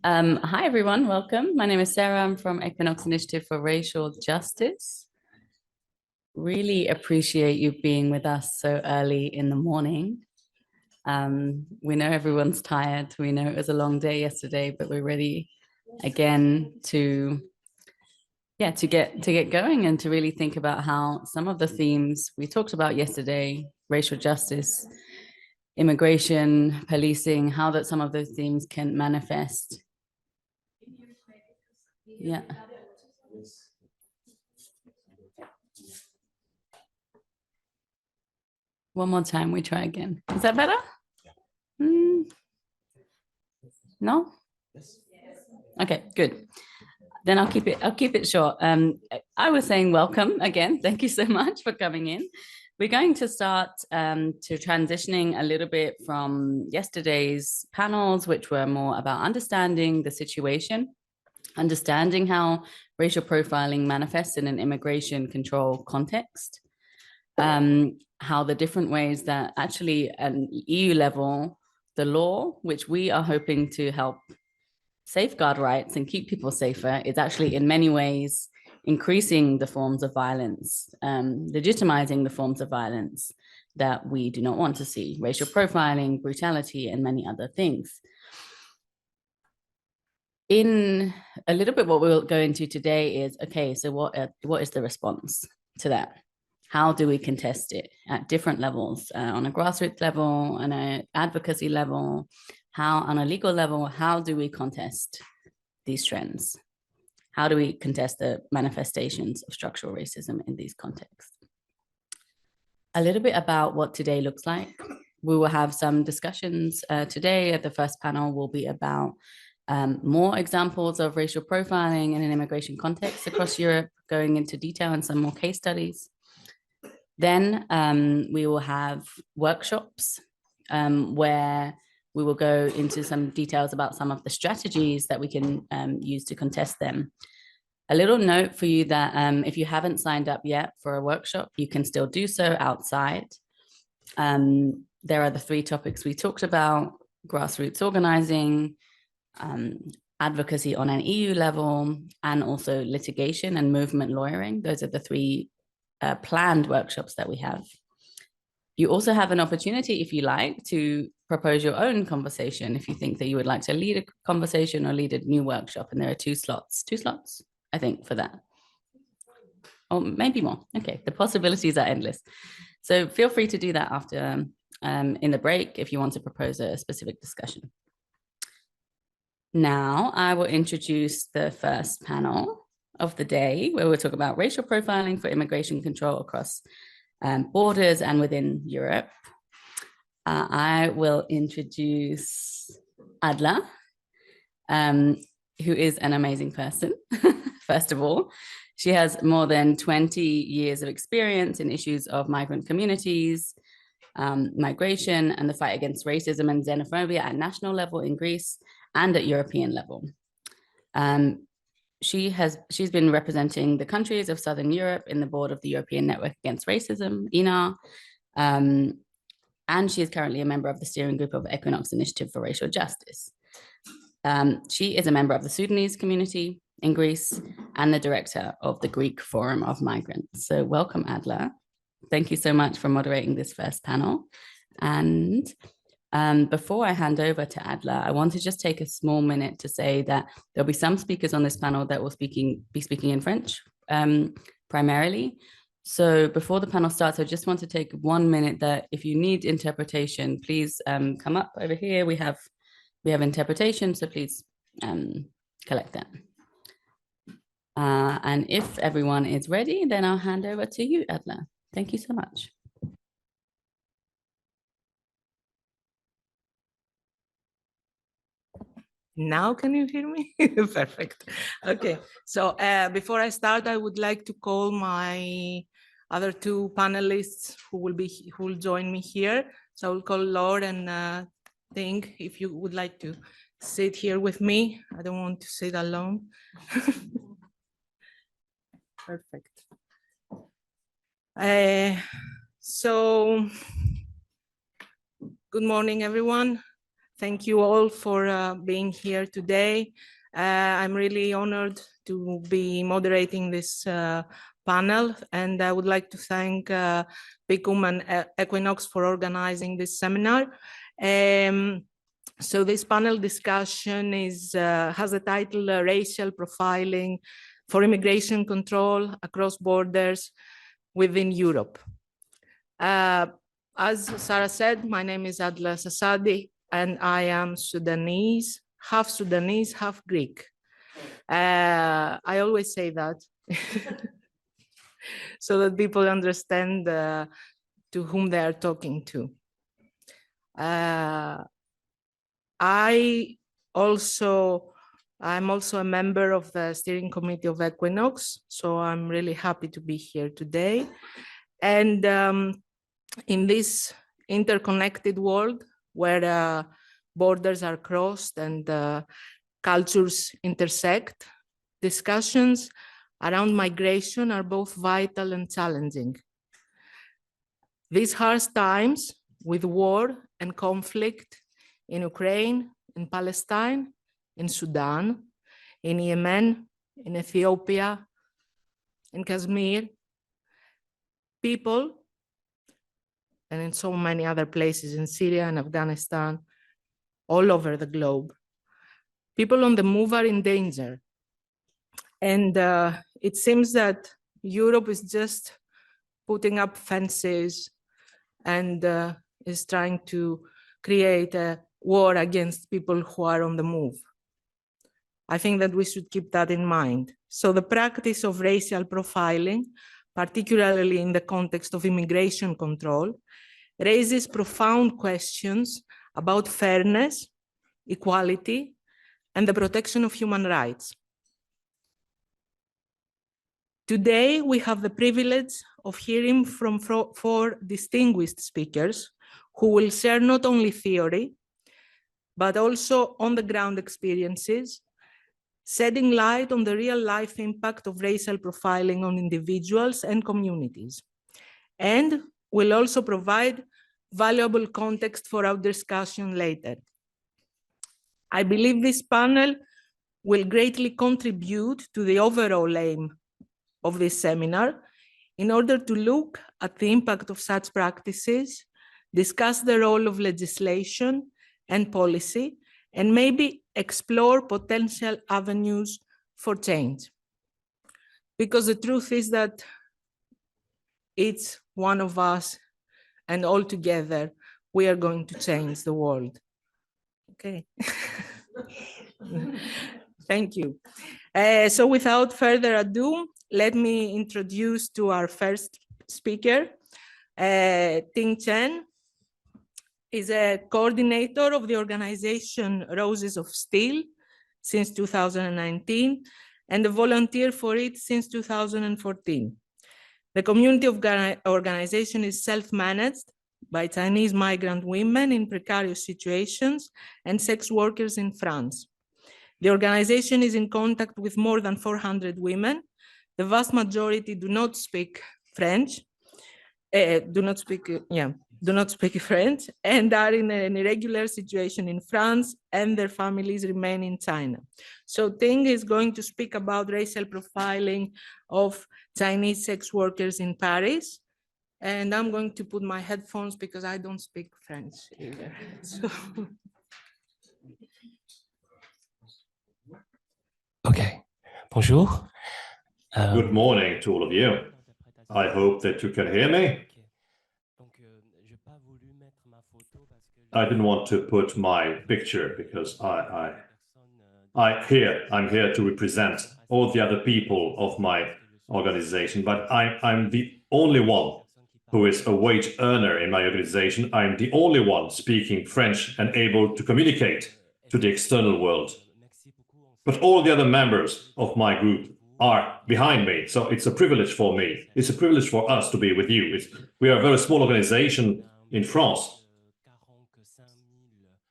Hi, everyone. Welcome. My name is Sarah. I'm from Equinox Initiative for Racial Justice. Really appreciate you being with us so early in the morning. We know everyone's tired. We know it was a long day yesterday, but we're ready again to get going and to really think about how some of the themes we talked about yesterday, racial justice, immigration, policing, how that some of those themes can manifest. Yeah. One more time, we try again. Is that better? No? Okay, good. Then I'll keep it short. I was saying welcome again. Thank you so much for coming in. We're going to start to transitioning a little bit from yesterday's panels, which were more about understanding the situation, understanding how racial profiling manifests in an immigration control context, how the different ways that actually at an EU level, the law, which we are hoping to help safeguard rights and keep people safer, is actually in many ways increasing the forms of violence, legitimizing the forms of violence that we do not want to see, racial profiling, brutality, and many other things. In a little bit what we'll go into today is, okay, so what is the response to that? How do we contest it at different levels, on a grassroots level, on an advocacy level, how on a legal level, how do we contest these trends? How do we contest the manifestations of structural racism in these contexts? A little bit about what today looks like. We will have some discussions today. The first panel will be about more examples of racial profiling in an immigration context across Europe, going into detail and some more case studies. Then we will have workshops where we will go into some details about some of the strategies that we can use to contest them. A little note for you that if you haven't signed up yet for a workshop, you can still do so outside. There are the three topics we talked about: grassroots organizing, advocacy on an EU level, and also litigation and movement lawyering. Those are the three planned workshops that we have. You also have an opportunity, if you like, to propose your own conversation if you think that you would like to lead a conversation or lead a new workshop. And there are two slots, I think, for that. Or maybe more. Okay, the possibilities are endless. So feel free to do that after in the break if you want to propose a specific discussion. Now I will introduce the first panel of the day, where we'll talk about racial profiling for immigration control across borders and within Europe. I will introduce Adla, who is an amazing person. First of all, she has more than 20 years of experience in issues of migrant communities, migration, and the fight against racism and xenophobia at national level in Greece and at European level. She's been representing the countries of Southern Europe in the board of the European Network Against Racism, ENAR, and she is currently a member of the steering group of Equinox Initiative for Racial Justice. She is a member of the Sudanese community in Greece and the director of the Greek Forum of Migrants. So welcome, Adla. Thank you so much for moderating this first panel. And before I hand over to Adla, I want to just take a small minute to say that there'll be some speakers on this panel that will be speaking in French primarily. So before the panel starts, I just want to take 1 minute that if you need interpretation, please come up over here. We have interpretation, so please collect that. And if everyone is ready, then I'll hand over to you, Adla. Thank you so much. Now can you hear me? Perfect. Okay, so before I start, I would like to call my other two panelists who will join me here. So I will call Laure and Ting, if you would like to sit here with me. I don't want to sit alone. Perfect. So good morning, everyone. Thank you all for being here today. I'm really honored to be moderating this panel, and I would like to thank PICUM and Equinox for organizing this seminar. So this panel discussion has the title Racial Profiling for Immigration Control Across Borders within Europe. As Sarah said, my name is Adla Shashati, and I am Sudanese, half Greek. I always say that so that people understand to whom they are talking to. I'm also a member of the steering committee of Equinox, so I'm really happy to be here today. And in this interconnected world where borders are crossed and cultures intersect, discussions around migration are both vital and challenging. These harsh times with war and conflict in Ukraine, in Palestine, in Sudan, in Yemen, in Ethiopia, in Kashmir, people, and in so many other places in Syria and Afghanistan, all over the globe, people on the move are in danger. And it seems that Europe is just putting up fences and is trying to create a war against people who are on the move. I think that we should keep that in mind. So the practice of racial profiling, particularly in the context of immigration control, raises profound questions about fairness, equality, and the protection of human rights. Today, we have the privilege of hearing from four distinguished speakers who will share not only theory, but also on-the-ground experiences, shedding light on the real-life impact of racial profiling on individuals and communities, and will also provide valuable context for our discussion later. I believe this panel will greatly contribute to the overall aim of this seminar in order to look at the impact of such practices, discuss the role of legislation and policy, and maybe explore potential avenues for change. Because the truth is that each one of us and all together, we are going to change the world. Okay. Thank you. So without further ado, let me introduce to our first speaker, Ting Chen is a coordinator of the organization Roses of Steel since 2019 and a volunteer for it since 2014. The community of organization is self-managed by Chinese migrant women in precarious situations and sex workers in France. The organization is in contact with more than 400 women. The vast majority do not speak French, do not speak French, and are in an irregular situation in France, and their families remain in China. So Ting is going to speak about racial profiling of Chinese sex workers in Paris. And I'm going to put my headphones because I don't speak French either. So. Okay, bonjour. Good morning to all of you. I hope that you can hear me. I didn't want to put my picture because I'm here to represent all the other people of my organization, but I'm the only one who is a wage earner in my organization. I'm the only one speaking French and able to communicate to the external world. But all the other members of my group are behind me, so it's a privilege for me. It's a privilege for us to be with you. We are a very small organization in France.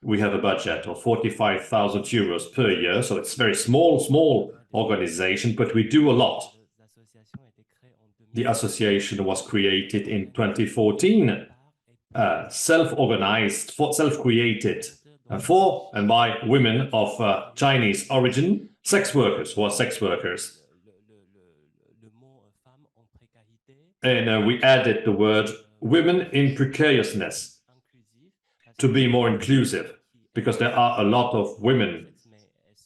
We have a budget of 45,000 euros per year, so it's a very small organization, but we do a lot. The association was created in 2014, self-organized, self-created for and by women of Chinese origin, sex workers who are sex workers. And we added the word women in precariousness to be more inclusive, because there are a lot of women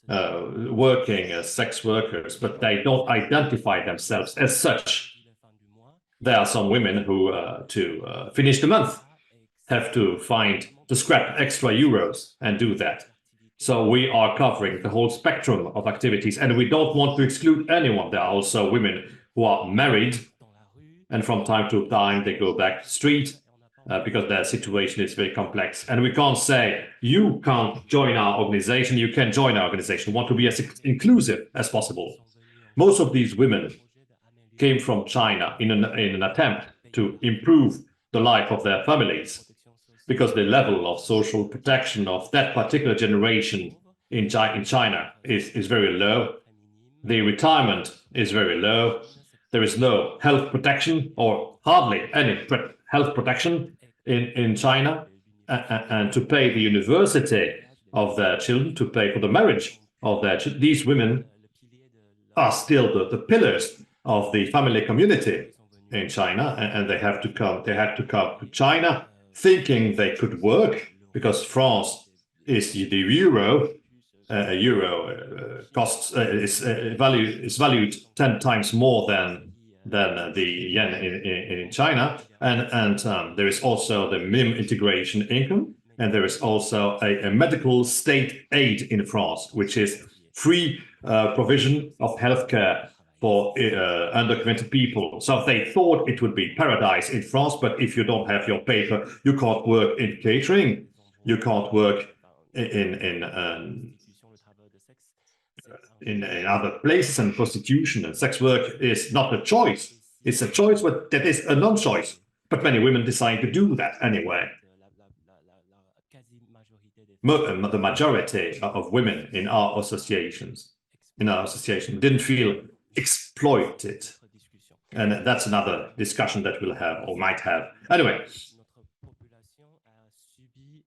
working as sex workers, but they don't identify themselves as such. There are some women who, to finish the month, have to scrap extra euros and do that. So we are covering the whole spectrum of activities, and we don't want to exclude anyone. There are also women who are married, and from time to time they go back to the street because their situation is very complex. And we can't say, you can't join our organization, you can join our organization. We want to be as inclusive as possible. Most of these women came from China in an attempt to improve the life of their families, because the level of social protection of that particular generation in China is very low. The retirement is very low. There is no health protection, or hardly any health protection in China. And to pay the university of their children, to pay for the marriage of their children, these women are still the pillars of the family community in China, and they had to come to China thinking they could work, because France is the euro. Costs is valued 10 times more than the yen in China, and there is also the MIM integration income, and there is also a medical state aid in France, which is free provision of healthcare for undocumented people. So they thought it would be paradise in France, but if you don't have your paper, you can't work in catering, you can't work in other places, and prostitution and sex work is not a choice. It's a choice, but that is a non-choice. But many women decide to do that anyway. The majority of women in our association didn't feel exploited. And that's another discussion that we'll have, or might have. Anyway,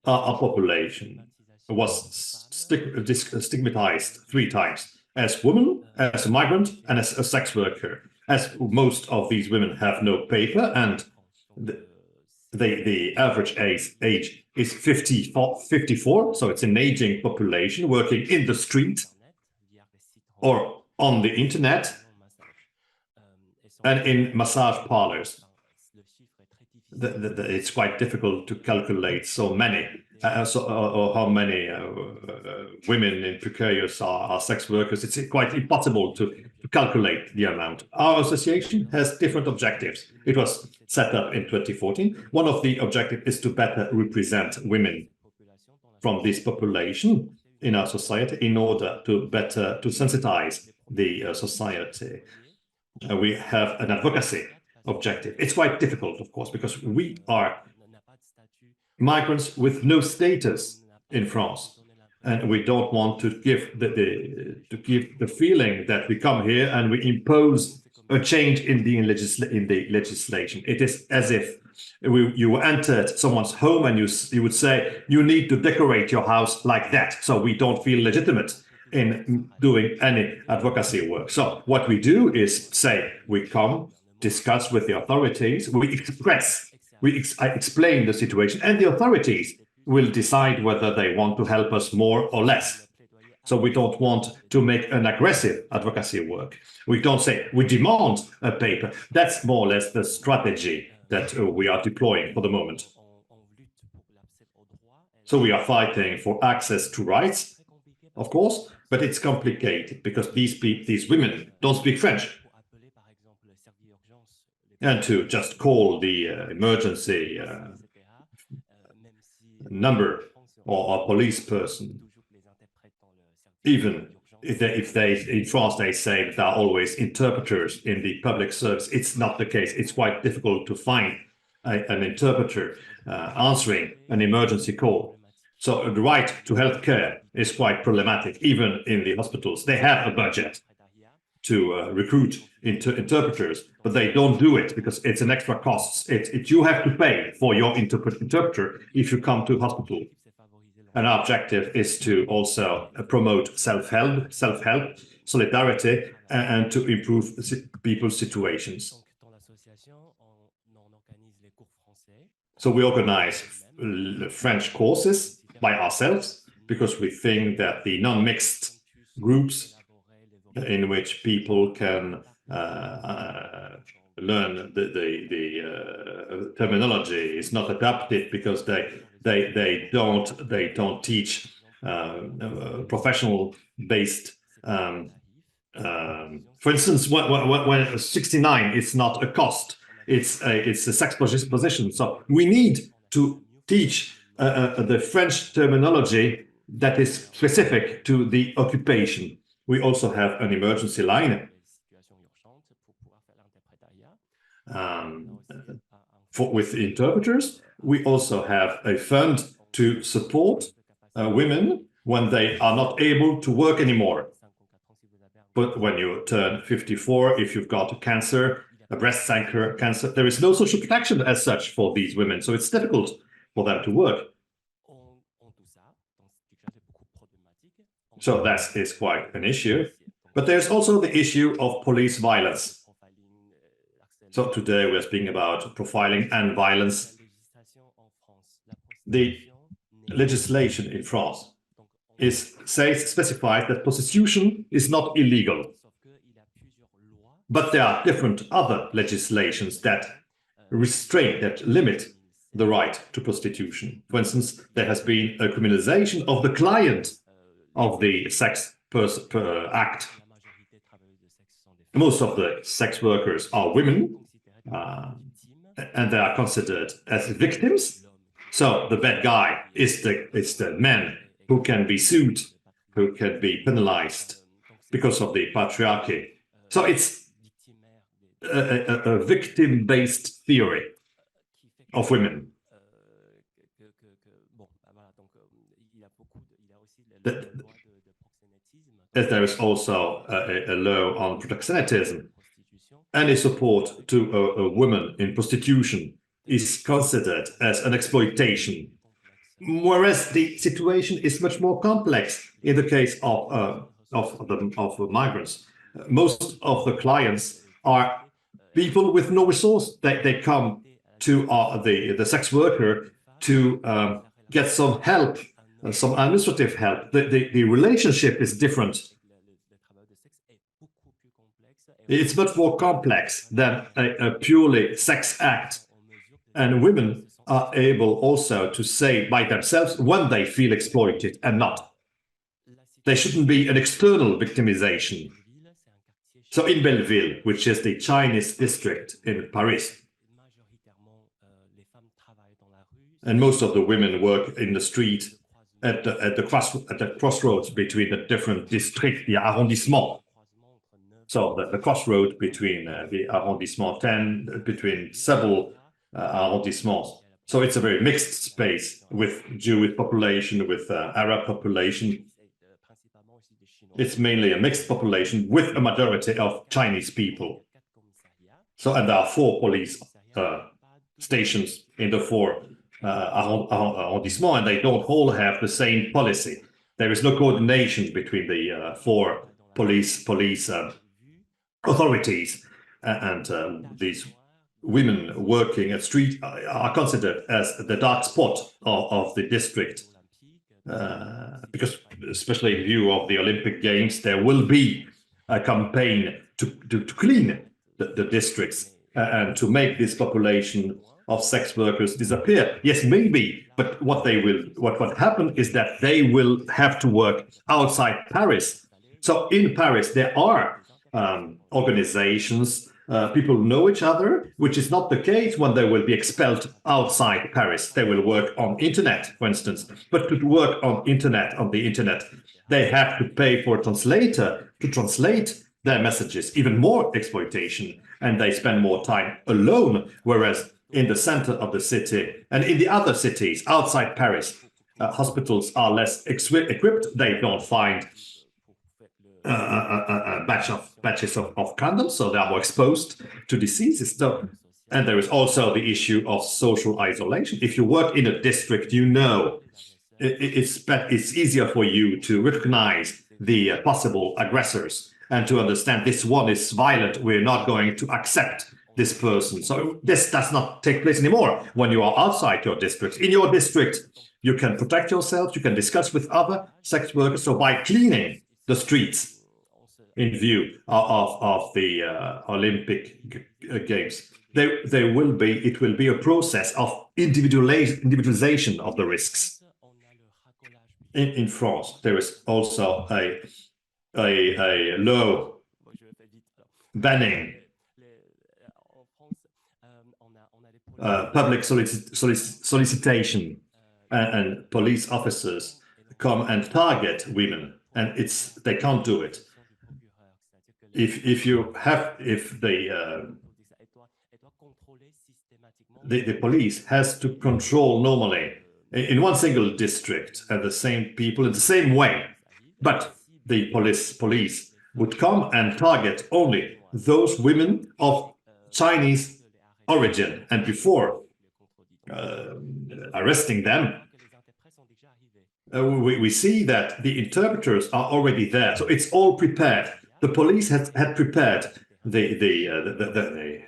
our population was stigmatized 3 times: as woman, as a migrant, and as a sex worker. As most of these women have no paper, and the average age is 54, so it's an aging population working in the street or on the internet and in massage parlors. It's quite difficult to calculate so many. Or how many women in precarious are sex workers. It's quite impossible to calculate the amount. Our association has different objectives. It was set up in 2014. One of the objectives is to better represent women from this population in our society, in order to sensitize the society. We have an advocacy objective. It's quite difficult, of course, because we are migrants with no status in France, and we don't want to give the feeling that we come here and we impose a change in the legislation. It is as if you entered someone's home and you would say, you need to decorate your house like that, so we don't feel legitimate in doing any advocacy work. So what we do is say, we come, discuss with the authorities, I explain the situation, and the authorities will decide whether they want to help us more or less. So we don't want to make an aggressive advocacy work. We don't say, we demand a paper. That's more or less the strategy that we are deploying for the moment. So we are fighting for access to rights, of course, but it's complicated because these women don't speak French. And to just call the emergency number or a police person, even if they in France they say that there are always interpreters in the public service, it's not the case. It's quite difficult to find an interpreter answering an emergency call. So the right to health care is quite problematic, even in the hospitals. They have a budget to recruit interpreters, but they don't do it because it's an extra cost. You have to pay for your interpreter if you come to hospital. And our objective is to also promote self-help, solidarity, and to improve people's situations. So we organize French courses by ourselves because we think that the non-mixed groups in which people can learn the terminology is not adapted because they don't teach professional based. For instance, when 69 is not a cost, it's a sex position. So we need to teach the French terminology that is specific to the occupation. We also have an emergency line with interpreters. We also have a fund to support women when they are not able to work anymore. But when you turn 54, if you've got cancer, a breast cancer, there is no social protection as such for these women. So it's difficult for them to work. So that is quite an issue. But there's also the issue of police violence. So today we're speaking about profiling and violence. The legislation in France specifies that prostitution is not illegal. But there are different other legislations that restrain, that limit the right to prostitution. For instance, there has been a criminalization of the client of the sex act. Most of the sex workers are women, and they are considered as victims. So the bad guy is the man who can be sued, who can be penalized because of the patriarchy. So it's a victim-based theory of women. There is also a law on proxenetism, and a support to a woman in prostitution is considered as an exploitation, whereas the situation is much more complex in the case of migrants. Most of the clients are people with no resource. They come to the sex worker to get some help, some administrative help. The relationship is different. It's much more complex than a purely sex act. And women are able also to say by themselves when they feel exploited and not. There shouldn't be an external victimization. So in Belleville, which is the Chinese district in Paris, and most of the women work in the street at the crossroads between the different districts, the arrondissement. So the crossroad between the arrondissement 10, between several arrondissements. So it's a very mixed space with Jewish population, with Arab population. It's mainly a mixed population with a majority of Chinese people. So, and there are 4 police stations in the 4 arrondissements, and they don't all have the same policy. There is no coordination between the 4 police authorities, and these women working at street are considered as the dark spot of the district, because especially in view of the Olympic Games, there will be a campaign to clean the districts and to make this population of sex workers disappear. Yes, maybe, but what happen is that they will have to work outside Paris. So in Paris, there are organizations, people know each other, which is not the case when they will be expelled outside Paris. They will work on internet, for instance. But to work on the internet, they have to pay for a translator to translate their messages, even more exploitation, and they spend more time alone, whereas in the center of the city and in the other cities outside Paris, hospitals are less equipped. They don't find batches of condoms, so they are more exposed to diseases. So, and there is also the issue of social isolation. If you work in a district, you know it's easier for you to recognize the possible aggressors and to understand this one is violent. We're not going to accept this person. So this does not take place anymore when you are outside your district. In your district, you can protect yourself, you can discuss with other sex workers. So by cleaning the streets in view of the Olympic Games, it will be a process of individualization of the risks. In France, there is also a law banning public solicitation, and police officers come and target women, and they can't do it. If the police has to control normally in one single district and the same people in the same way, but the police would come and target only those women of Chinese origin, and before arresting them, we see that the interpreters are already there, so it's all prepared. The police had prepared the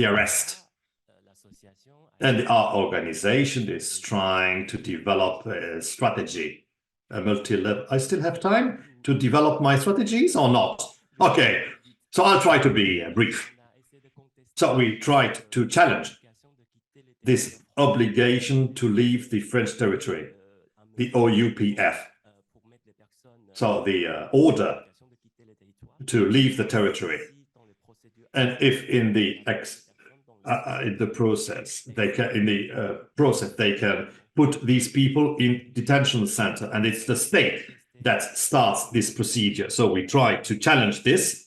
arrest, and our organization is trying to develop a strategy, a multi-level. I still have time to develop my strategies or not? Okay, so I'll try to be brief. So we tried to challenge this obligation to leave the French territory, the OUPF. So the order to leave the territory. And if in the process they can put these people in detention center, and it's the state that starts this procedure. So we try to challenge this,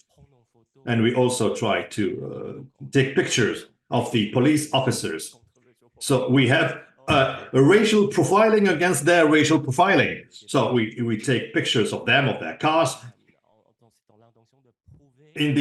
and we also try to take pictures of the police officers. So we have a racial profiling against their racial profiling. So we take pictures of them, of their cars, in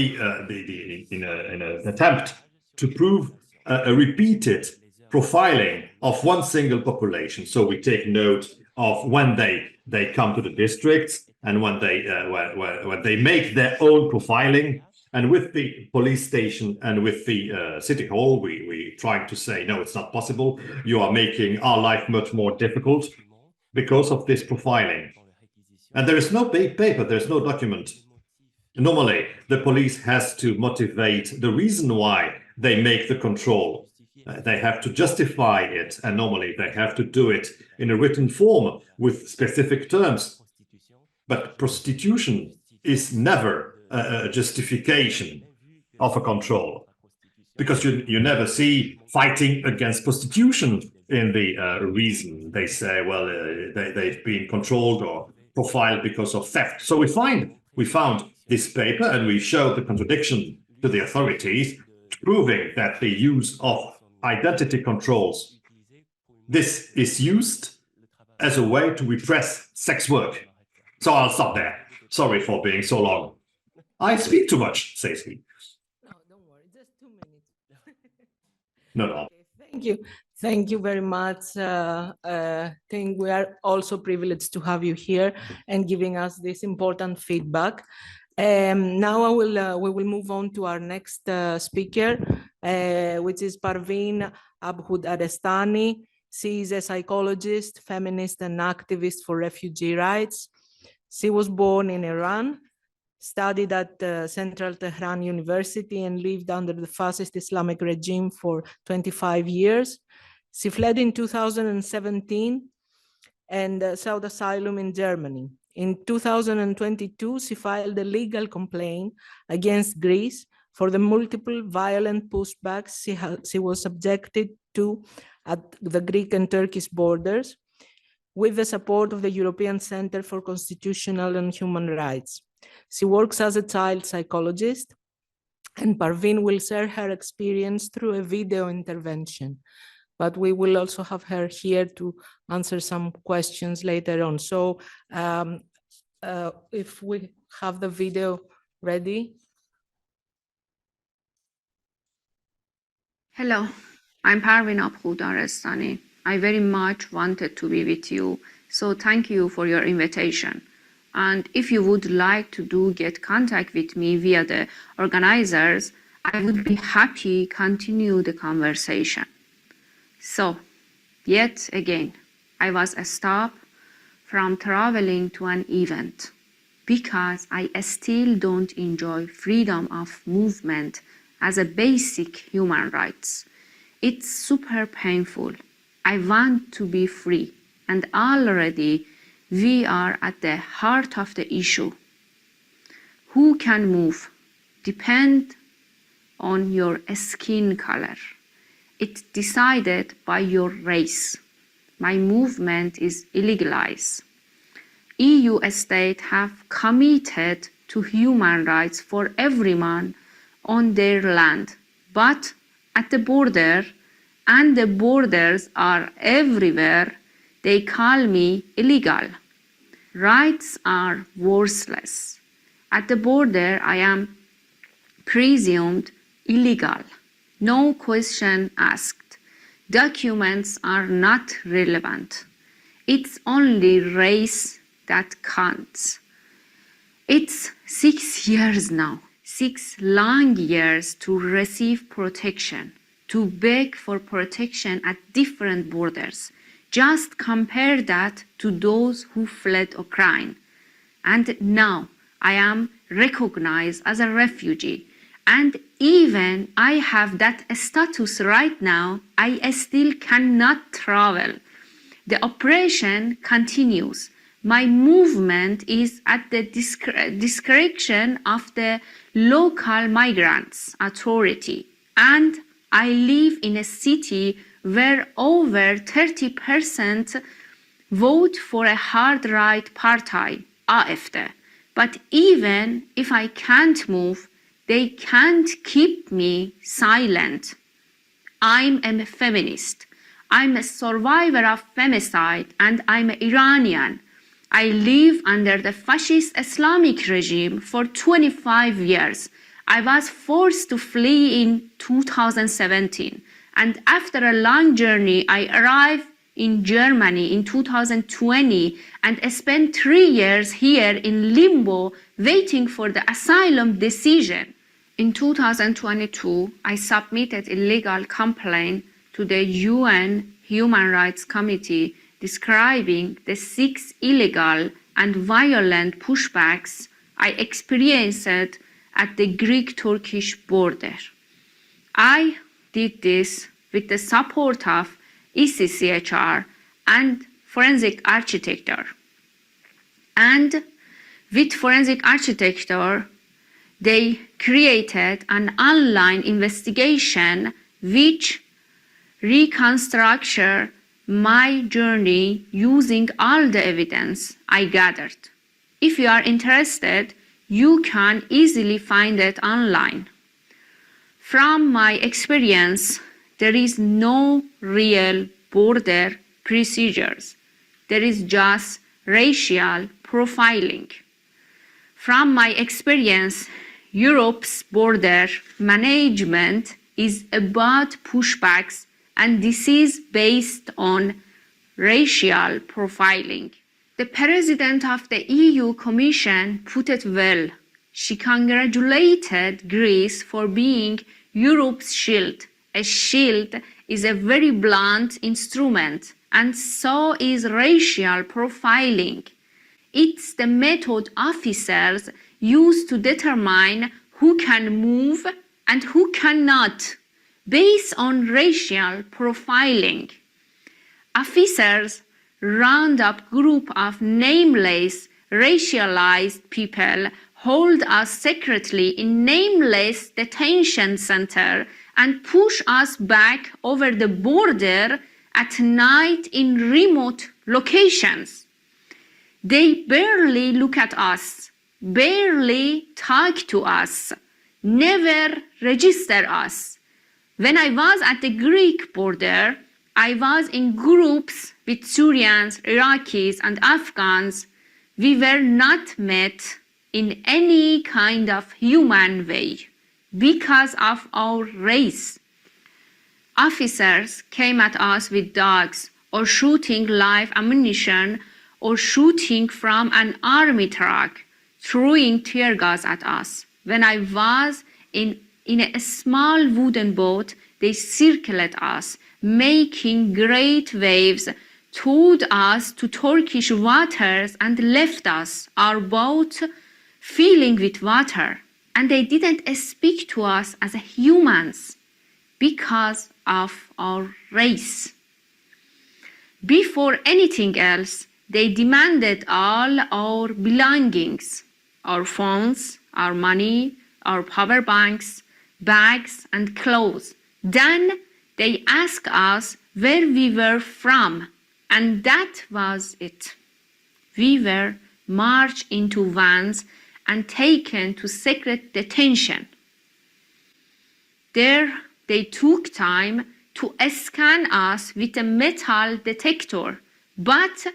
an attempt to prove a repeated profiling of one single population. So we take note of when they come to the districts and when they make their own profiling. And with the police station and with the city hall, we trying to say, no, it's not possible. You are making our life much more difficult because of this profiling. And there is no paper, there's no document. Normally, the police has to motivate the reason why they make the control. They have to justify it, and normally they have to do it in a written form with specific terms. But prostitution is never a justification of a control, because you never see fighting against prostitution in the reason. They say, well, they've been controlled or profiled because of theft. So we found this paper, and we showed the contradiction to the authorities, proving that the use of identity controls, this is used as a way to repress sex work. So I'll stop there. Sorry for being so long. I speak too much, says he. No, don't worry, just 2 minutes. No. Okay, thank you very much, Ting. We are also privileged to have you here and giving us this important feedback. Now we will move on to our next speaker, which is Parvin Abkhoudarestani. She is a psychologist, feminist, and activist for refugee rights. She was born in Iran, studied at Central Tehran University, and lived under the fascist Islamic regime for 25 years. She fled in 2017 and sought asylum in Germany. In 2022, she filed a legal complaint against Greece for the multiple violent pushbacks she was subjected to at the Greek and Turkish borders, with the support of the European Center for Constitutional and Human Rights. She works as a child psychologist, and Parvin will share her experience through a video intervention. But we will also have her here to answer some questions later on. So if we have the video ready. Hello, I'm Parvin Abkhoudarestani. I very much wanted to be with you, so thank you for your invitation. And if you would like to get contact with me via the organizers, I would be happy to continue the conversation. So, yet again, I was stopped from traveling to an event because I still don't enjoy freedom of movement as a basic human rights. It's super painful. I want to be free, and already we are at the heart of the issue. Who can move depend on your skin color. It's decided by your race. My movement is illegalized. EU states have committed to human rights for everyone on their land, but at the border, and the borders are everywhere, they call me illegal. Rights are worthless. At the border, I am presumed illegal. No question asked. Documents are not relevant. It's only race that counts. It's 6 years now, 6 long years to receive protection, to beg for protection at different borders. Just compare that to those who fled Ukraine. And now I am recognized as a refugee. And even I have that status right now, I still cannot travel. The operation continues. My movement is at the discretion of the local migrants authority. And I live in a city where over 30% vote for a hard-right party, AfD. But even if I can't move, they can't keep me silent. I'm a feminist. I'm a survivor of femicide, and I'm Iranian. I live under the fascist Islamic regime for 25 years. I was forced to flee in 2017. And after a long journey, I arrived in Germany in 2020 and spent 3 years here in limbo waiting for the asylum decision. In 2022, I submitted a legal complaint to the UN Human Rights Committee describing the 6 illegal and violent pushbacks I experienced at the Greek-Turkish border. I did this with the support of ECCHR and forensic architecture. And with forensic architecture, they created an online investigation which reconstructed my journey using all the evidence I gathered. If you are interested, you can easily find it online. From my experience, there is no real border procedures. There is just racial profiling. From my experience, Europe's border management is about pushbacks, and this is based on racial profiling. The president of the EU Commission put it well. She congratulated Greece for being Europe's shield. A shield is a very blunt instrument, and so is racial profiling. It's the method officers use to determine who can move and who cannot, based on racial profiling. Officers round up group of nameless, racialized people, hold us secretly in nameless detention center, and push us back over the border at night in remote locations. They barely look at us, barely talk to us, never register us. When I was at the Greek border, I was in groups with Syrians, Iraqis, and Afghans. We were not met in any kind of human way because of our race. officers came at us with dogs or shooting live ammunition or shooting from an army truck, throwing tear gas at us. When I was in a small wooden boat, they circled us, making great waves, towed us to Turkish waters and left us, our boat, filling with water. And they didn't speak to us as humans because of our race. Before anything else, they demanded all our belongings, our phones, our money, our power banks, bags, and clothes. Then they asked us where we were from, and that was it. We were marched into vans and taken to secret detention. There, they took time to scan us with a metal detector, but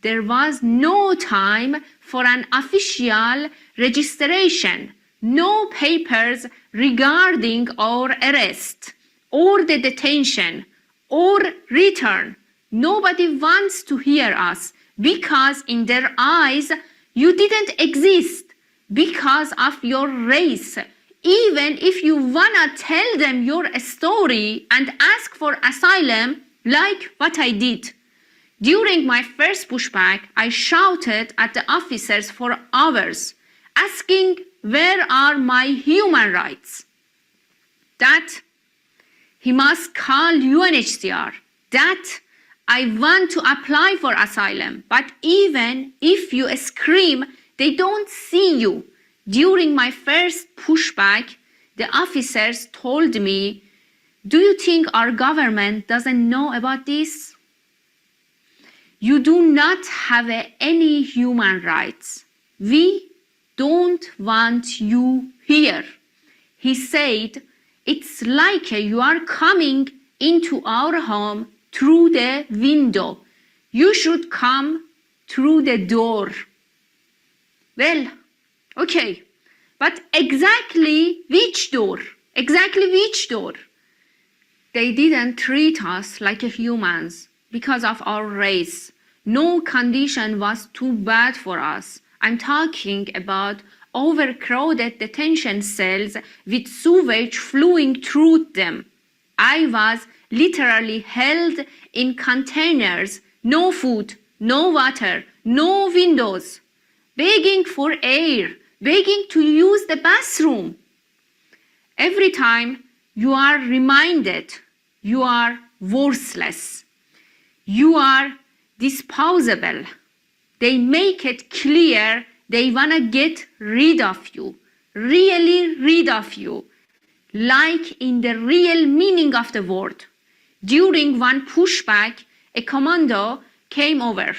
there was no time for an official registration, no papers regarding our arrest or the detention or return. Nobody wants to hear us because in their eyes you didn't exist because of your race. Even if you wanna tell them your story and ask for asylum, like what I did. During my first pushback, I shouted at the officers for hours, asking where are my human rights? That he must call UNHCR, that I want to apply for asylum, but even if you scream, they don't see you. During my first pushback, the officers told me, do you think our government doesn't know about this? You do not have any human rights. We don't want you here. He said, it's like you are coming into our home through the window. You should come through the door. Well, okay, but exactly which door? Exactly which door? They didn't treat us like humans because of our race. No condition was too bad for us. I'm talking about overcrowded detention cells with sewage flowing through them. I was literally held in containers, no food, no water, no windows, begging for air, begging to use the bathroom. Every time you are reminded you are worthless, you are disposable, they make it clear they want to get rid of you, really rid of you, like in the real meaning of the word. During one pushback, a commando came over,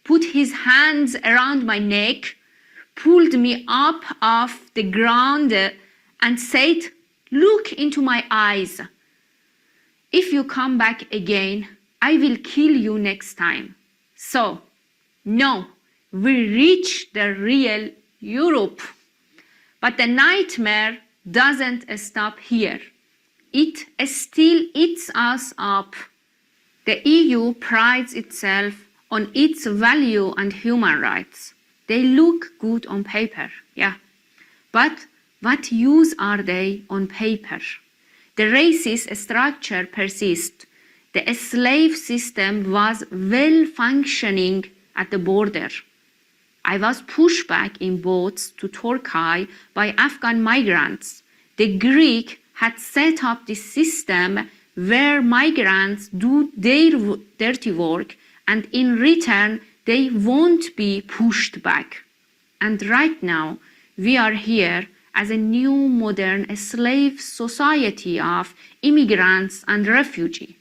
put his hands around my neck, pulled me up off the ground and said, look into my eyes. If you come back again, I will kill you next time. So, no, we reach the real Europe. But the nightmare doesn't stop here. It still eats us up. The EU prides itself on its value and human rights. They look good on paper, yeah. But what use are they on paper? The racist structure persists. The slave system was well functioning at the border. I was pushed back in boats to Turkey by Afghan migrants. The Greek had set up this system where migrants do their dirty work and in return they won't be pushed back. And right now we are here as a new modern slave society of immigrants and refugees.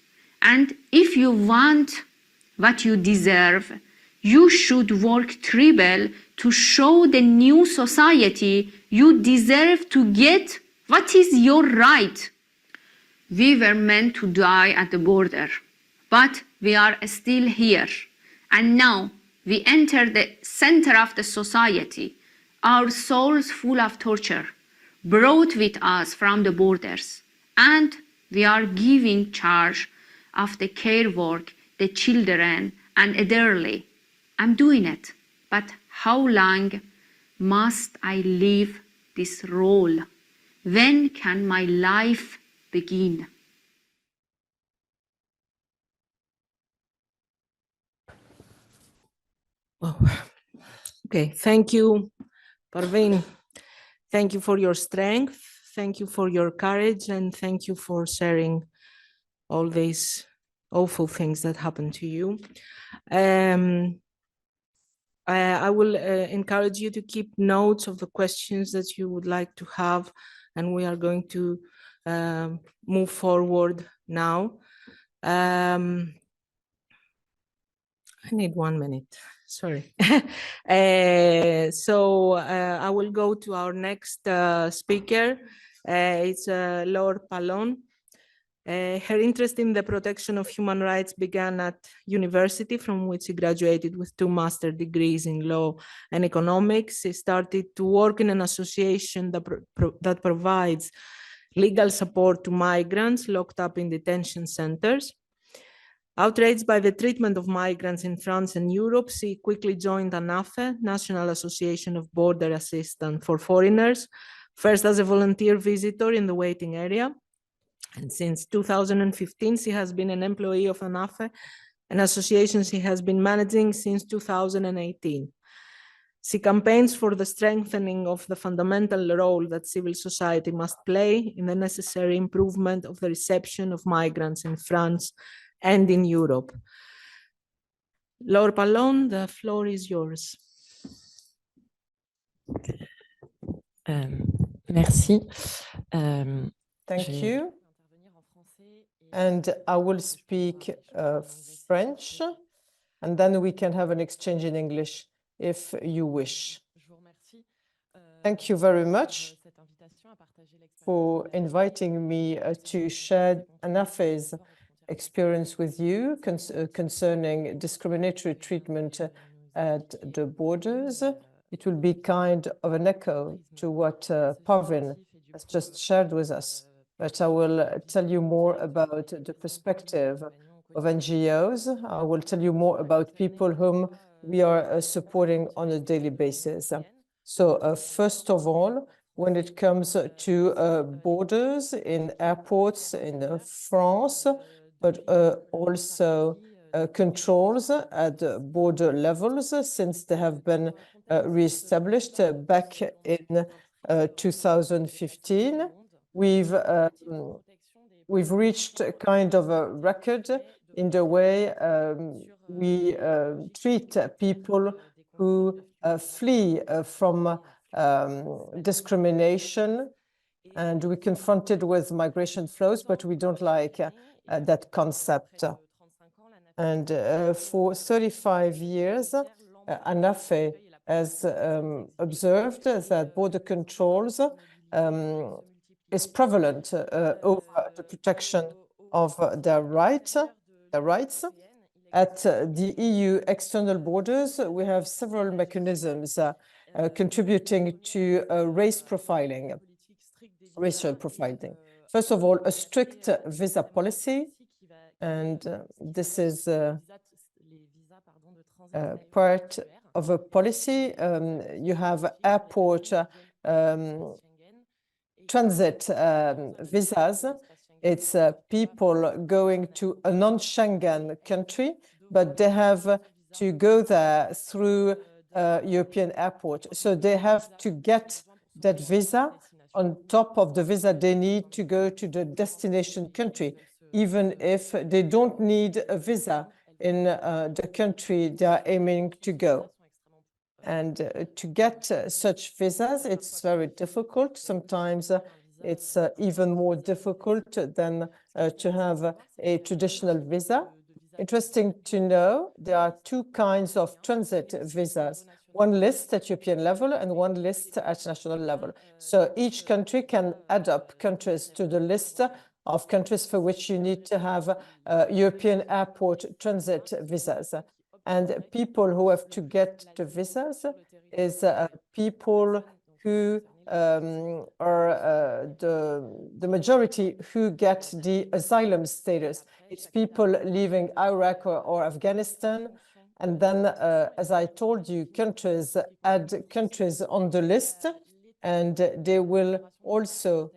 And if you want what you deserve, you should work triple to show the new society you deserve to get what is your right. We were meant to die at the border, but we are still here. And now we enter the center of the society, our souls full of torture, brought with us from the borders. And We are giving charge of the care work, the children and elderly. I'm doing it, but how long must I live this role? When can my life begin? Oh. Okay, thank you, Parvin. Thank you for your strength. Thank you for your courage, and thank you for sharing all these awful things that happened to you. I will encourage you to keep notes of the questions that you would like to have, and we are going to move forward now. I need 1 minute, sorry. I will go to our next speaker. It's Laure Palun. Her interest in the protection of human rights began at university, from which she graduated with 2 master's degrees in law and economics. She started to work in an association that provides legal support to migrants locked up in detention centers. Outraged by the treatment of migrants in France and Europe, she quickly joined Anafé, National Association of Border Assistance for Foreigners, first as a volunteer visitor in the waiting area. And since 2015, she has been an employee of Anafé, an association she has been managing since 2018. She campaigns for the strengthening of the fundamental role that civil society must play in the necessary improvement of the reception of migrants in France and in Europe. Laure Palun, the floor is yours. Merci. Thank you. And I will speak French, and then we can have an exchange in English if you wish. Thank you very much for inviting me to share Anafé's experience with you concerning discriminatory treatment at the borders. It will be kind of an echo to what Parvin has just shared with us. But I will tell you more about the perspective of NGOs. I will tell you more about people whom we are supporting on a daily basis. So first of all, when it comes to borders in airports in France, but also controls at border levels, since they have been reestablished back in 2015. We've reached a kind of a record in the way we treat people who flee from discrimination, and we're confronted with migration flows, but we don't like that concept. And for 35 years, Anafé has observed that border controls is prevalent over the protection of their rights. At the EU external borders, we have several mechanisms contributing to racial profiling. First of all, a strict visa policy, and this is part of a policy. You have airport transit visas. It's people going to a non-Schengen country, but they have to go there through European airport. So they have to get that visa on top of the visa they need to go to the destination country, even if they don't need a visa in the country they are aiming to go. And to get such visas, it's very difficult. Sometimes it's even more difficult than to have a traditional visa. Interesting to know, there are 2 kinds of transit visas, one list at European level and one list at national level. So each country can add up countries to the list of countries for which you need to have European airport transit visas. And people who have to get the visas is people who are the majority who get the asylum status. It's people leaving Iraq or Afghanistan. And then, as I told you, countries add countries on the list, and they will also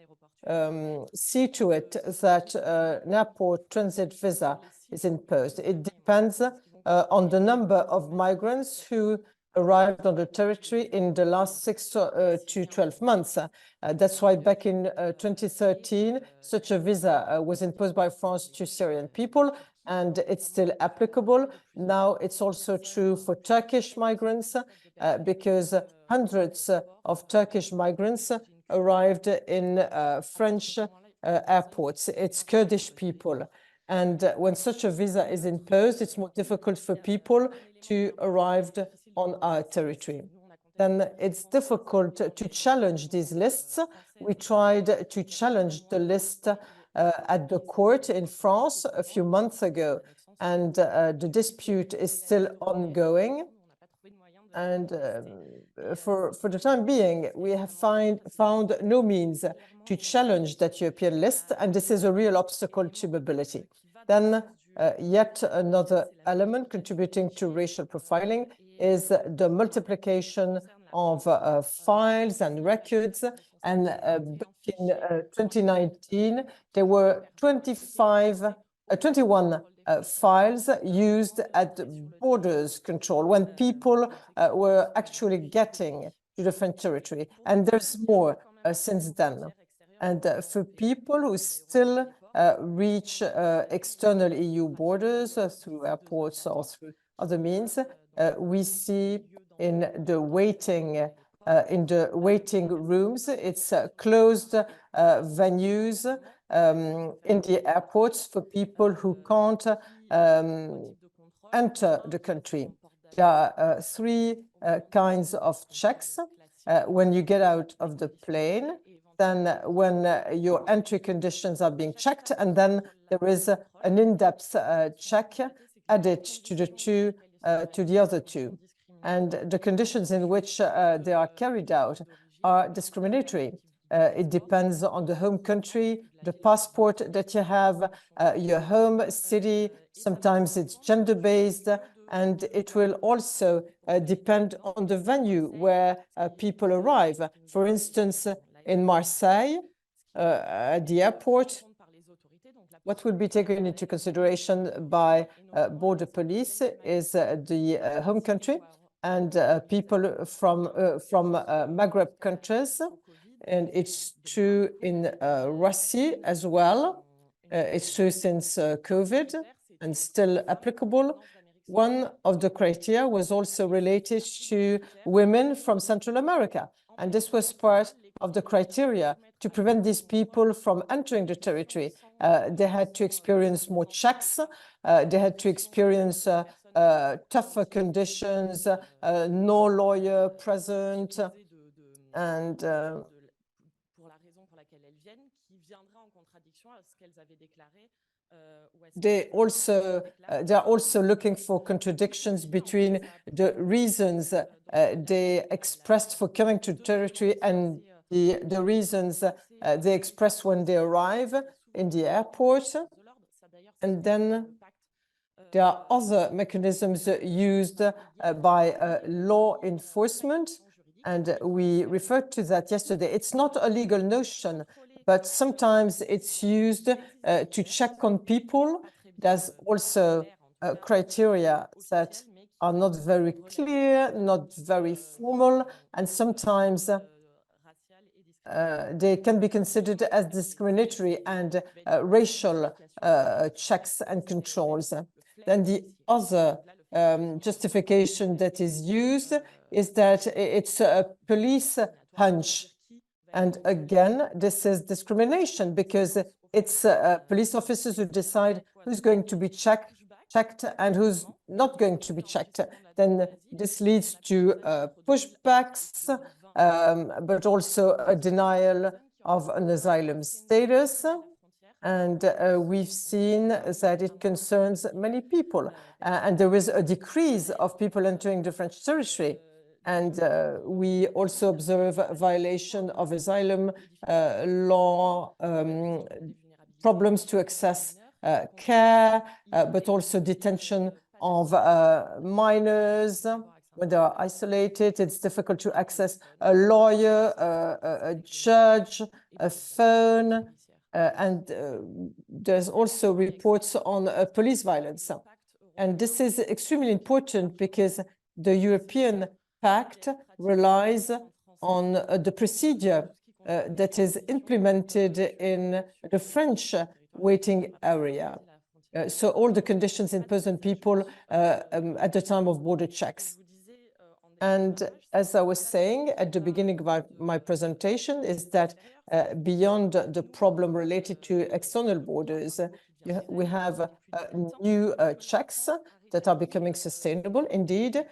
see to it that an airport transit visa is imposed. It depends on the number of migrants who arrived on the territory in the last 6 to 12 months. That's why back in 2013, such a visa was imposed by France to Syrian people, and it's still applicable. Now it's also true for Turkish migrants because hundreds of Turkish migrants arrived in French airports. It's Kurdish people. And when such a visa is imposed, it's more difficult for people to arrive on our territory. Then it's difficult to challenge these lists. We tried to challenge the list at the court in France a few months ago, and the dispute is still ongoing. And for the time being, we have found no means to challenge that European list, and this is a real obstacle to mobility. Then yet another element contributing to racial profiling is the multiplication of files and records. And back in 2019, there were 21 files used at borders control when people were actually getting to the French territory. And there's more since then. And for people who still reach external EU borders through airports or through other means, we see in the waiting rooms, it's closed venues in the airports for people who can't enter the country. There are three kinds of checks. When you get out of the plane, then when your entry conditions are being checked, and then there is an in-depth check added to the other two. And the conditions in which they are carried out are discriminatory. It depends on the home country, the passport that you have, your home city. Sometimes it's gender-based, and it will also depend on the venue where people arrive. For instance, in Marseille, at the airport, what will be taken into consideration by border police is the home country and people from Maghreb countries. And it's true in Russia as well. It's true since COVID and still applicable. One of the criteria was also related to women from Central America. And this was part of the criteria to prevent these people from entering the territory. They had to experience more checks. They had to experience tougher conditions, no lawyer present, and they are also looking for contradictions between the reasons they expressed for coming to territory and the reasons they express when they arrive in the airport. And then there are other mechanisms used by law enforcement, and we referred to that yesterday. It's not a legal notion, but sometimes it's used to check on people. There's also criteria that are not very clear, not very formal, and sometimes they can be considered as discriminatory and racial checks and controls. Then the other justification that is used is that it's a police hunch. And again, this is discrimination because it's police officers who decide who's going to be checked and who's not going to be checked. Then this leads to pushbacks, but also a denial of an asylum status. And we've seen that it concerns many people. And there is a decrease of people entering the French territory. And we also observe a violation of asylum law, problems to access care, but also detention of minors when they are isolated. It's difficult to access a lawyer, a judge, a phone, and there's also reports on police violence. And this is extremely important because the European Pact relies on the procedure that is implemented in the French waiting area. So all the conditions imposed on people at the time of border checks. And as I was saying at the beginning of my presentation, is that beyond the problem related to external borders, we have new checks that are becoming sustainable. Indeed,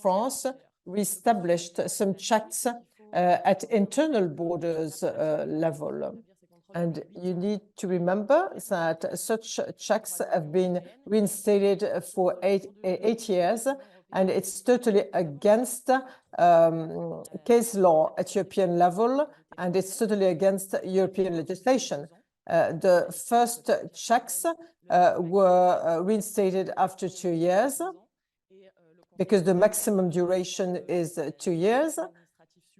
France reestablished some checks at internal borders level. And you need to remember that such checks have been reinstated for eight years, and it's totally against case law at European level, and it's totally against European legislation. The first checks were reinstated after 2 years because the maximum duration is 2 years.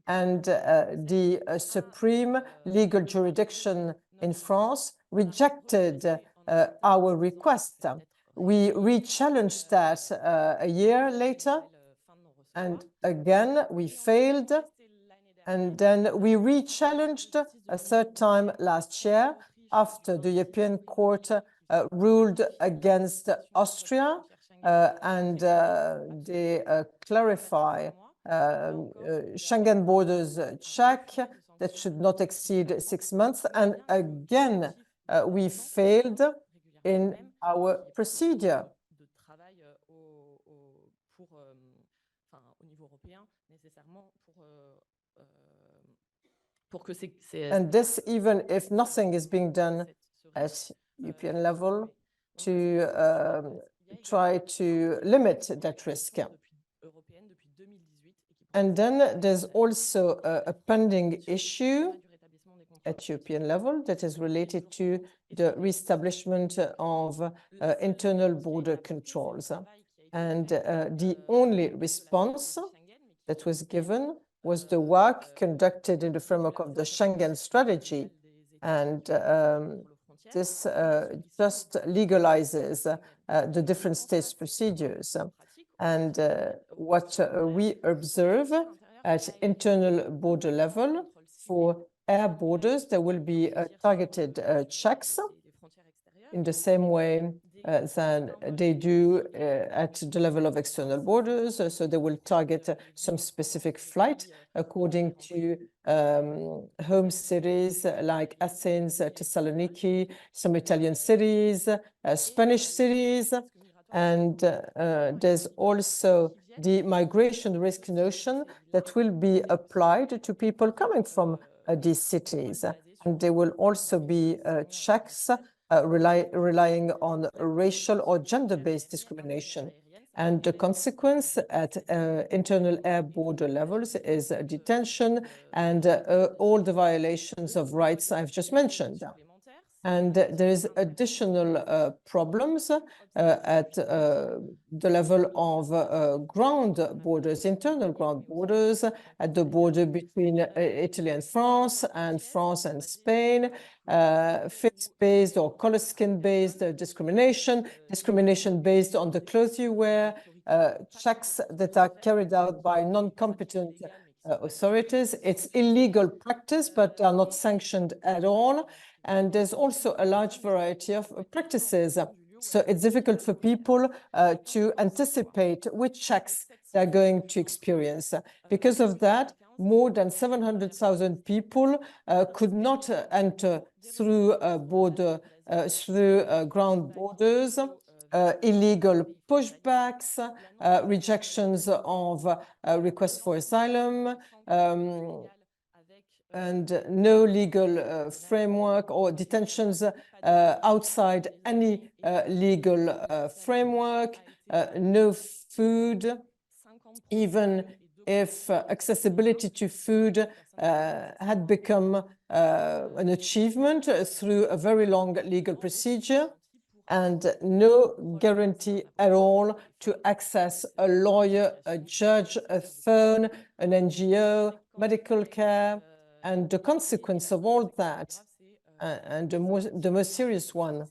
And the supreme legal jurisdiction in France rejected our request. We re-challenged that a year later, and again we failed. And then we re-challenged a third time last year after the European Court ruled against Austria, and they clarify Schengen borders check that should not exceed 6 months. And again, we failed in our procedure. And this, even if nothing is being done at European level to try to limit that risk. And then there's also a pending issue at European level that is related to the reestablishment of internal border controls. And the only response that was given was the work conducted in the framework of the Schengen strategy. And this just legalizes the different states' procedures. And what we observe at internal border level for air borders, there will be targeted checks in the same way than they do at the level of external borders. So they will target some specific flight according to home cities like Athens, Thessaloniki, some Italian cities, Spanish cities. And there's also the migration risk notion that will be applied to people coming from these cities. And there will also be checks relying on racial or gender-based discrimination. And the consequence at internal air border levels is detention and all the violations of rights I've just mentioned. And there is additional problems at the level of ground borders, internal ground borders, at the border between Italy and France and Spain, face-based or color skin-based discrimination, discrimination based on the clothes you wear, checks that are carried out by non-competent authorities. It's illegal practice, but are not sanctioned at all. And there's also a large variety of practices. So it's difficult for people to anticipate which checks they're going to experience. Because of that, more than 700,000 people could not enter through ground borders, illegal pushbacks, rejections of requests for asylum, and no legal framework or detentions outside any legal framework, no food, even if accessibility to food had become an achievement through a very long legal procedure and no guarantee at all to access a lawyer, a judge, a phone, an NGO, medical care. And the consequence of all that, and the most serious one,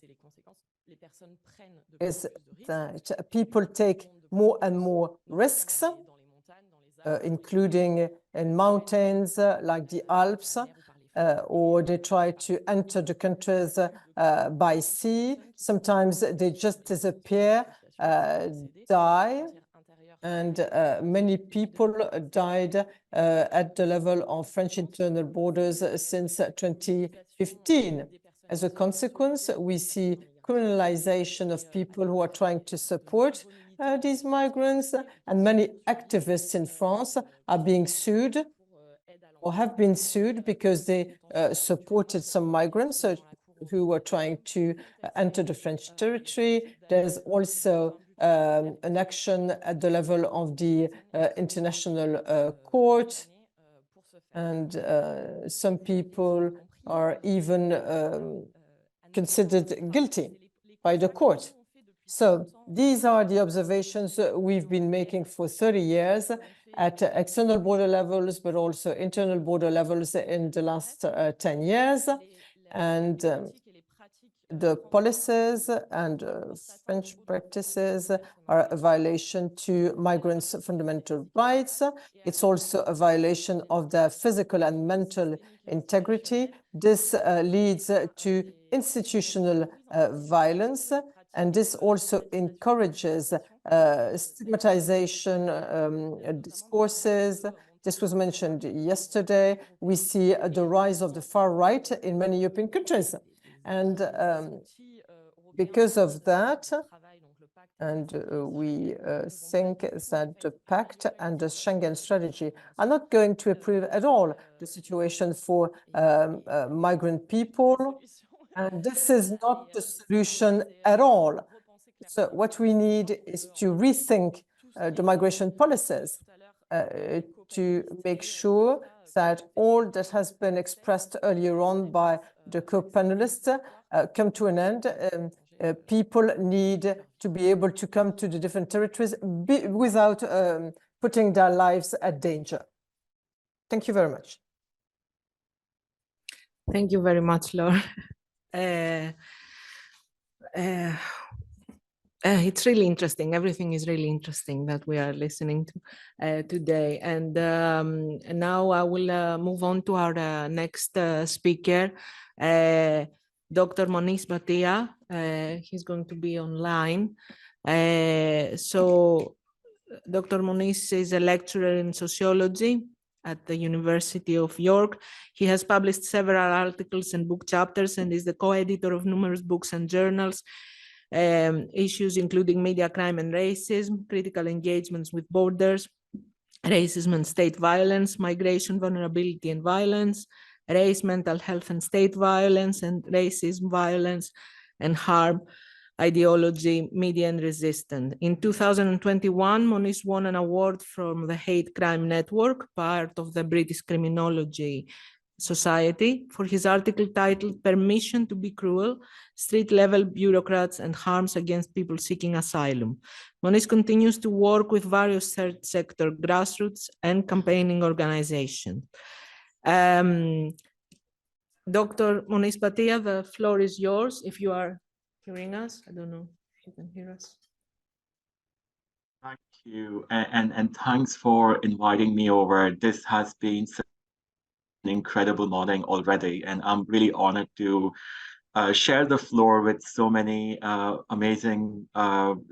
is that people take more and more risks, including in mountains like the Alps, or they try to enter the countries by sea. Sometimes they just disappear, die, and many people died at the level of French internal borders since 2015. As a consequence, we see criminalization of people who are trying to support these migrants, and many activists in France are being sued or have been sued because they supported some migrants who were trying to enter the French territory. There's also an action at the level of the International Court, and some people are even considered guilty by the court. So these are the observations we've been making for 30 years at external border levels, but also internal border levels in the last 10 years. And the policies and French practices are a violation to migrants' fundamental rights. It's also a violation of their physical and mental integrity. This leads to institutional violence, and this also encourages stigmatization discourses. This was mentioned yesterday. We see the rise of the far right in many European countries. And because of that, and we think that the pact and the Schengen strategy are not going to improve at all the situation for migrant people. And this is not the solution at all. So what we need is to rethink the migration policies to make sure that all that has been expressed earlier on by the co-panelists come to an end. People need to be able to come to the different territories without putting their lives at danger. Thank you very much. Thank you very much, Laure. It's really interesting. Everything is really interesting that we are listening to today. And now I will move on to our next speaker, Dr. Monish Bhatia. He's going to be online. So Dr. Monish is a lecturer in sociology at the University of York. He has published several articles and book chapters and is the co-editor of numerous books and journals. Issues including media crime and racism, critical engagements with borders, racism and state violence, migration, vulnerability and violence, race, mental health and state violence, and racism, violence and harm, ideology, media and resistance. In 2021, Monish won an award from the Hate Crime Network, part of the British Criminology Society, for his article titled "Permission to be Cruel, Street-Level Bureaucrats and Harms Against People Seeking Asylum." Monish continues to work with various third sector grassroots and campaigning organizations. Dr. Monish Bhatia, the floor is yours if you are hearing us. I don't know if you can hear us. Thank you, and thanks for inviting me over. This has been an incredible morning already, and I'm really honored to share the floor with so many amazing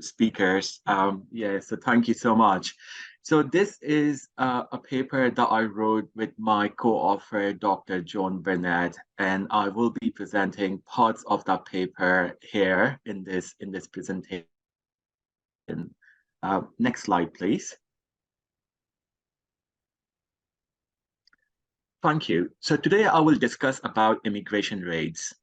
speakers. So thank you so much. So this is a paper that I wrote with my co-author, Dr. Joan Burnett, and I will be presenting parts of that paper here in this presentation. Next slide, please. Thank you. So today I will discuss about immigration raids.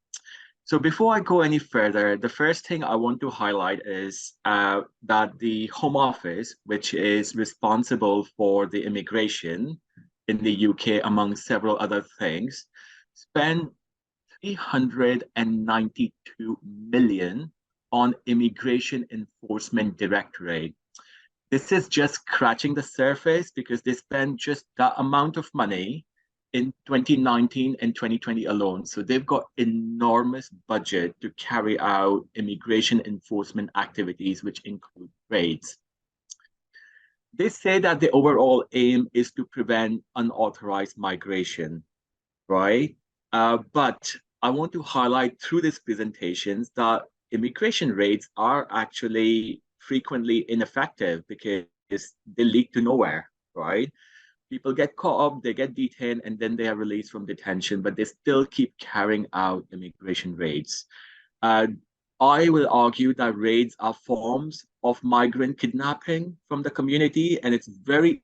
So before I go any further, the first thing I want to highlight is that the Home Office, which is responsible for the immigration in the UK, among several other things, spent 392 million on Immigration Enforcement Directorate. This is just scratching the surface because they spent just that amount of money in 2019 and 2020 alone. So they've got enormous budget to carry out immigration enforcement activities, which include raids. They say that the overall aim is to prevent unauthorized migration, right? But I want to highlight through these presentations that immigration raids are actually frequently ineffective because they lead to nowhere, right? People get caught up, they get detained, and then they are released from detention, but they still keep carrying out immigration raids. I will argue that raids are forms of migrant kidnapping from the community, and it's very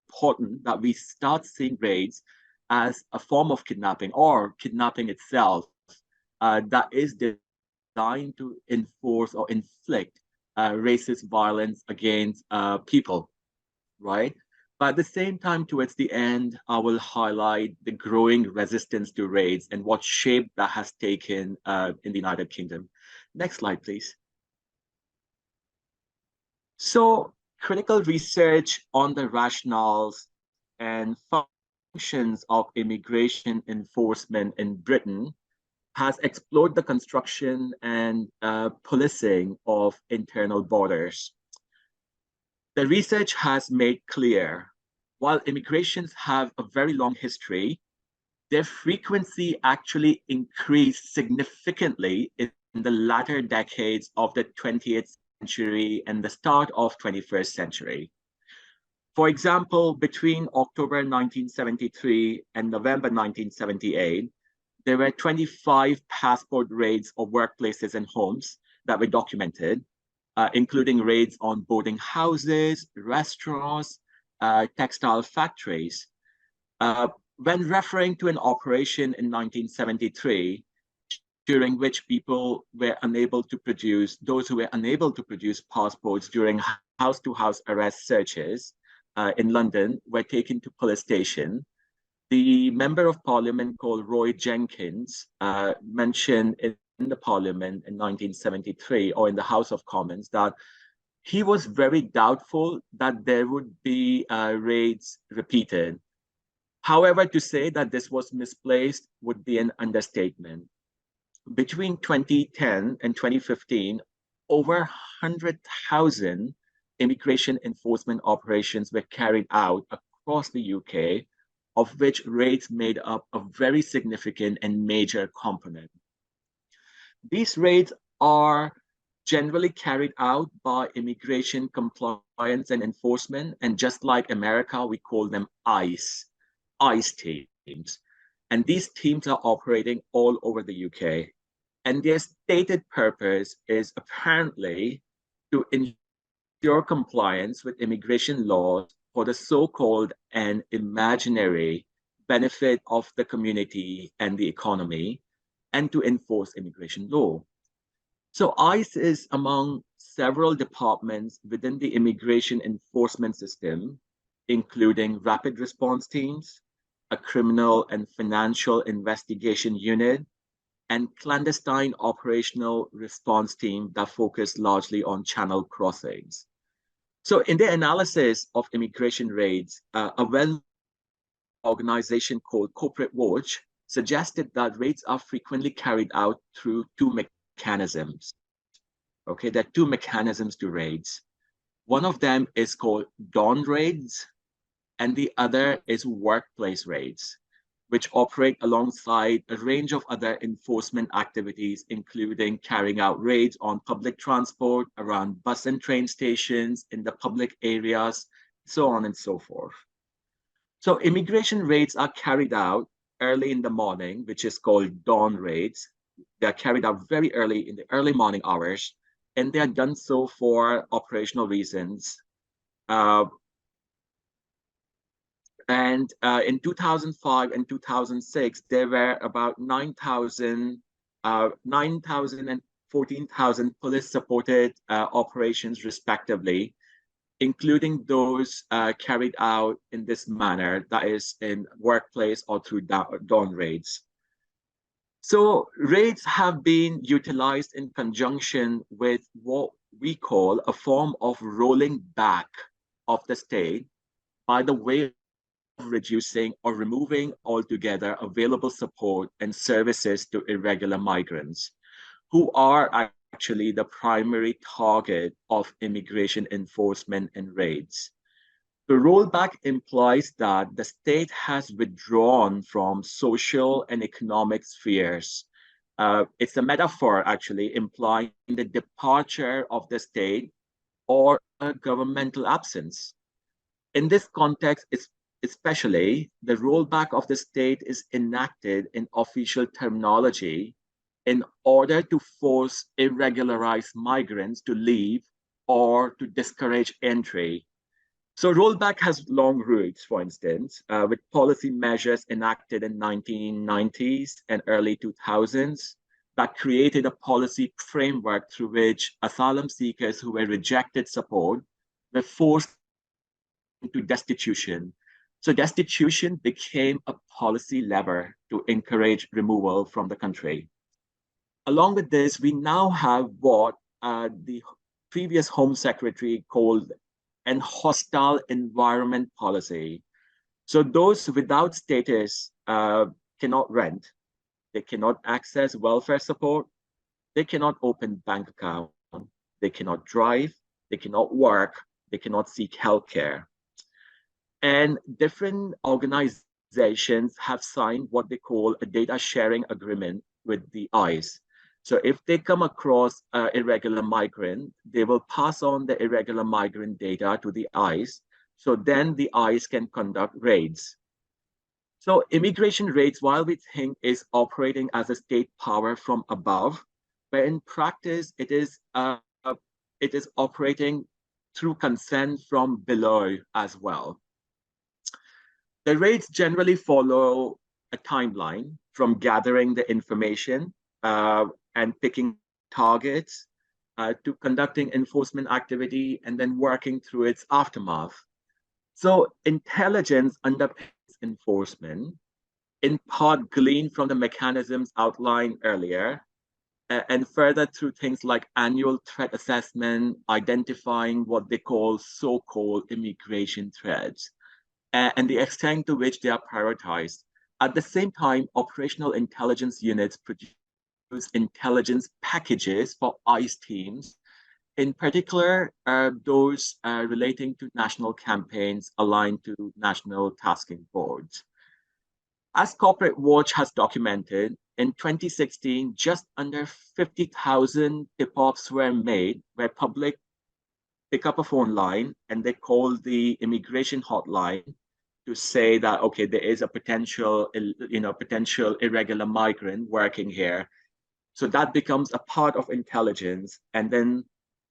important that we start seeing raids as a form of kidnapping or kidnapping itself that is designed to enforce or inflict racist violence against people, right? But at the same time, towards the end, I will highlight the growing resistance to raids and what shape that has taken in the United Kingdom. Next slide, please. So critical research on the rationales and functions of immigration enforcement in Britain has explored the construction and policing of internal borders. The research has made clear, while immigrations have a very long history, their frequency actually increased significantly in the latter decades of the 20th century and the start of 21st century. For example, between October 1973 and November 1978, there were 25 passport raids of workplaces and homes that were documented, including raids on boarding houses, restaurants, textile factories. When referring to an operation in 1973, during which people were unable to produce, those who were unable to produce passports during house-to-house arrest searches in London were taken to police station. The Member of Parliament called Roy Jenkins mentioned in the Parliament in 1973 or in the House of Commons that he was very doubtful that there would be raids repeated. However, to say that this was misplaced would be an understatement. Between 2010 and 2015, over 100,000 immigration enforcement operations were carried out across the UK, of which raids made up a very significant and major component. These raids are generally carried out by immigration compliance and enforcement, and just like America, we call them ICE teams. And these teams are operating all over the UK. And their stated purpose is apparently to ensure compliance with immigration laws for the so-called and imaginary benefit of the community and the economy, and to enforce immigration law. So ICE is among several departments within the immigration enforcement system, including rapid response teams, a criminal and financial investigation unit, and clandestine operational response team that focus largely on channel crossings. So in the analysis of immigration raids, a well-known organization called Corporate Watch suggested that raids are frequently carried out through two mechanisms. Okay, there are two mechanisms to raids. One of them is called dawn raids, and the other is workplace raids, which operate alongside a range of other enforcement activities, including carrying out raids on public transport, around bus and train stations, in the public areas, so on and so forth. So immigration raids are carried out early in the morning, which is called dawn raids. They are carried out very early in the early morning hours, and they are done so for operational reasons. In 2005 and 2006, there were about 9,000 9,000 and 14,000 police-supported operations respectively, including those carried out in this manner, that is in workplace or through dawn raids. So raids have been utilized in conjunction with what we call a form of rolling back of the state by the way of reducing or removing altogether available support and services to irregular migrants, who are actually the primary target of immigration enforcement and raids. The rollback implies that the state has withdrawn from social and economic spheres. It's a metaphor, actually, implying the departure of the state or a governmental absence. In this context, especially, the rollback of the state is enacted in official terminology in order to force irregularized migrants to leave or to discourage entry. So rollback has long roots, for instance, with policy measures enacted in 1990s and early 2000s that created a policy framework through which asylum seekers who were rejected support were forced into destitution. So destitution became a policy lever to encourage removal from the country. Along with this, we now have what the previous Home Secretary called an hostile environment policy. So those without status cannot rent, they cannot access welfare support, they cannot open bank account, they cannot drive, they cannot work, they cannot seek healthcare. And different organizations have signed what they call a data sharing agreement with the ICE. So if they come across an irregular migrant, they will pass on the irregular migrant data to the ICE. So then the ICE can conduct raids. So immigration raids, while we think is operating as a state power from above, but in practice, it is operating through consent from below as well. The raids generally follow a timeline from gathering the information and picking targets to conducting enforcement activity and then working through its aftermath. So intelligence underpins enforcement, in part gleaned from the mechanisms outlined earlier, and further through things like annual threat assessment, identifying what they call so-called immigration threats, and the extent to which they are prioritized. At the same time, operational intelligence units produce intelligence packages for ICE teams, in particular, those relating to national campaigns aligned to national tasking boards. As Corporate Watch has documented, in 2016, just under 50,000 tip-offs were made where public pick up a phone line and they call the immigration hotline to say that, okay, there is a potential irregular migrant working here. So that becomes a part of intelligence. And then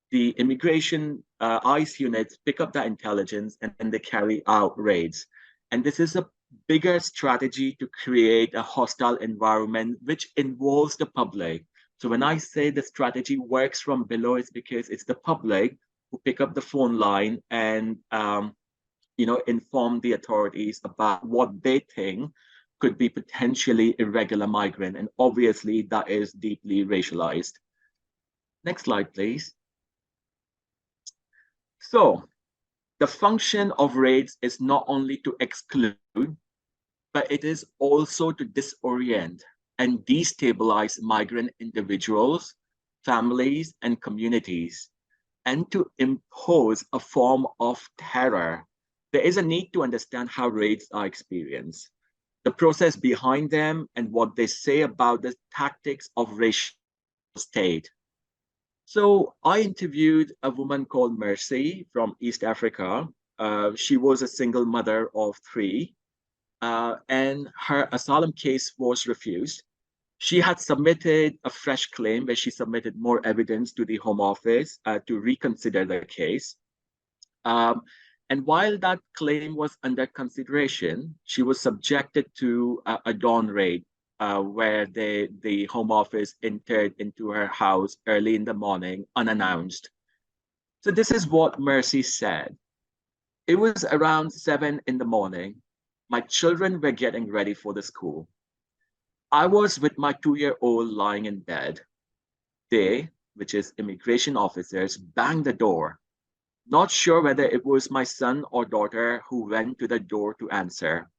the immigration ICE units pick up that intelligence and then they carry out raids. And this is a bigger strategy to create a hostile environment, which involves the public. So when I say the strategy works from below, it's because it's the public who pick up the phone line and inform the authorities about what they think could be potentially irregular migrant. And obviously that is deeply racialized. Next slide, please. So the function of raids is not only to exclude, but it is also to disorient and destabilize migrant individuals, families, and communities, and to impose a form of terror. There is a need to understand how raids are experienced, the process behind them, and what they say about the tactics of racial state. So I interviewed a woman called Mercy from East Africa. She was a single mother of 3, and her asylum case was refused. She had submitted a fresh claim where she submitted more evidence to the Home Office to reconsider the case. And while that claim was under consideration, she was subjected to a dawn raid where the Home Office entered into her house early in the morning, unannounced. So this is what Mercy said. It was around 7 in the morning. My children were getting ready for the school. I was with my 2-year-old lying in bed. They, which is immigration officers, banged the door. Not sure whether it was my son or daughter who went to the door to answer.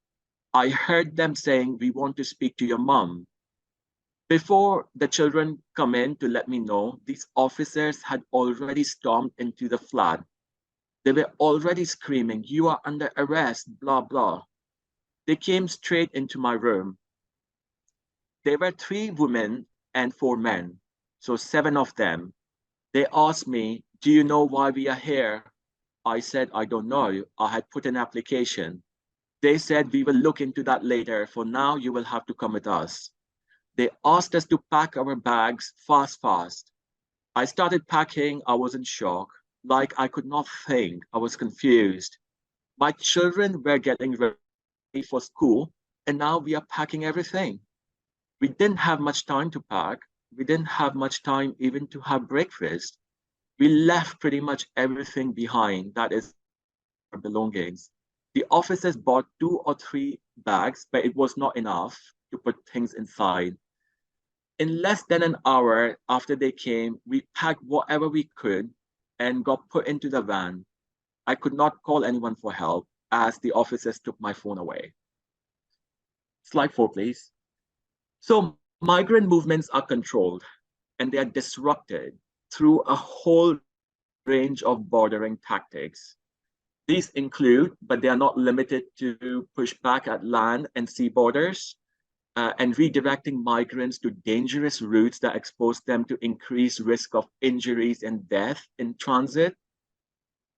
I heard them saying, "We want to speak to your mom." Before the children come in to let me know, these officers had already stormed into the flat. They were already screaming, "You are under arrest, blah, blah." They came straight into my room. There were 3 women and 4 men, so 7 of them. They asked me, "Do you know why we are here?" I said, "I don't know. I had put an application." They said, "We will look into that later. For now, you will have to come with us." They asked us to pack our bags fast. I started packing. I was in shock. Like I could not think. I was confused. My children were getting ready for school, and now we are packing everything. We didn't have much time to pack. We didn't have much time even to have breakfast. We left pretty much everything behind, that is our belongings. The officers bought 2 or 3 bags, but it was not enough to put things inside. In less than an hour after they came, we packed whatever we could and got put into the van. I could not call anyone for help as the officers took my phone away. Slide 4, please. So migrant movements are controlled and they are disrupted through a whole range of bordering tactics. These include, but they are not limited to, pushback at land and sea borders, and redirecting migrants to dangerous routes that expose them to increased risk of injuries and death in transit.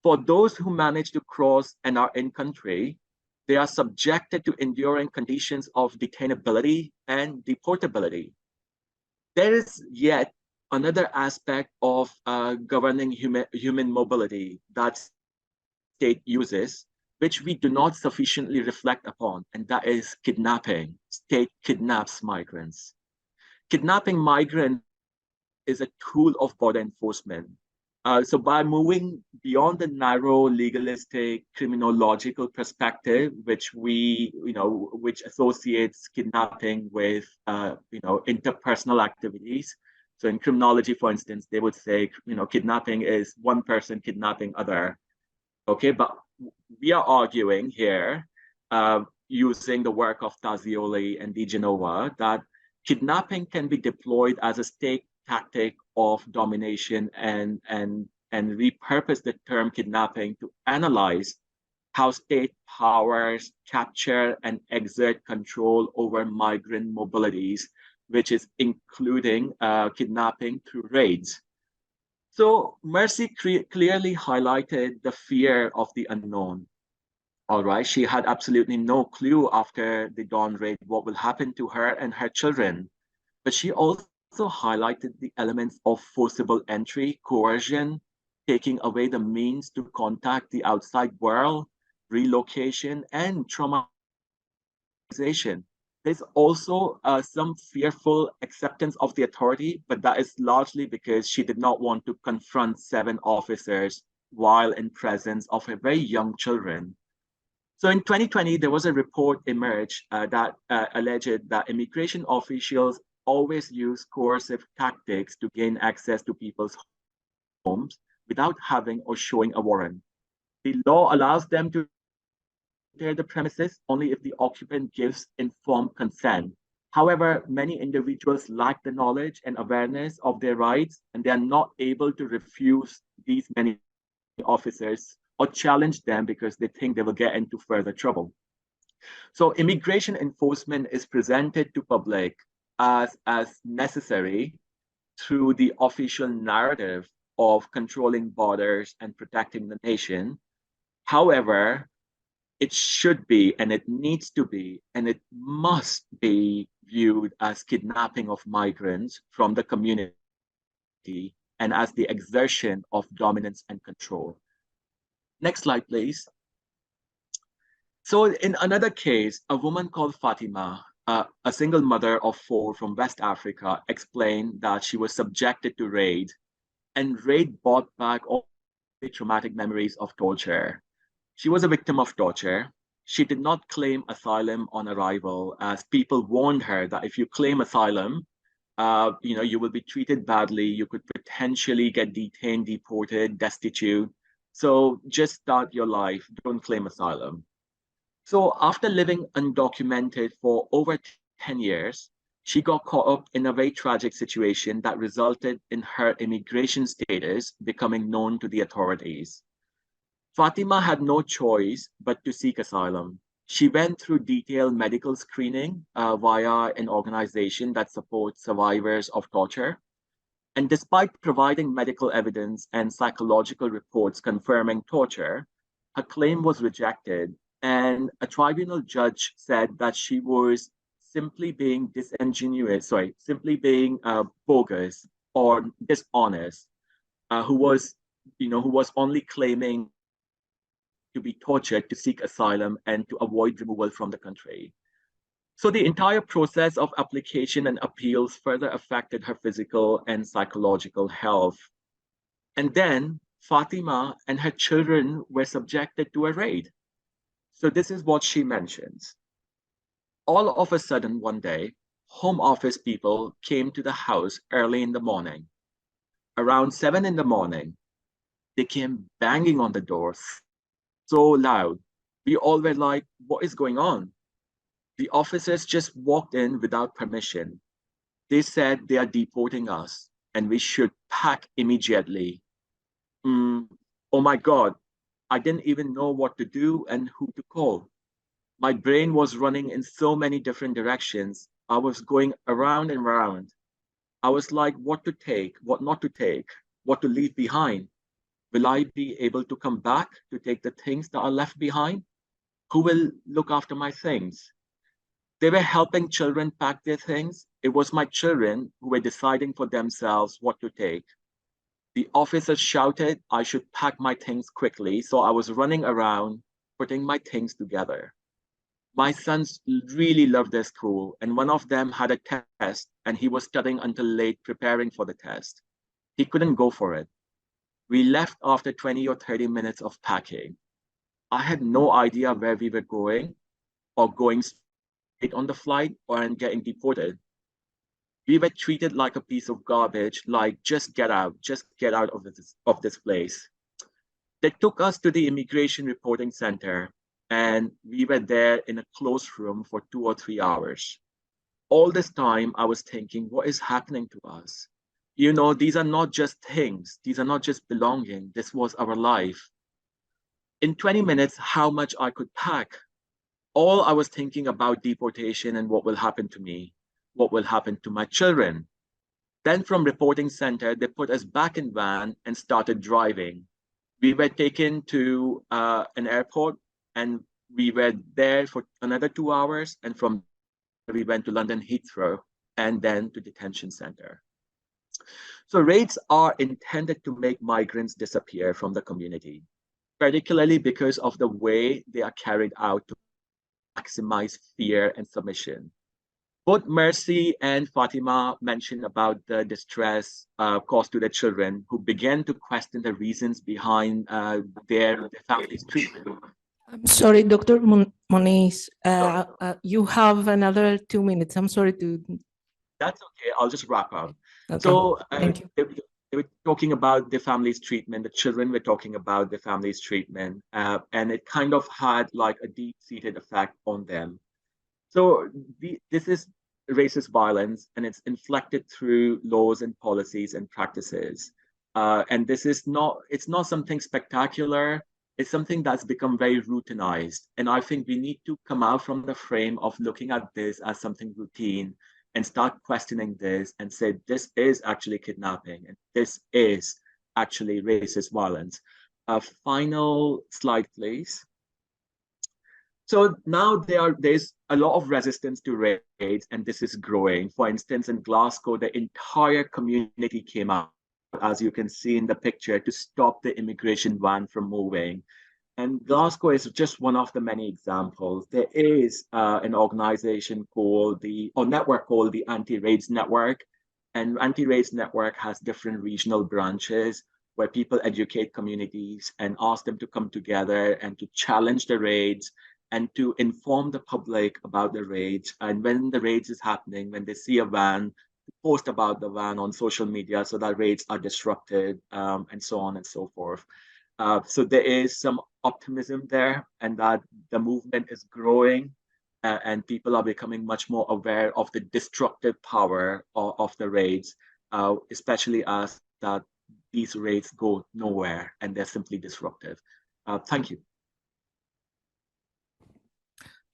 For those who manage to cross and are in country, they are subjected to enduring conditions of detainability and deportability. There is yet another aspect of governing human mobility that state uses, which we do not sufficiently reflect upon, and that is kidnapping. State kidnaps migrants. Kidnapping migrants is a tool of border enforcement. So by moving beyond the narrow legalistic criminological perspective, which which associates kidnapping with interpersonal activities. So in criminology, for instance, they would say kidnapping is one person kidnapping other. Okay, but we are arguing here, using the work of Tazioli and Di Genova, that kidnapping can be deployed as a state tactic of domination and repurpose the term kidnapping to analyze how state powers capture and exert control over migrant mobilities, which is including kidnapping through raids. So Mercy clearly highlighted the fear of the unknown. All right, she had absolutely no clue after the dawn raid what will happen to her and her children. But she also highlighted the elements of forcible entry, coercion, taking away the means to contact the outside world, relocation, and traumatization. There's also some fearful acceptance of the authority, but that is largely because she did not want to confront 7 officers while in presence of her very young children. So in 2020, there was a report emerged that alleged that immigration officials always use coercive tactics to gain access to people's homes without having or showing a warrant. The law allows them to enter the premises only if the occupant gives informed consent. However, many individuals lack the knowledge and awareness of their rights, and they are not able to refuse these many officers or challenge them because they think they will get into further trouble. So immigration enforcement is presented to public as necessary through the official narrative of controlling borders and protecting the nation. However, it should be, and it needs to be, and it must be viewed as kidnapping of migrants from the community and as the exertion of dominance and control. Next slide, please. So in another case, a woman called Fatima a single mother of 4 from West Africa explained that she was subjected to raid, and raid brought back all the traumatic memories of torture. She was a victim of torture. She did not claim asylum on arrival, as people warned her that if you claim asylum, you will be treated badly. You could potentially get detained, deported, destitute. So just start your life. Don't claim asylum. So after living undocumented for over 10 years, she got caught up in a very tragic situation that resulted in her immigration status becoming known to the authorities. Fatima had no choice but to seek asylum. She went through detailed medical screening via an organization that supports survivors of torture. And despite providing medical evidence and psychological reports confirming torture, her claim was rejected, and a tribunal judge said that she was simply being bogus or dishonest, who was only claiming to be tortured to seek asylum and to avoid removal from the country. So the entire process of application and appeals further affected her physical and psychological health. And then Fatima and her children were subjected to a raid. So this is what she mentions. All of a sudden one day, Home Office people came to the house early in the morning. Around 7 in the morning, they came banging on the door so loud. We all were like, what is going on? The officers just walked in without permission. They said they are deporting us and we should pack immediately. Oh my God, I didn't even know what to do and who to call. My brain was running in so many different directions. I was going around and around. I was like, what to take, what not to take, what to leave behind. Will I be able to come back to take the things that are left behind? Who will look after my things? They were helping children pack their things. It was my children who were deciding for themselves what to take. The officers shouted I should pack my things quickly, so I was running around putting my things together. My sons really loved their school, and one of them had a test, and he was studying until late preparing for the test. He couldn't go for it. We left after 20 or 30 minutes of packing. I had no idea where we were going or going straight on the flight or getting deported. We were treated like a piece of garbage, like just get out of this place. They took us to the immigration reporting center, and we were there in a closed room for 2 or 3 hours. All this time, I was thinking, what is happening to us? You know, these are not just things. These are not just belonging. This was our life. In 20 minutes, how much I could pack. All I was thinking about deportation and what will happen to me, what will happen to my children. Then from reporting center, they put us back in van and started driving. We were taken to an airport, and we were there for another 2 hours. And from there, we went to London Heathrow and then to detention center. So raids are intended to make migrants disappear from the community, particularly because of the way they are carried out to maximize fear and submission. Both Mercy and Fatima mentioned about the distress caused to their children, who began to question the reasons behind their family's treatment. I'm sorry, Dr. Monish, you have another 2 minutes. I'm sorry to... That's okay, I'll just wrap up. Okay. So Thank you. They were talking about their family's treatment. The children were talking about their family's treatment, and it kind of had like a deep-seated effect on them. So this is racist violence, and it's inflected through laws and policies and practices. And this is it's not something spectacular. It's something that's become very routinized. And I think we need to come out from the frame of looking at this as something routine and start questioning this and say, this is actually kidnapping, and this is actually racist violence. Final slide, please. So now there's a lot of resistance to raids, and this is growing. For instance, in Glasgow, the entire community came out, as you can see in the picture, to stop the immigration van from moving. And Glasgow is just one of the many examples. There is an organization called network called the Anti-Raids Network. And Anti-Raids Network has different regional branches where people educate communities and ask them to come together and to challenge the raids and to inform the public about the raids. And when the raids is happening, when they see a van, post about the van on social media so that raids are disrupted, and so on and so forth. So there is some optimism there, and that the movement is growing, and people are becoming much more aware of the destructive power of the raids, especially as that these raids go nowhere and they're simply disruptive. Thank you.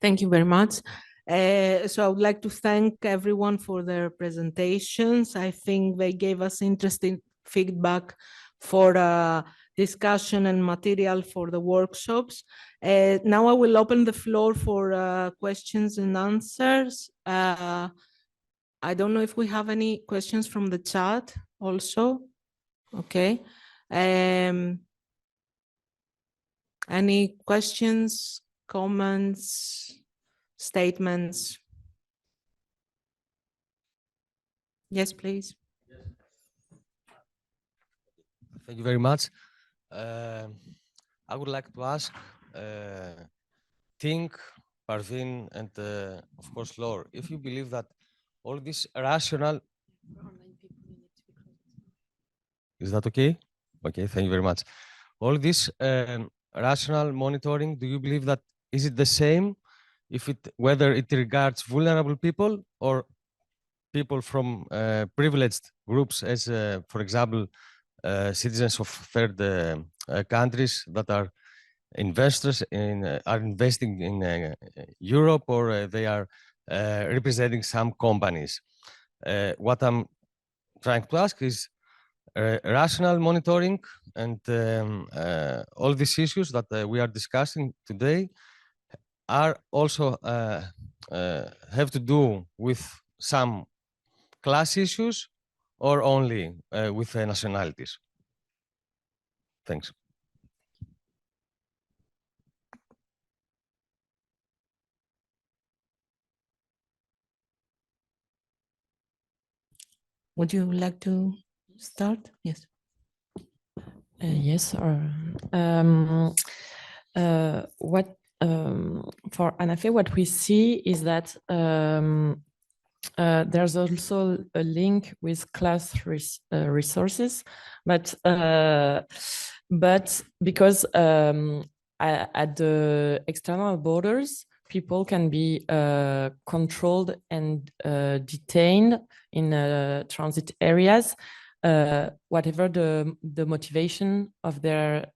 Thank you very much. So I would like to thank everyone for their presentations. I think they gave us interesting feedback for discussion and material for the workshops. Now I will open the floor for questions and answers. I don't know if we have any questions from the chat also. Okay. Any questions, comments, statements? Yes, please. Thank you very much. I would like to ask Ting, Parvin, and of course Laure, if you believe that all this rational... Is that okay? Okay, thank you very much. All this rational monitoring, do you believe that is it the same whether it regards vulnerable people or people from privileged groups, as for example citizens of third countries that are investors are investing in Europe, or they are representing some companies? What I'm trying to ask is rational monitoring and all these issues that we are discussing today are also have to do with some class issues or only with nationalities? Thanks. Would you like to start? Yes. Yes. For Anafé, what we see is that there's also a link with class resources, but because at the external borders, people can be controlled and detained in transit areas, whatever the motivation of their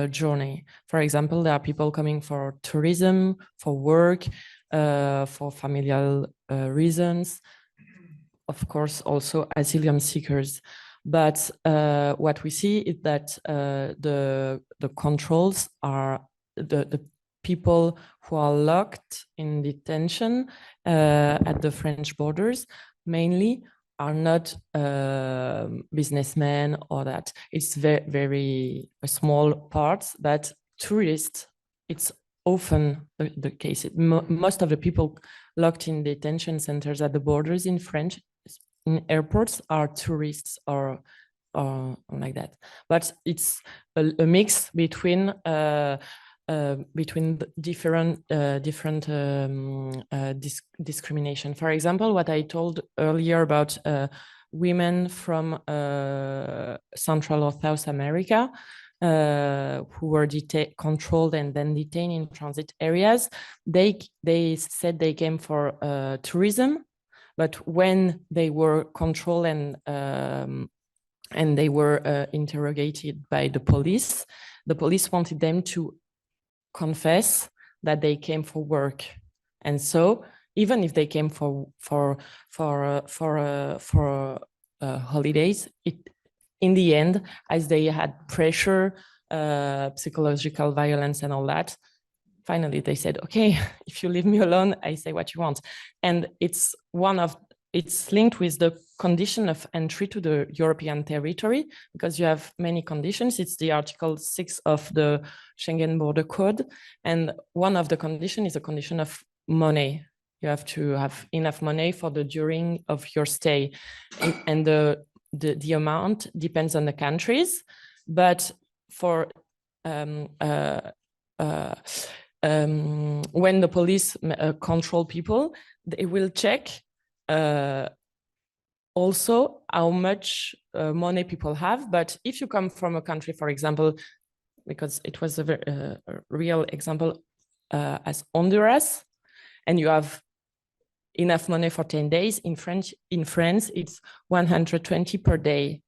journey. For example, there are people coming for tourism, for work, for familial reasons, of course, also asylum seekers. But what we see is that the controls are the people who are locked in detention at the French borders mainly are not businessmen or that. It's very, very small parts, but tourists, it's often the case. Most of the people locked in detention centers at the borders in French, in airports, are tourists or like that. But it's a mix between different discrimination. For example, what I told earlier about women from Central or South America who were controlled and then detained in transit areas, they said they came for tourism, but when they were controlled and they were interrogated by the police wanted them to confess that they came for work. And so even if they came for holidays, in the end, as they had pressure, psychological violence and all that, finally they said, okay, if you leave me alone, I say what you want. And it's one of it's linked with the condition of entry to the European territory, because you have many conditions. It's the Article 6 of the Schengen Border Code. And one of the conditions is a condition of money. You have to have enough money for the during of your stay. And the amount depends on the countries. But for when the police control people, they will check also how much money people have. But if you come from a country, for example, because it was a very real example as Honduras, and you have enough money for 10 days, in France, it's 120 per day.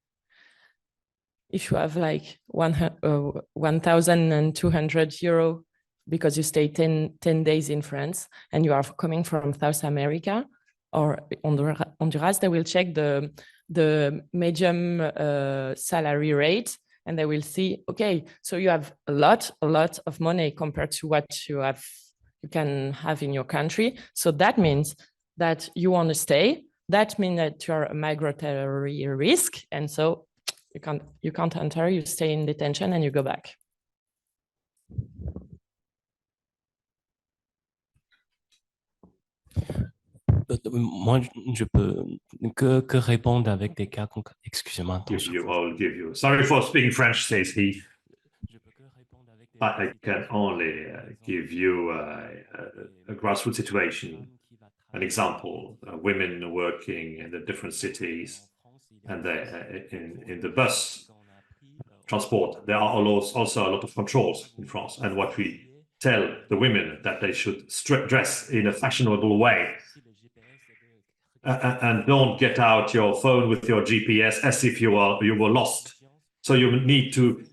If you have like 1,200 euro because you stay 10 days in France and you are coming from South America or Honduras, they will check the medium salary rate, and they will see, okay, so you have a lot of money compared to what you can have in your country. So that means that you want to stay. That means that you're a migratory risk, and so you can't enter. You stay in detention and you go back. Moi, je peux que répondre avec des cas concrets. Excusez-moi. I'll give you. Sorry for speaking French, says he. But I can only give you a grassroots situation, an example. Women working in the different cities, and in the bus transport, there are also a lot of controls in France. And what we tell the women that they should dress in a fashionable way. And don't get out your phone with your GPS as if you were lost. So you need to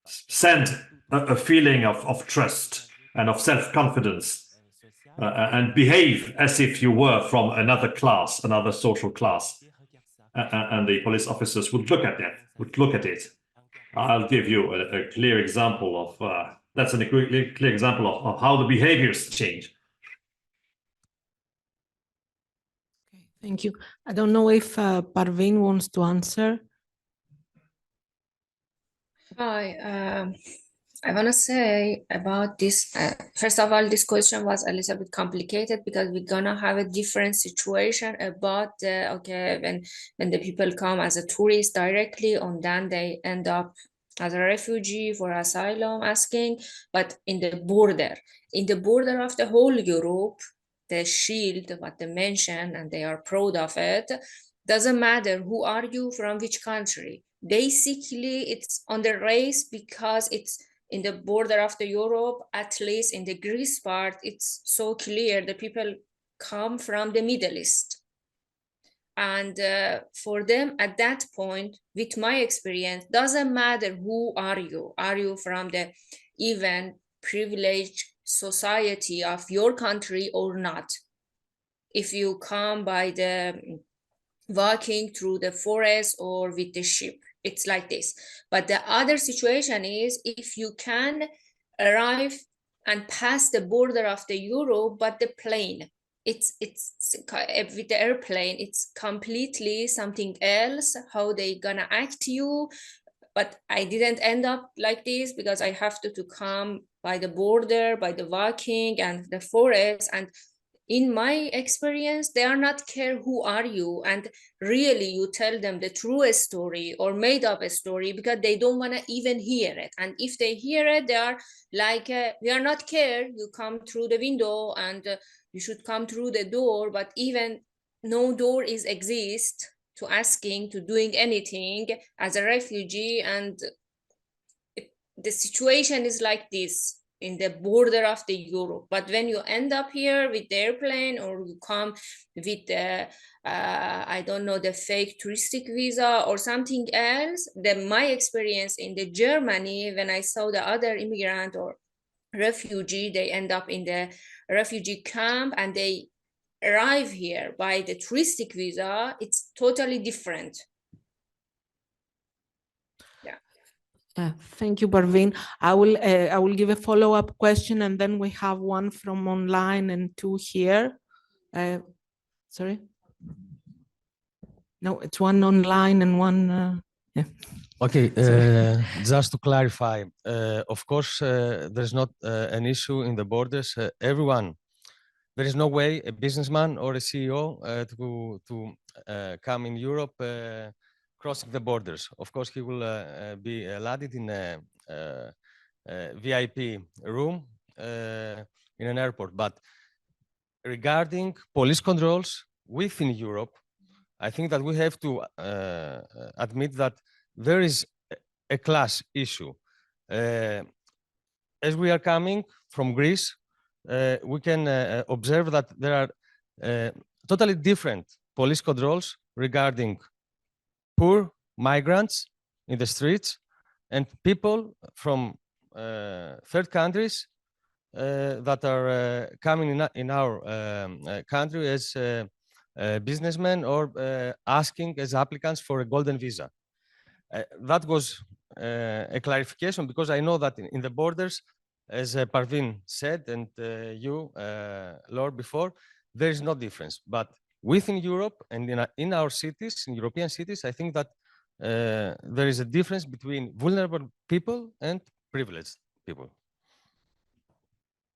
send a feeling of trust and of self-confidence, and behave as if you were from another class, another social class. And the police officers would look at that, it. I'll give you a clear example of that's a clear example of how the behaviors change. Thank you. I don't know if Parvin wants to answer. Hi, I want to say about this. First of all, this question was a little bit complicated because we're gonna have a different situation about when the people come as a tourist directly, and then they end up as a refugee for asylum asking, but in the border of the whole Europe, the shield, what they mention, and they are proud of it, doesn't matter who are you, from which country. Basically, it's on the race, because it's in the border of the Europe, at least in the Greece part, it's so clear the people come from the Middle East. And for them at that point, with my experience, doesn't matter who are you from the even privileged society of your country or not. If you come by the walking through the forest or with the ship, it's like this. But the other situation is if you can arrive and pass the border of the Europe, but the plane, it's with the airplane, it's completely something else, how they gonna act you. But I didn't end up like this because I have to come by the border, by the walking and the forest. And in my experience, they are not care who are you, and really you tell them the true story or made up a story, because they don't want to even hear it. And if they hear it, they are like, we are not care, you come through the window and you should come through the door, but even no door is exist to asking, to doing anything as a refugee. And the situation is like this in the border of the Europe. But when you end up here with the airplane, or you come with the, I don't know, the fake touristic visa or something else, then my experience in the Germany, when I saw the other immigrant or refugee, they end up in the refugee camp and they arrive here by the touristic visa, it's totally different. Thank you, Parvin. I will give a follow-up question, and then we have one from online and two here. Sorry? No, it's one online and one, yeah. Okay, just to clarify, of course, there's not an issue in the borders. Everyone, there is no way a businessman or a CEO to come in Europe crossing the borders. Of course, he will be landed in a VIP room in an airport. But regarding police controls within Europe, I think that we have to admit that there is a class issue. As we are coming from Greece, we can observe that there are totally different police controls regarding poor migrants in the streets and people from third countries that are coming in our country as businessmen or asking as applicants for a golden visa. That was a clarification because I know that in the borders, as Parvin said, and you, Laure, before, there is no difference. But within Europe and in our cities, in European cities, I think that there is a difference between vulnerable people and privileged people.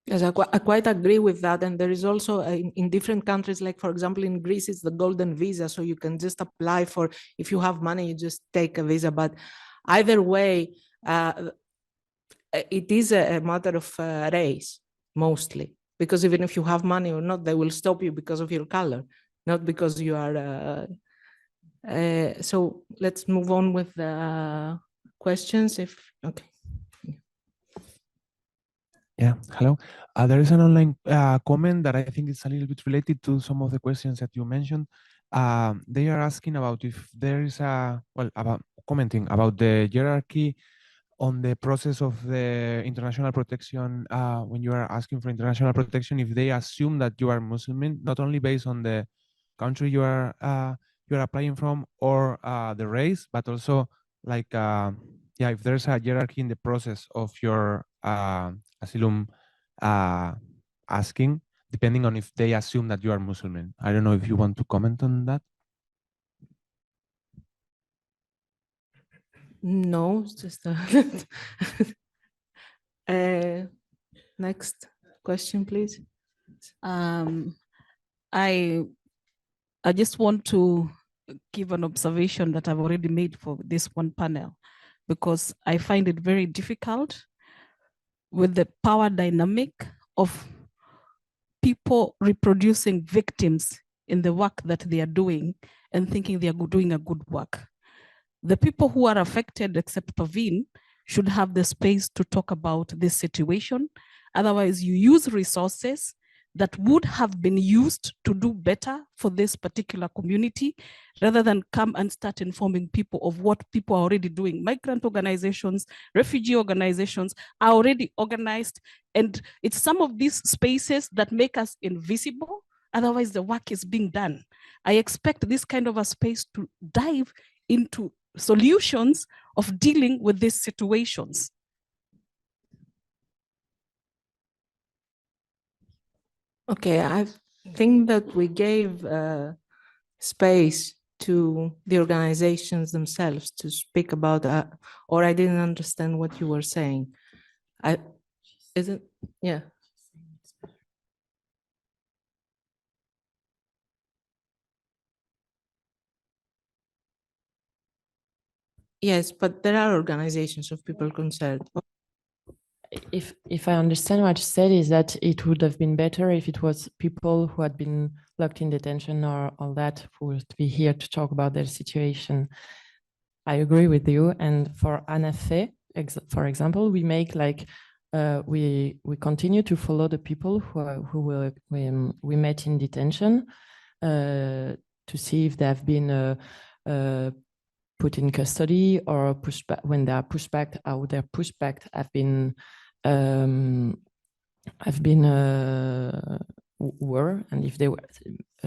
Yes, I quite agree with that. And there is also in different countries, like for example, in Greece, it's the golden visa. So you can just apply for, if you have money, you just take a visa. But either way, it is a matter of race, mostly. Because even if you have money or not, they will stop you because of your color, not because you are. So let's move on with the questions. Okay. Yeah, hello. There is an online comment that I think is a little bit related to some of the questions that you mentioned. They are asking about if there is about commenting about the hierarchy on the process of the international protection. When you are asking for international protection, if they assume that you are Muslim, not only based on the country you are applying from or the race, but also like if there's a hierarchy in the process of your asylum asking, depending on if they assume that you are Muslim. I don't know if you want to comment on that. No, it's just next question, please. I just want to give an observation that I've already made for this one panel, because I find it very difficult with the power dynamic of people reproducing victims in the work that they are doing and thinking they are doing a good work. The people who are affected, except Parvin, should have the space to talk about this situation. Otherwise, you use resources that would have been used to do better for this particular community, rather than come and start informing people of what people are already doing. Migrant organizations, refugee organizations are already organized, and it's some of these spaces that make us invisible. Otherwise, the work is being done. I expect this kind of a space to dive into solutions of dealing with these situations. Okay, I think that we gave space to the organizations themselves to speak about, or I didn't understand what you were saying. Yeah. Yes, but there are organizations of people concerned. If I understand what you said, is that it would have been better if it was people who had been locked in detention or all that who would be here to talk about their situation. I agree with you. And for Anafé, for example, we make like we continue to follow the people who we met in detention to see if they have been put in custody or pushed back. When they are pushed back, how their pushback have been were, and if they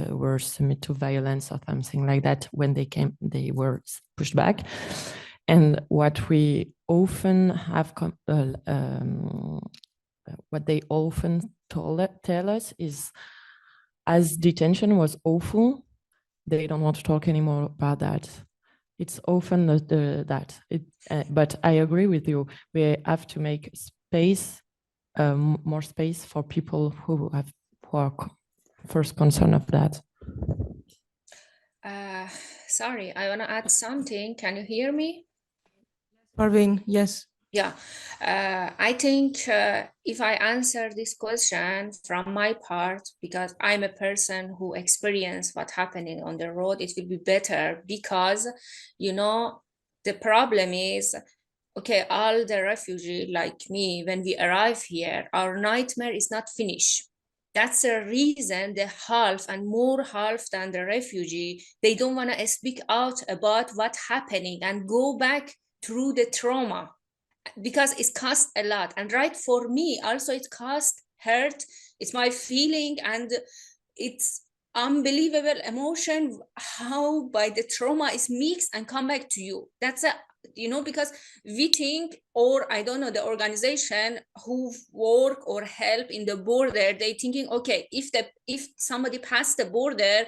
were submitted to violence or something like that when they came, they were pushed back. And what we often have, what they often tell us is, as detention was awful, they don't want to talk anymore about that. It's often that. But I agree with you. We have to make space, more space for people who are first concerned of that. Sorry, I want to add something. Can you hear me? Parvin, yes. Yeah, I think if I answer this question from my part, because I'm a person who experienced what's happening on the road, it will be better because, you know, the problem is, okay, all the refugees like me, when we arrive here, our nightmare is not finished. That's the reason the half and more half than the refugee, they don't want to speak out about what's happening and go back through the trauma, because it costs a lot. And right, for me also it costs hurt. It's my feeling, and it's unbelievable emotion how by the trauma is mixed and come back to you. That's a, you know, because we think, or I don't know, the organization who work or help in the border, they thinking, okay, if somebody passed the border,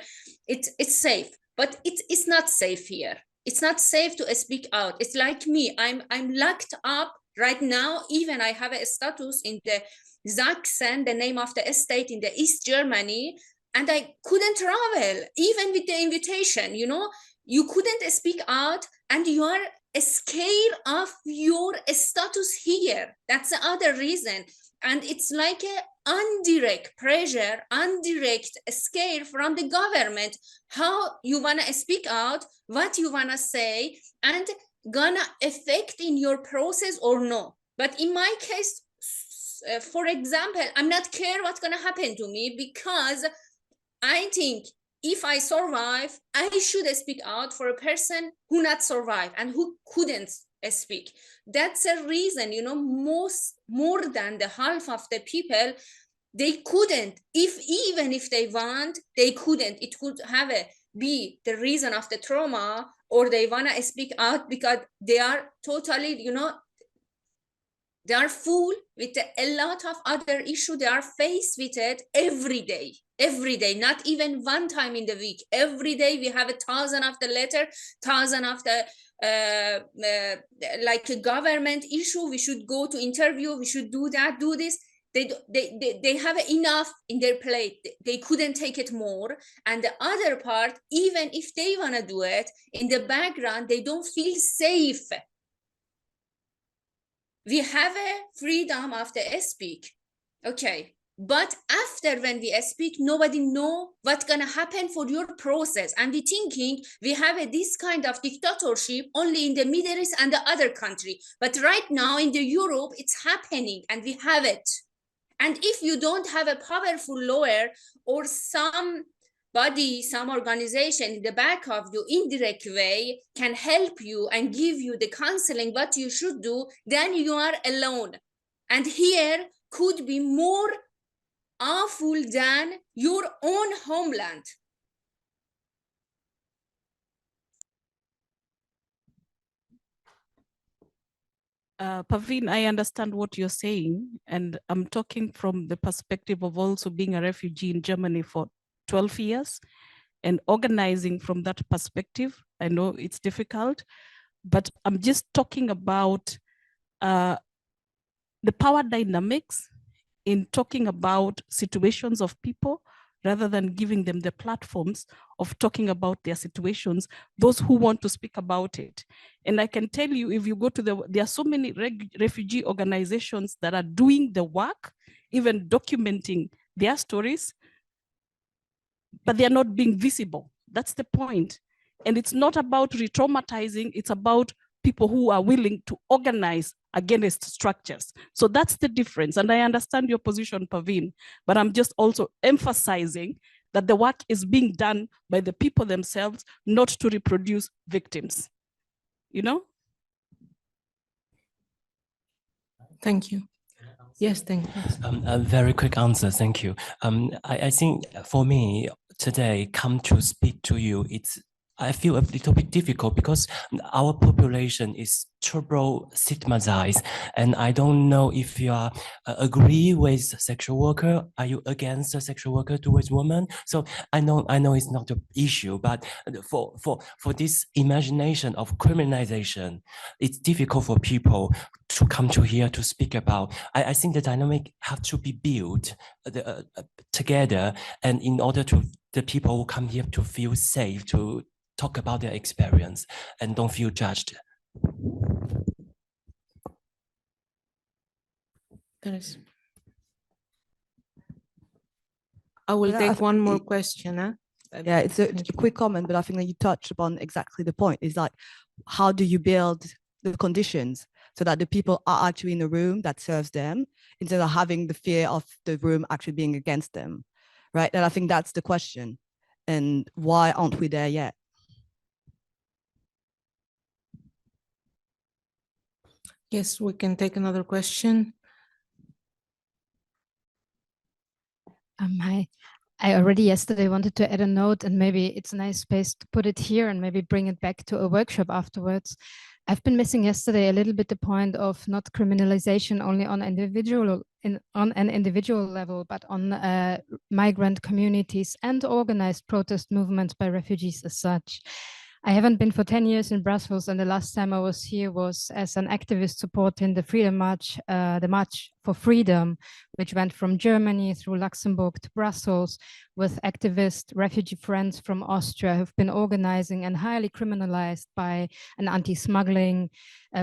it's safe. But it's not safe here. It's not safe to speak out. It's like me, I'm locked up right now. Even I have a status in the Sachsen, the name of the state in the East Germany, and I couldn't travel even with the invitation. You know, you couldn't speak out, and you are scared of your status here. That's the other reason. And it's like a indirect pressure, indirect scare from the government, how you want to speak out, what you want to say, and gonna affect in your process or no. But in my case, for example, I'm not care what's gonna happen to me, because I think if I survive, I should speak out for a person who not survive and who couldn't speak. That's a reason, you know, more than the half of the people, they couldn't, even if they want, they couldn't. It could have be the reason of the trauma, or they want to speak out because they are totally, you know, they are full with a lot of other issues. They are faced with it every day, not even one time in the week. Every day we have 1,000 of the letter, 1,000 of the like a government issue. We should go to interview. We should do that, do this. They have enough in their plate. They couldn't take it more. And the other part, even if they want to do it, in the background, they don't feel safe. We have a freedom of the speak, okay, but after when we speak, nobody know what's gonna happen for your process. And we thinking we have this kind of dictatorship only in the Middle East and the other country, but right now in the Europe it's happening, and we have it. And if you don't have a powerful lawyer or somebody, some organization in the back of you, indirect way, can help you and give you the counseling what you should do, then you are alone. And here could be more awful than your own homeland. Parvin, I understand what you're saying, and I'm talking from the perspective of also being a refugee in Germany for 12 years and organizing from that perspective. I know it's difficult, but I'm just talking about the power dynamics in talking about situations of people, rather than giving them the platforms of talking about their situations, those who want to speak about it. And I can tell you, if you go to there are so many refugee organizations that are doing the work, even documenting their stories, but they're not being visible. That's the point. And it's not about re-traumatizing, it's about people who are willing to organize against structures. So that's the difference. And I understand your position, Parvin, but I'm just also emphasizing that the work is being done by the people themselves, not to reproduce victims, you know? Thank you. Yes, thank you. A very quick answer, thank you. I think for me today, come to speak to you, it's I feel a little bit difficult because our population is turbo stigmatized, and I don't know if you are agree with sexual worker. Are you against the sexual worker towards women? So I know it's not an issue, but for this imagination of criminalization, it's difficult for people to come to here to speak about. I think the dynamic have to be built together, and in order to the people who come here to feel safe to talk about their experience and don't feel judged. I will take one more question. Huh? Yeah, it's a quick comment, but I think that you touched upon exactly the point. Is like, how do you build the conditions so that the people are actually in a room that serves them instead of having the fear of the room actually being against them, right? And I think that's the question. And why aren't we there yet? Yes, we can take another question. Hi. I already yesterday wanted to add a note, and maybe it's a nice space to put it here and maybe bring it back to a workshop afterwards. I've been missing yesterday a little bit the point of not criminalization only on on an individual level, but on migrant communities and organized protest movements by refugees as such. I haven't been for 10 years in Brussels, and the last time I was here was as an activist supporting the Freedom March, the March for Freedom, which went from Germany through Luxembourg to Brussels with activist refugee friends from Austria who've been organizing and highly criminalized by an anti-smuggling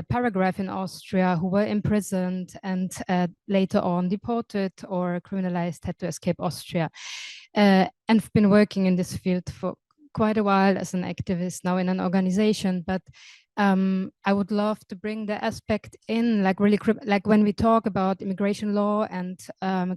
paragraph in Austria, who were imprisoned and later on deported or criminalized, had to escape Austria. And I've been working in this field for quite a while as an activist, now in an organization, but I would love to bring the aspect in, like really, like when we talk about immigration law and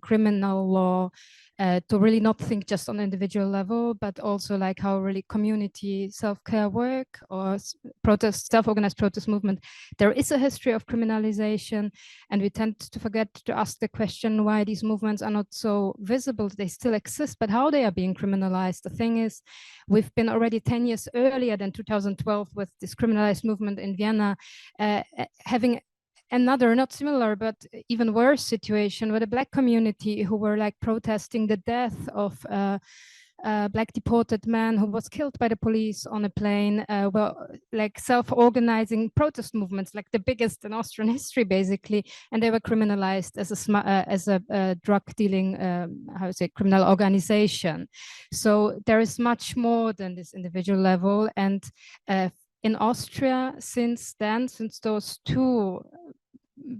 criminal law, to really not think just on individual level, but also like how really community self-care work or protest, self-organized protest movement, there is a history of criminalization, and we tend to forget to ask the question why these movements are not so visible. They still exist, but how they are being criminalized. The thing is, we've been already 10 years earlier than 2012 with this criminalized movement in Vienna, having another, not similar, but even worse situation with a Black community who were like protesting the death of a Black deported man who was killed by the police on a plane, well, like self-organizing protest movements, like the biggest in Austrian history, basically, and they were criminalized as a drug dealing, criminal organization. So there is much more than this individual level, and in Austria, since those two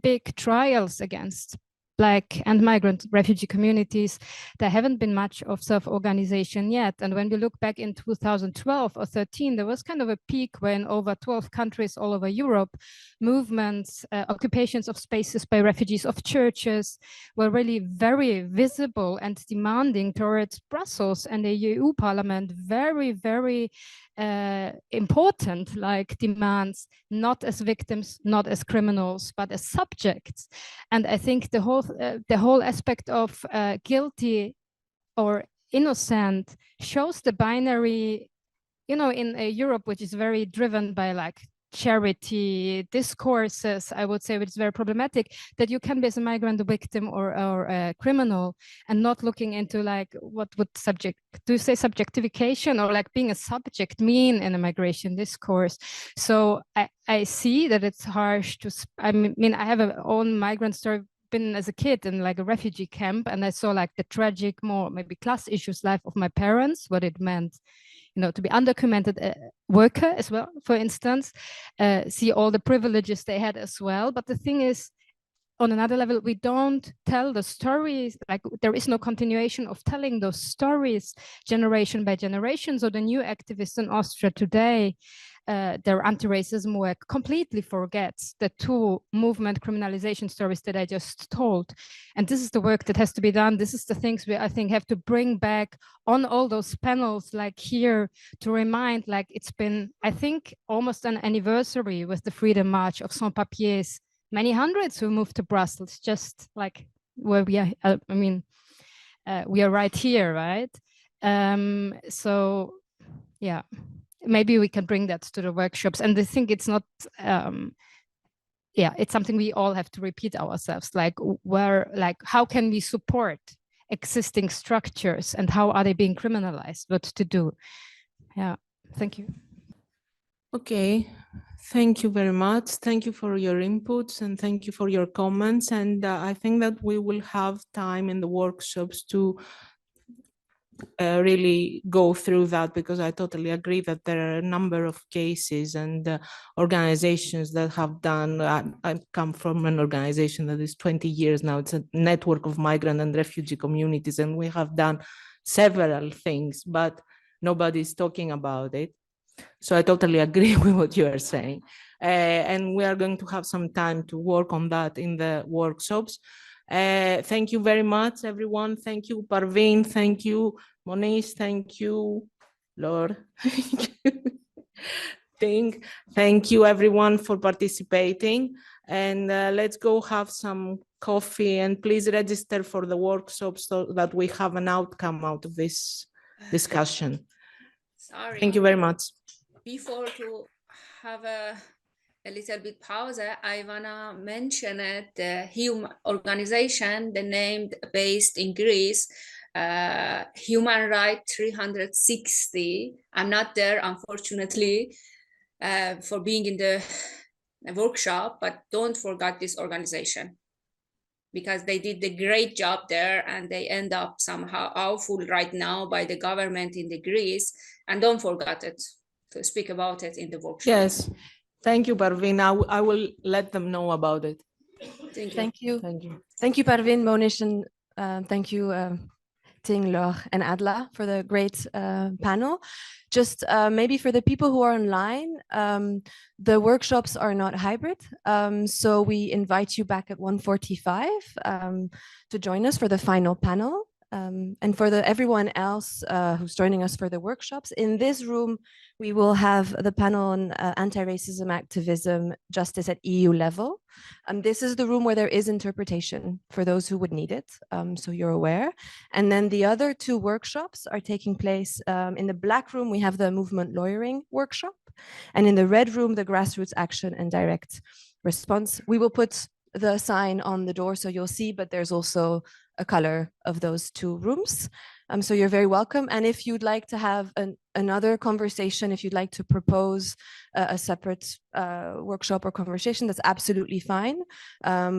big trials against Black and migrant refugee communities, there haven't been much of self-organization yet. And when we look back in 2012 or 13, there was kind of a peak when over 12 countries all over Europe, movements, occupations of spaces by refugees, of churches, were really very visible and demanding towards Brussels and the EU Parliament, very, very important, like demands, not as victims, not as criminals, but as subjects. And I think the whole aspect of guilty or innocent shows the binary, you know, in Europe, which is very driven by like charity discourses, I would say, which is very problematic, that you can be as a migrant a victim or a criminal, and not looking into like what would subjectification or like being a subject mean in a migration discourse. So I see that it's harsh to, I mean, I have a own migrant story, been as a kid in like a refugee camp, and I saw like the tragic, more maybe class issues life of my parents, what it meant, you know, to be undocumented worker as well, for instance, see all the privileges they had as well. But the thing is, on another level, we don't tell the stories, like there is no continuation of telling those stories generation by generation. So the new activists in Austria today, their anti-racism work completely forgets the two movement criminalization stories that I just told. And this is the work that has to be done. This is the things we, I think, have to bring back on all those panels like here to remind, like it's been, I think, almost an anniversary with the Freedom March of sans-papiers, many hundreds who moved to Brussels, just like where we are, I mean, we are right here, right? So, yeah. maybe we can bring that to the workshops. And I think it's not, it's something we all have to repeat ourselves, like how can we support existing structures and how are they being criminalized, what to do. Yeah, thank you. Okay, thank you very much. Thank you for your inputs and thank you for your comments. And I think that we will have time in the workshops to really go through that, because I totally agree that there are a number of cases and organizations that have done. I come from an organization that is 20 years now. It's a network of migrant and refugee communities, and we have done several things, but nobody's talking about it. So I totally agree with what you are saying. And we are going to have some time to work on that in the workshops. Thank you very much, everyone. Thank you, Parvin. Thank you, Monish. Thank you, Laure. Ting. Thank you, everyone, for participating. And let's go have some coffee, and please register for the workshops so that we have an outcome out of this discussion. Sorry. Thank you very much. Before to have a little bit pause, I wanna mention it, the human organization, the name based in Greece, Human Rights 360. I'm not there, unfortunately, for being in the workshop, but don't forget this organization, because they did a great job there and they end up somehow awful right now by the government in the Greece. And don't forget it, to speak about it in the workshop. Yes, thank you, Parvin. I will let them know about it. Thank you. Thank you. Thank you. Thank you, Parvin, Monish, and thank you, Ting, Laure, and Adla for the great panel. Just maybe for the people who are online, the workshops are not hybrid. So we invite you back at 1:45 to join us for the final panel. And for everyone else who's joining us for the workshops, in this room, we will have the panel on anti-racism activism, justice at EU level. This is the room where there is interpretation for those who would need it, so you're aware. And then the other two workshops are taking place in the black room. We have the movement lawyering workshop, and in the red room, the grassroots action and direct response. We will put the sign on the door so you'll see, but there's also a color of those two rooms. So you're very welcome. And if you'd like to have another conversation, if you'd like to propose a separate workshop or conversation, that's absolutely fine.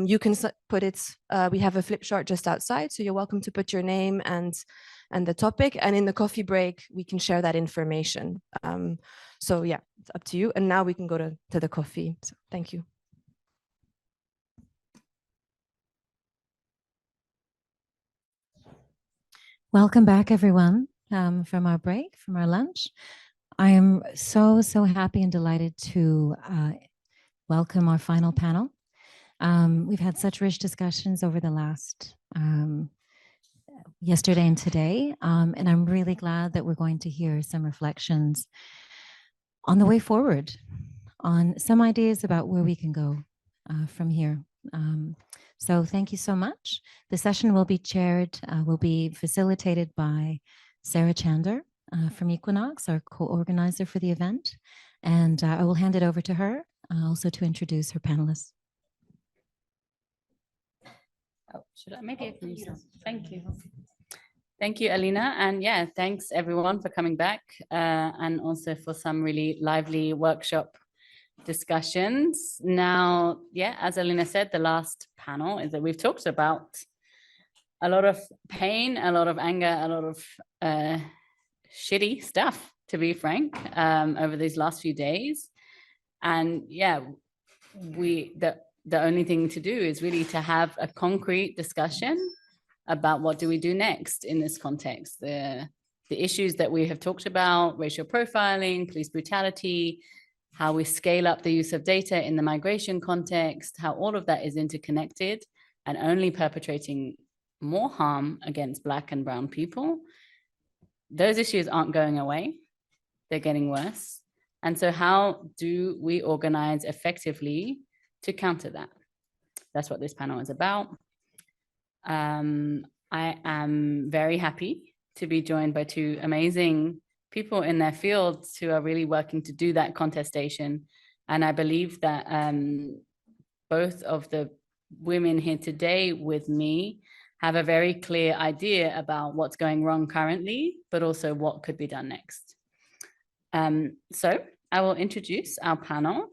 You can put it, we have a flip chart just outside, so you're welcome to put your name and the topic. And in the coffee break, we can share that information. So yeah, it's up to you. And now we can go to the coffee. So thank you. Welcome back, everyone, from our break, from our lunch. I am so happy and delighted to welcome our final panel. We've had such rich discussions over the last yesterday and today, and I'm really glad that we're going to hear some reflections on the way forward, on some ideas about where we can go from here. So thank you so much. The session will be chaired, will be facilitated by Sarah Chander from Equinox, our co-organizer for the event. And I will hand it over to her also to introduce her panelists. Oh, should I maybe open you? Thank you. Thank you, Alyna. And yeah, thanks everyone for coming back and also for some really lively workshop discussions. Now, yeah, as Alyna said, the last panel is that we've talked about a lot of pain, a lot of anger, a lot of shitty stuff, to be frank, over these last few days. And yeah, the only thing to do is really to have a concrete discussion about what do we do next in this context. The issues that we have talked about, racial profiling, police brutality, how we scale up the use of data in the migration context, how all of that is interconnected and only perpetrating more harm against Black and brown people. Those issues aren't going away, they're getting worse. And so how do we organize effectively to counter that? That's what this panel is about. I am very happy to be joined by two amazing people in their fields who are really working to do that contestation. And I believe that both of the women here today with me have a very clear idea about what's going wrong currently, but also what could be done next. So I will introduce our panel.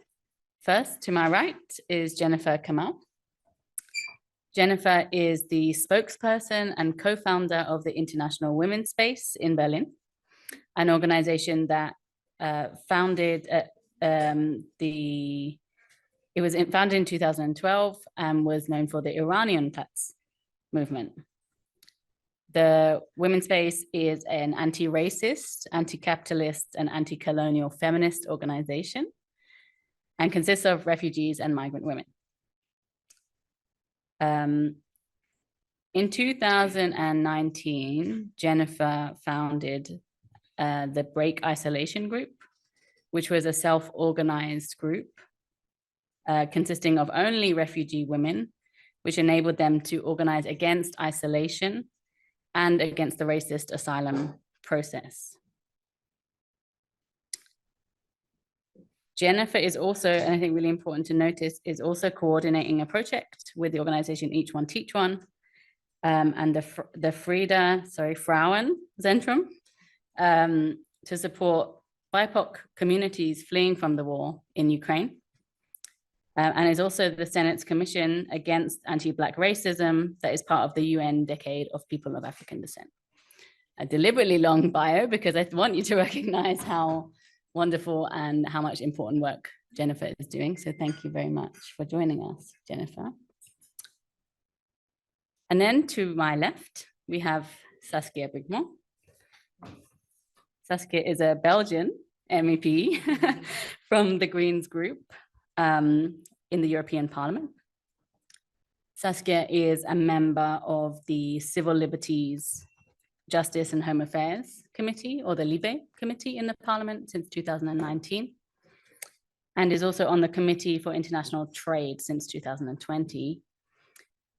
First, to my right is Jennifer Kamau. Jennifer is the spokesperson and co-founder of the International Women's Space in Berlin, an organization that founded founded in 2012 and was known for the Iranian Platz movement. The Women's Space is an anti-racist, anti-capitalist, and anti-colonial feminist organization and consists of refugees and migrant women. In 2019, Jennifer founded the Break Isolation Group, which was a self-organized group consisting of only refugee women, which enabled them to organize against isolation and against the racist asylum process. Jennifer is also, and I think really important to notice, is also coordinating a project with the organization Each One Teach One and the Frauenzentrum to support BIPOC communities fleeing from the war in Ukraine. And is also the Senate's Commission Against Anti-Black Racism that is part of the UN Decade of People of African Descent. A deliberately long bio because I want you to recognize how wonderful and how much important work Jennifer is doing. So thank you very much for joining us, Jennifer. And then to my left, we have Saskia Bricmont. Saskia is a Belgian MEP from the Greens group in the European Parliament. Saskia is a member of the Civil Liberties, Justice and Home Affairs Committee, or the LIBE Committee in the Parliament since 2019, and is also on the Committee for International Trade since 2020.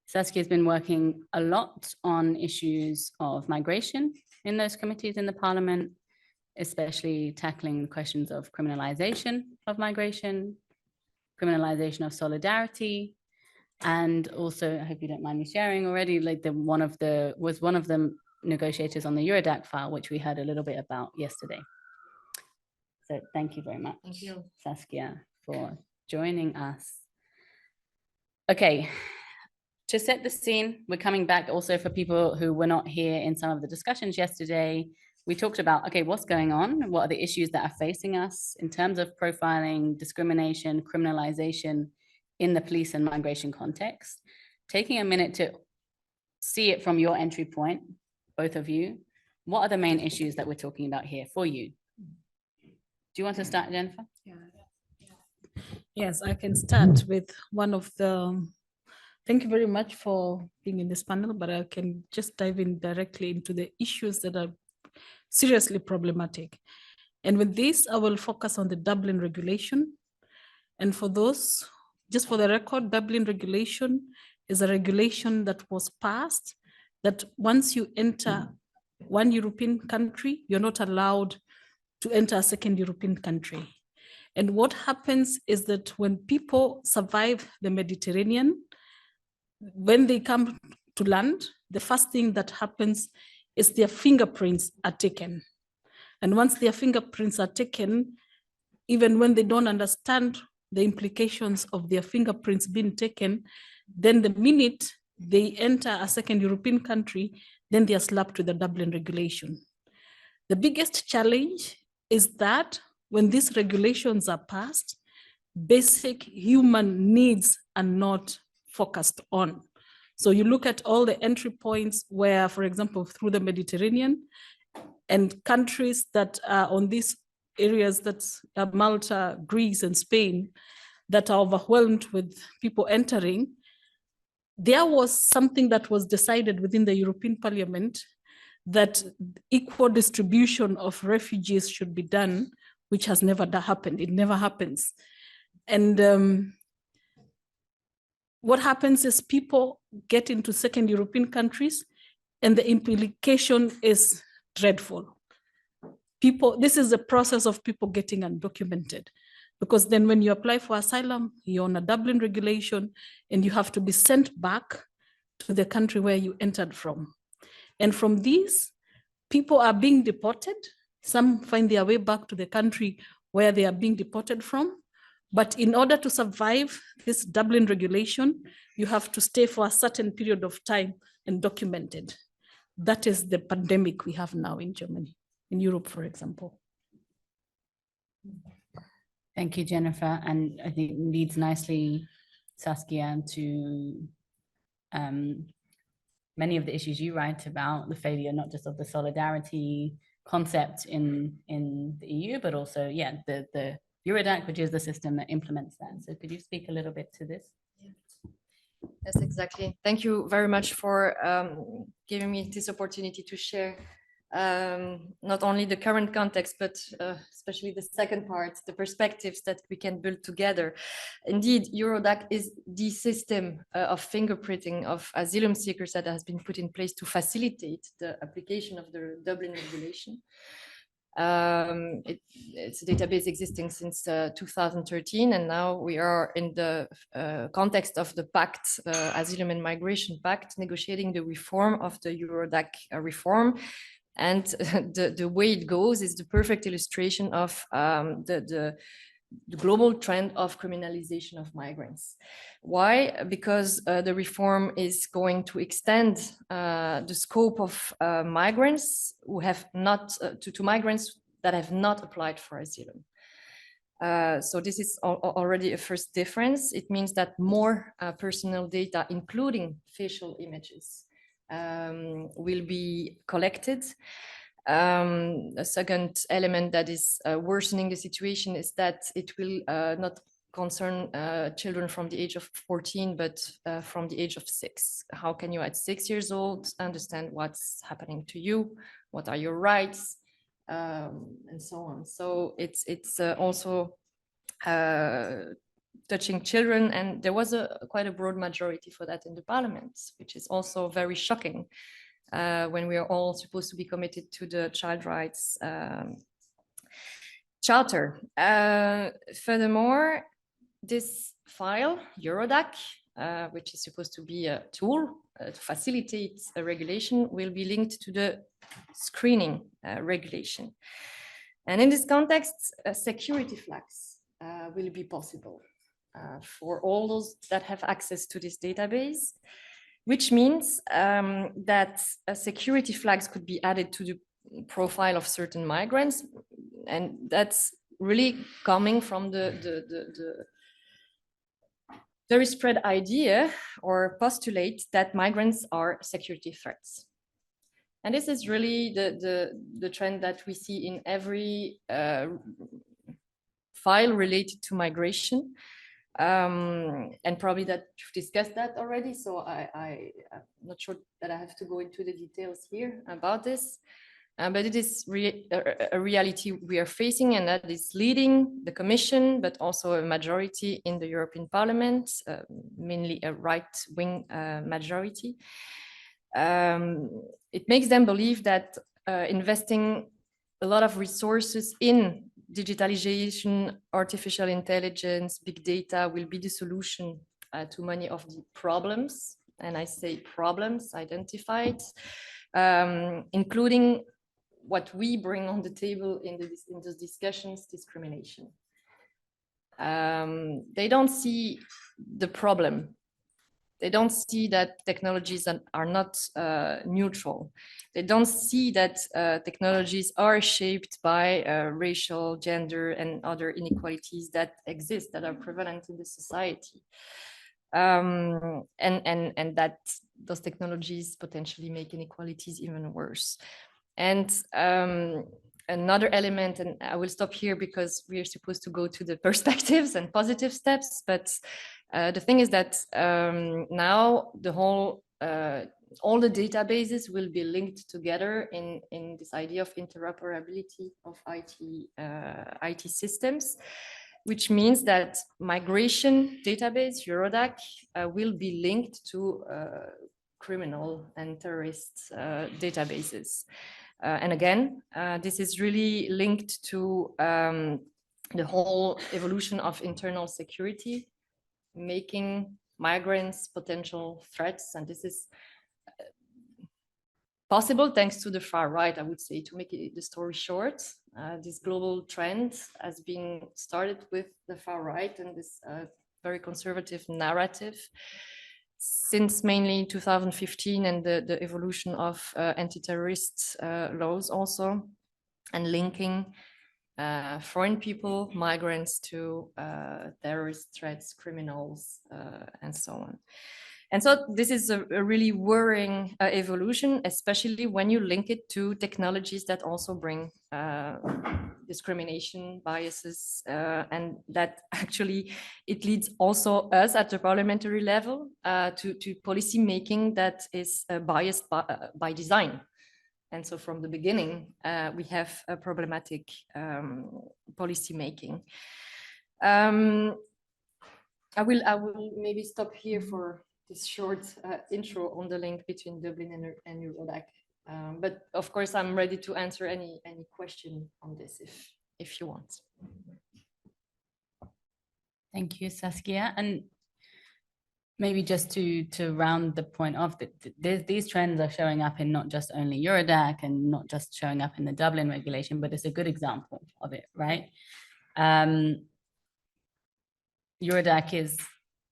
Saskia has been working a lot on issues of migration in those committees in the Parliament, especially tackling questions of criminalization of migration, criminalization of solidarity, and also, I hope you don't mind me sharing already, like one of the negotiators on the Eurodac file, which we heard a little bit about yesterday. So thank you very much, thank you, Saskia, for joining us. Okay, to set the scene, we're coming back also for people who were not here in some of the discussions yesterday. We talked about, okay, what's going on? What are the issues that are facing us in terms of profiling, discrimination, criminalization in the police and migration context? Taking a minute to see it from your entry point, both of you, what are the main issues that we're talking about here for you? Do you want to start, Jennifer? Yeah. Yes, I can start with one of the, thank you very much for being in this panel, but I can just dive in directly into the issues that are seriously problematic. And with this, I will focus on the Dublin regulation. And for those, just for the record, Dublin regulation is a regulation that was passed that once you enter one European country, you're not allowed to enter a second European country. And what happens is that when people survive the Mediterranean, when they come to land, the first thing that happens is their fingerprints are taken. And once their fingerprints are taken, even when they don't understand the implications of their fingerprints being taken, then the minute they enter a second European country, then they are slapped with the Dublin regulation. The biggest challenge is that when these regulations are passed, basic human needs are not focused on. So you look at all the entry points where, for example, through the Mediterranean and countries that are on these areas that are Malta, Greece, and Spain that are overwhelmed with people entering, there was something that was decided within the European Parliament that equal distribution of refugees should be done, which has never happened. It never happens. And what happens is people get into second European countries and the implication is dreadful. this is a process of people getting undocumented. Because then when you apply for asylum, you're on a Dublin regulation and you have to be sent back to the country where you entered from. And from these, people are being deported. Some find their way back to the country where they are being deported from. But in order to survive this Dublin regulation, you have to stay for a certain period of time and documented. That is the pandemic we have now in Germany, in Europe, for example. Thank you, Jennifer. And I think it leads nicely, Saskia, to many of the issues you write about, the failure not just of the solidarity concept in the EU, but also, yeah, the Eurodac, which is the system that implements that. So could you speak a little bit to this? Yes, exactly. Thank you very much for giving me this opportunity to share not only the current context, but especially the second part, the perspectives that we can build together. Indeed, Eurodac is the system of fingerprinting of asylum seekers that has been put in place to facilitate the application of the Dublin regulation. It's a database existing since 2013, and now we are in the context of the Pact, Asylum and Migration Pact, negotiating the reform of the Eurodac reform. And the way it goes is the perfect illustration of the global trend of criminalization of migrants. Why? Because the reform is going to extend the scope of migrants who have not, to migrants that have not applied for asylum. So this is already a first difference. It means that more personal data, including facial images, will be collected. A second element that is worsening the situation is that it will not concern children from the age of 14, but from the age of 6. How can you at 6 years old understand what's happening to you? What are your rights? And so on. So it's also touching children, and there was quite a broad majority for that in the parliament, which is also very shocking when we are all supposed to be committed to the child rights charter. Furthermore, this file, Eurodac, which is supposed to be a tool to facilitate a regulation, will be linked to the screening regulation. And in this context, security flags will be possible for all those that have access to this database, which means that security flags could be added to the profile of certain migrants. And that's really coming from the very spread idea or postulate that migrants are security threats. And this is really the trend that we see in every file related to migration. And probably that you've discussed that already, so I'm not sure that I have to go into the details here about this, but it is a reality we are facing, and that is leading the Commission, but also a majority in the European Parliament, mainly a right-wing majority. It makes them believe that investing a lot of resources in digitalization, artificial intelligence, big data will be the solution to many of the problems, and I say problems identified, including what we bring on the table in those discussions, discrimination. They don't see the problem. They don't see that technologies are not neutral. They don't see that technologies are shaped by racial, gender, and other inequalities that exist, that are prevalent in the society. And that those technologies potentially make inequalities even worse. And another element, and I will stop here because we are supposed to go to the perspectives and positive steps, but the thing is that now the whole, all the databases will be linked together in this idea of interoperability of IT systems, which means that migration database, Eurodac, will be linked to criminal and terrorist databases. And again, this is really linked to the whole evolution of internal security, making migrants potential threats. And this is possible thanks to the far right, I would say, to make the story short. This global trend has been started with the far right and this very conservative narrative since mainly 2015 and the evolution of anti-terrorist laws also, and linking foreign people, migrants to terrorist threats, criminals, and so on. And so this is a really worrying evolution, especially when you link it to technologies that also bring discrimination, biases, and that actually it leads also us at the parliamentary level to policy making that is biased by design. And so from the beginning, we have a problematic policy making. I will maybe stop here for this short intro on the link between Dublin and Eurodac. But of course, I'm ready to answer any question on this if you want. Thank you, Saskia. And maybe just to round the point off, that these trends are showing up in not just only Eurodac and not just showing up in the Dublin regulation, but it's a good example of it, right? Eurodac is,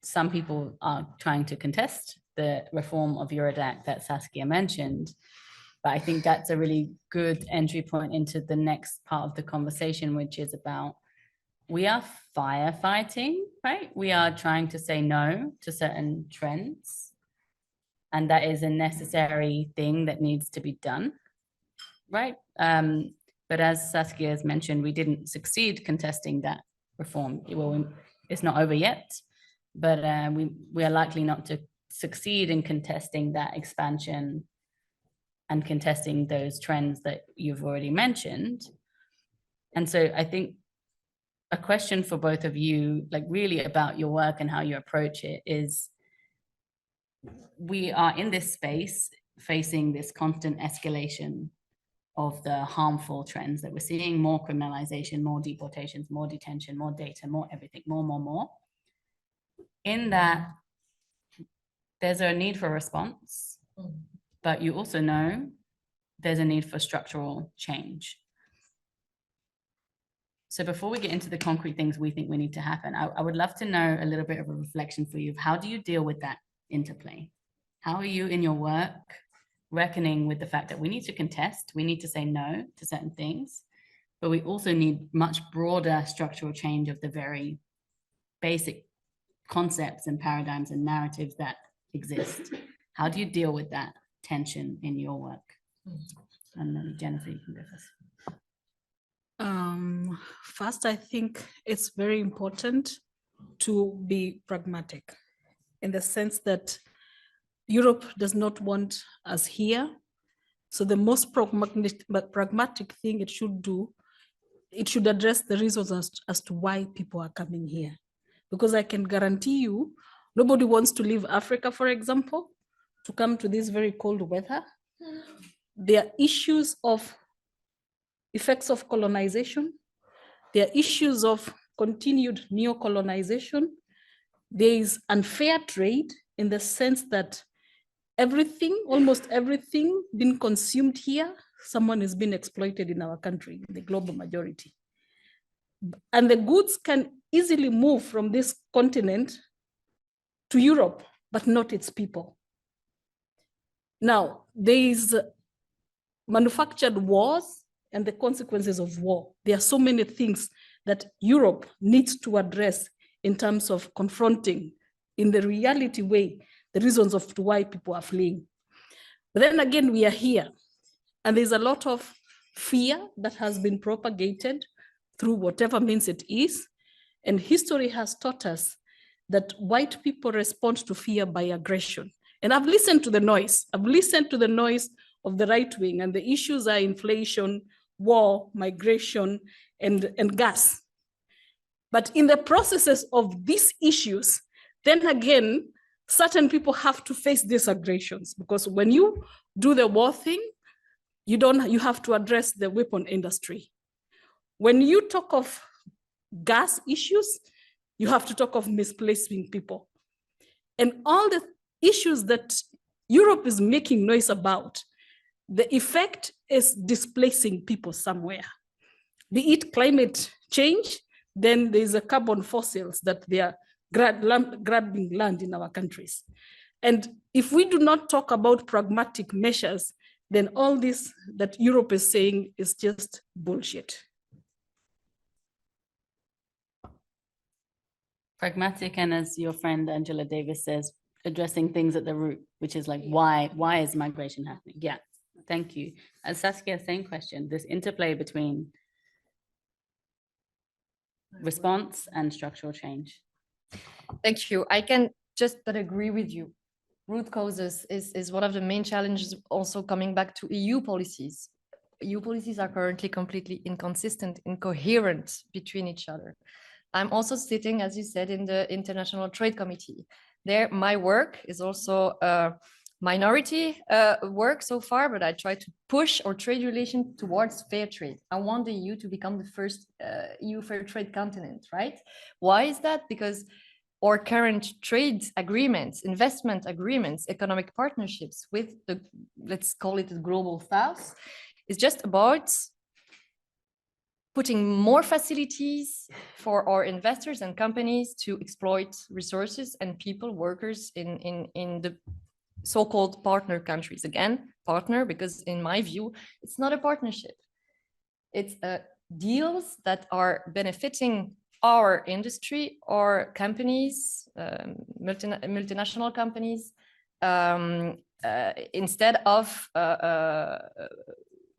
some people are trying to contest the reform of Eurodac that Saskia mentioned, but I think that's a really good entry point into the next part of the conversation, which is about, we are firefighting, right? We are trying to say no to certain trends, and that is a necessary thing that needs to be done, right? But as Saskia has mentioned, we didn't succeed contesting that reform. Well, it's not over yet, but we are likely not to succeed in contesting that expansion and contesting those trends that you've already mentioned. And so I think a question for both of you, like really about your work and how you approach it, is we are in this space facing this constant escalation of the harmful trends that we're seeing: more criminalization, more deportations, more detention, more data, more everything, more. In that, there's a need for response, but you also know there's a need for structural change. So before we get into the concrete things we think we need to happen, I would love to know a little bit of a reflection for you of how do you deal with that interplay? How are you in your work reckoning with the fact that we need to contest, we need to say no to certain things, but we also need much broader structural change of the very basic concepts and paradigms and narratives that exist? How do you deal with that tension in your work? And then Jennifer, you can go first. First, I think it's very important to be pragmatic in the sense that Europe does not want us here. So the most pragmatic thing it should do, it should address the reasons as to why people are coming here. Because I can guarantee you, nobody wants to leave Africa, for example, to come to this very cold weather. There are issues of effects of colonization. There are issues of continued neo-colonization. There is unfair trade in the sense that everything, almost everything being consumed here, someone is being exploited in our country, the global majority. And the goods can easily move from this continent to Europe, but not its people. Now, there is manufactured wars and the consequences of war. There are so many things that Europe needs to address in terms of confronting, in the reality way, the reasons of why people are fleeing. But then again, we are here, and there's a lot of fear that has been propagated through whatever means it is. And history has taught us that white people respond to fear by aggression. And I've listened to the noise. I've listened to the noise of the right wing, and the issues are inflation, war, migration, and gas. But in the processes of these issues, then again, certain people have to face these aggressions, because when you do the war thing, you have to address the weapon industry. When you talk of gas issues, you have to talk of misplacing people. And all the issues that Europe is making noise about, the effect is displacing people somewhere. Be it climate change, then there's a carbon fossils that they are grabbing land in our countries. And if we do not talk about pragmatic measures, then all this that Europe is saying is just bullshit. Pragmatic, and as your friend Angela Davis says, addressing things at the root, which is like, why is migration happening? Yeah, thank you. Saskia, same question, this interplay between response and structural change. Thank you. I can just but agree with you. Root causes is one of the main challenges, also coming back to EU policies. EU policies are currently completely inconsistent, incoherent between each other. I'm also sitting, as you said, in the International Trade Committee. There, my work is also minority work so far, but I try to push our trade relation towards fair trade. I want the EU to become the first EU fair trade continent, right? Why is that? Because our current trade agreements, investment agreements, economic partnerships with the, let's call it the global south, is just about putting more facilities for our investors and companies to exploit resources and people, workers in the so-called partner countries. Again, partner, because in my view, it's not a partnership. It's deals that are benefiting our industry or companies, multinational companies, instead of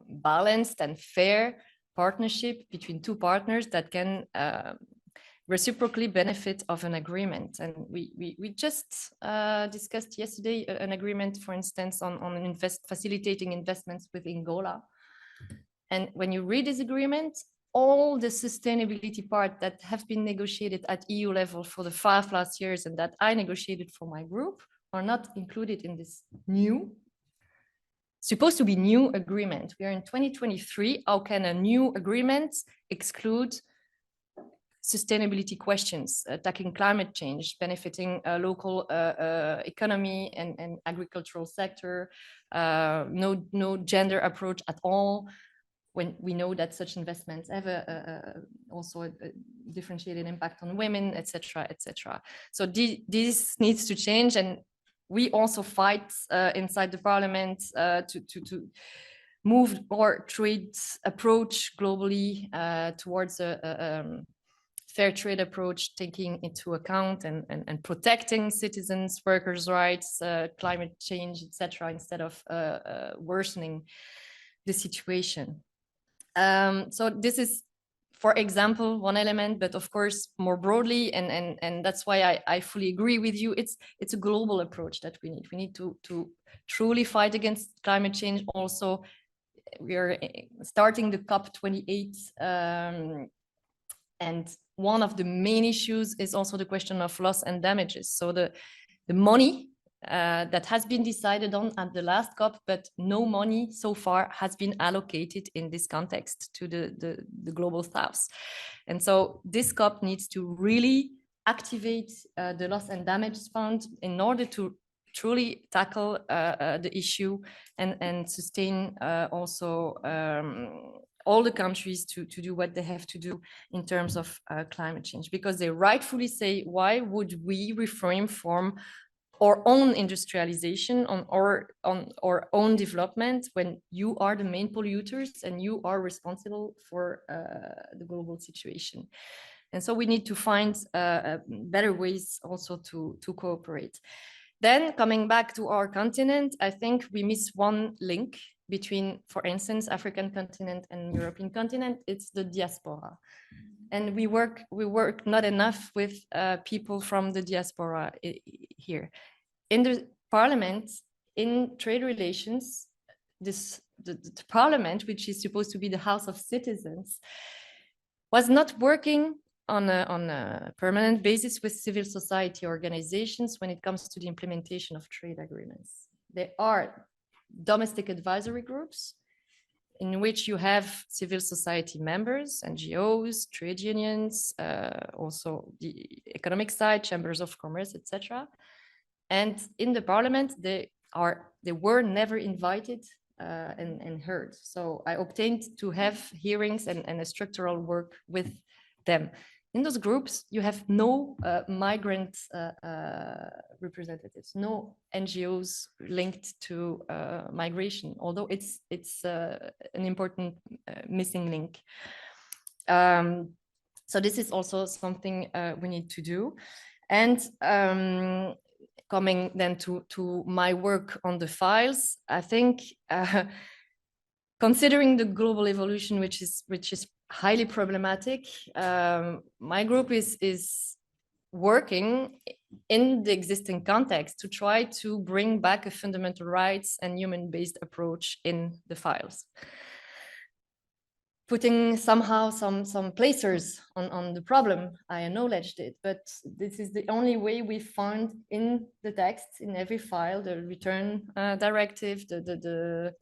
balanced and fair partnership between two partners that can reciprocally benefit of an agreement. And we just discussed yesterday an agreement, for instance, on facilitating investments with Angola. And when you read this agreement, all the sustainability part that have been negotiated at EU level for the 5 last years and that I negotiated for my group are not included in this supposed to be new agreement. We are in 2023. How can a new agreement exclude sustainability questions, attacking climate change, benefiting local economy and agricultural sector, no gender approach at all, when we know that such investments have also a differentiated impact on women, etc., etc. So this needs to change, and we also fight inside the parliament to move our trade approach globally towards a fair trade approach, taking into account and protecting citizens, workers' rights, climate change, etc., instead of worsening the situation. So this is, for example, one element, but of course, more broadly, and that's why I fully agree with you, it's a global approach that we need. We need to truly fight against climate change. Also, we are starting the COP28, and one of the main issues is also the question of loss and damages. So the money that has been decided on at the last COP, but no money so far has been allocated in this context to the global south. And so this COP needs to really activate the loss and damage fund in order to truly tackle the issue and sustain also all the countries to do what they have to do in terms of climate change, because they rightfully say, why would we refrain from our own industrialization, on our own development, when you are the main polluters and you are responsible for the global situation. And so we need to find better ways also to cooperate. Then coming back to our continent, I think we miss one link between, for instance, African continent and European continent. It's the diaspora. And we work not enough with people from the diaspora here. In the parliament, in trade relations, the parliament, which is supposed to be the house of citizens, was not working on a permanent basis with civil society organizations when it comes to the implementation of trade agreements. There are domestic advisory groups, in which you have civil society members, NGOs, trade unions, also the economic side, chambers of commerce, etc. And in the parliament, they were never invited and heard. So I obtained to have hearings and a structural work with them. In those groups, you have no migrant representatives, no NGOs linked to migration, although it's an important missing link. So this is also something we need to do. And coming then to my work on the files, I think considering the global evolution, which is highly problematic, my group is working in the existing context to try to bring back a fundamental rights and human-based approach in the files. Putting somehow some placers on the problem, I acknowledged it, but this is the only way we found in the text, in every file, the return directive, the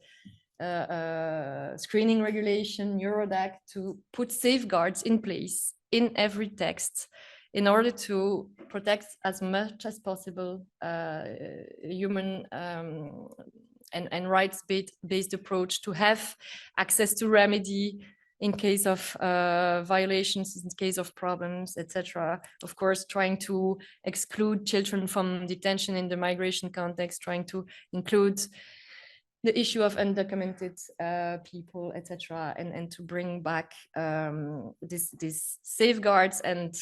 screening regulation, Eurodac, to put safeguards in place in every text in order to protect as much as possible human and rights-based approach, to have access to remedy in case of violations, in case of problems, etc. Of course, trying to exclude children from detention in the migration context, trying to include the issue of undocumented people, etc., and to bring back these safeguards and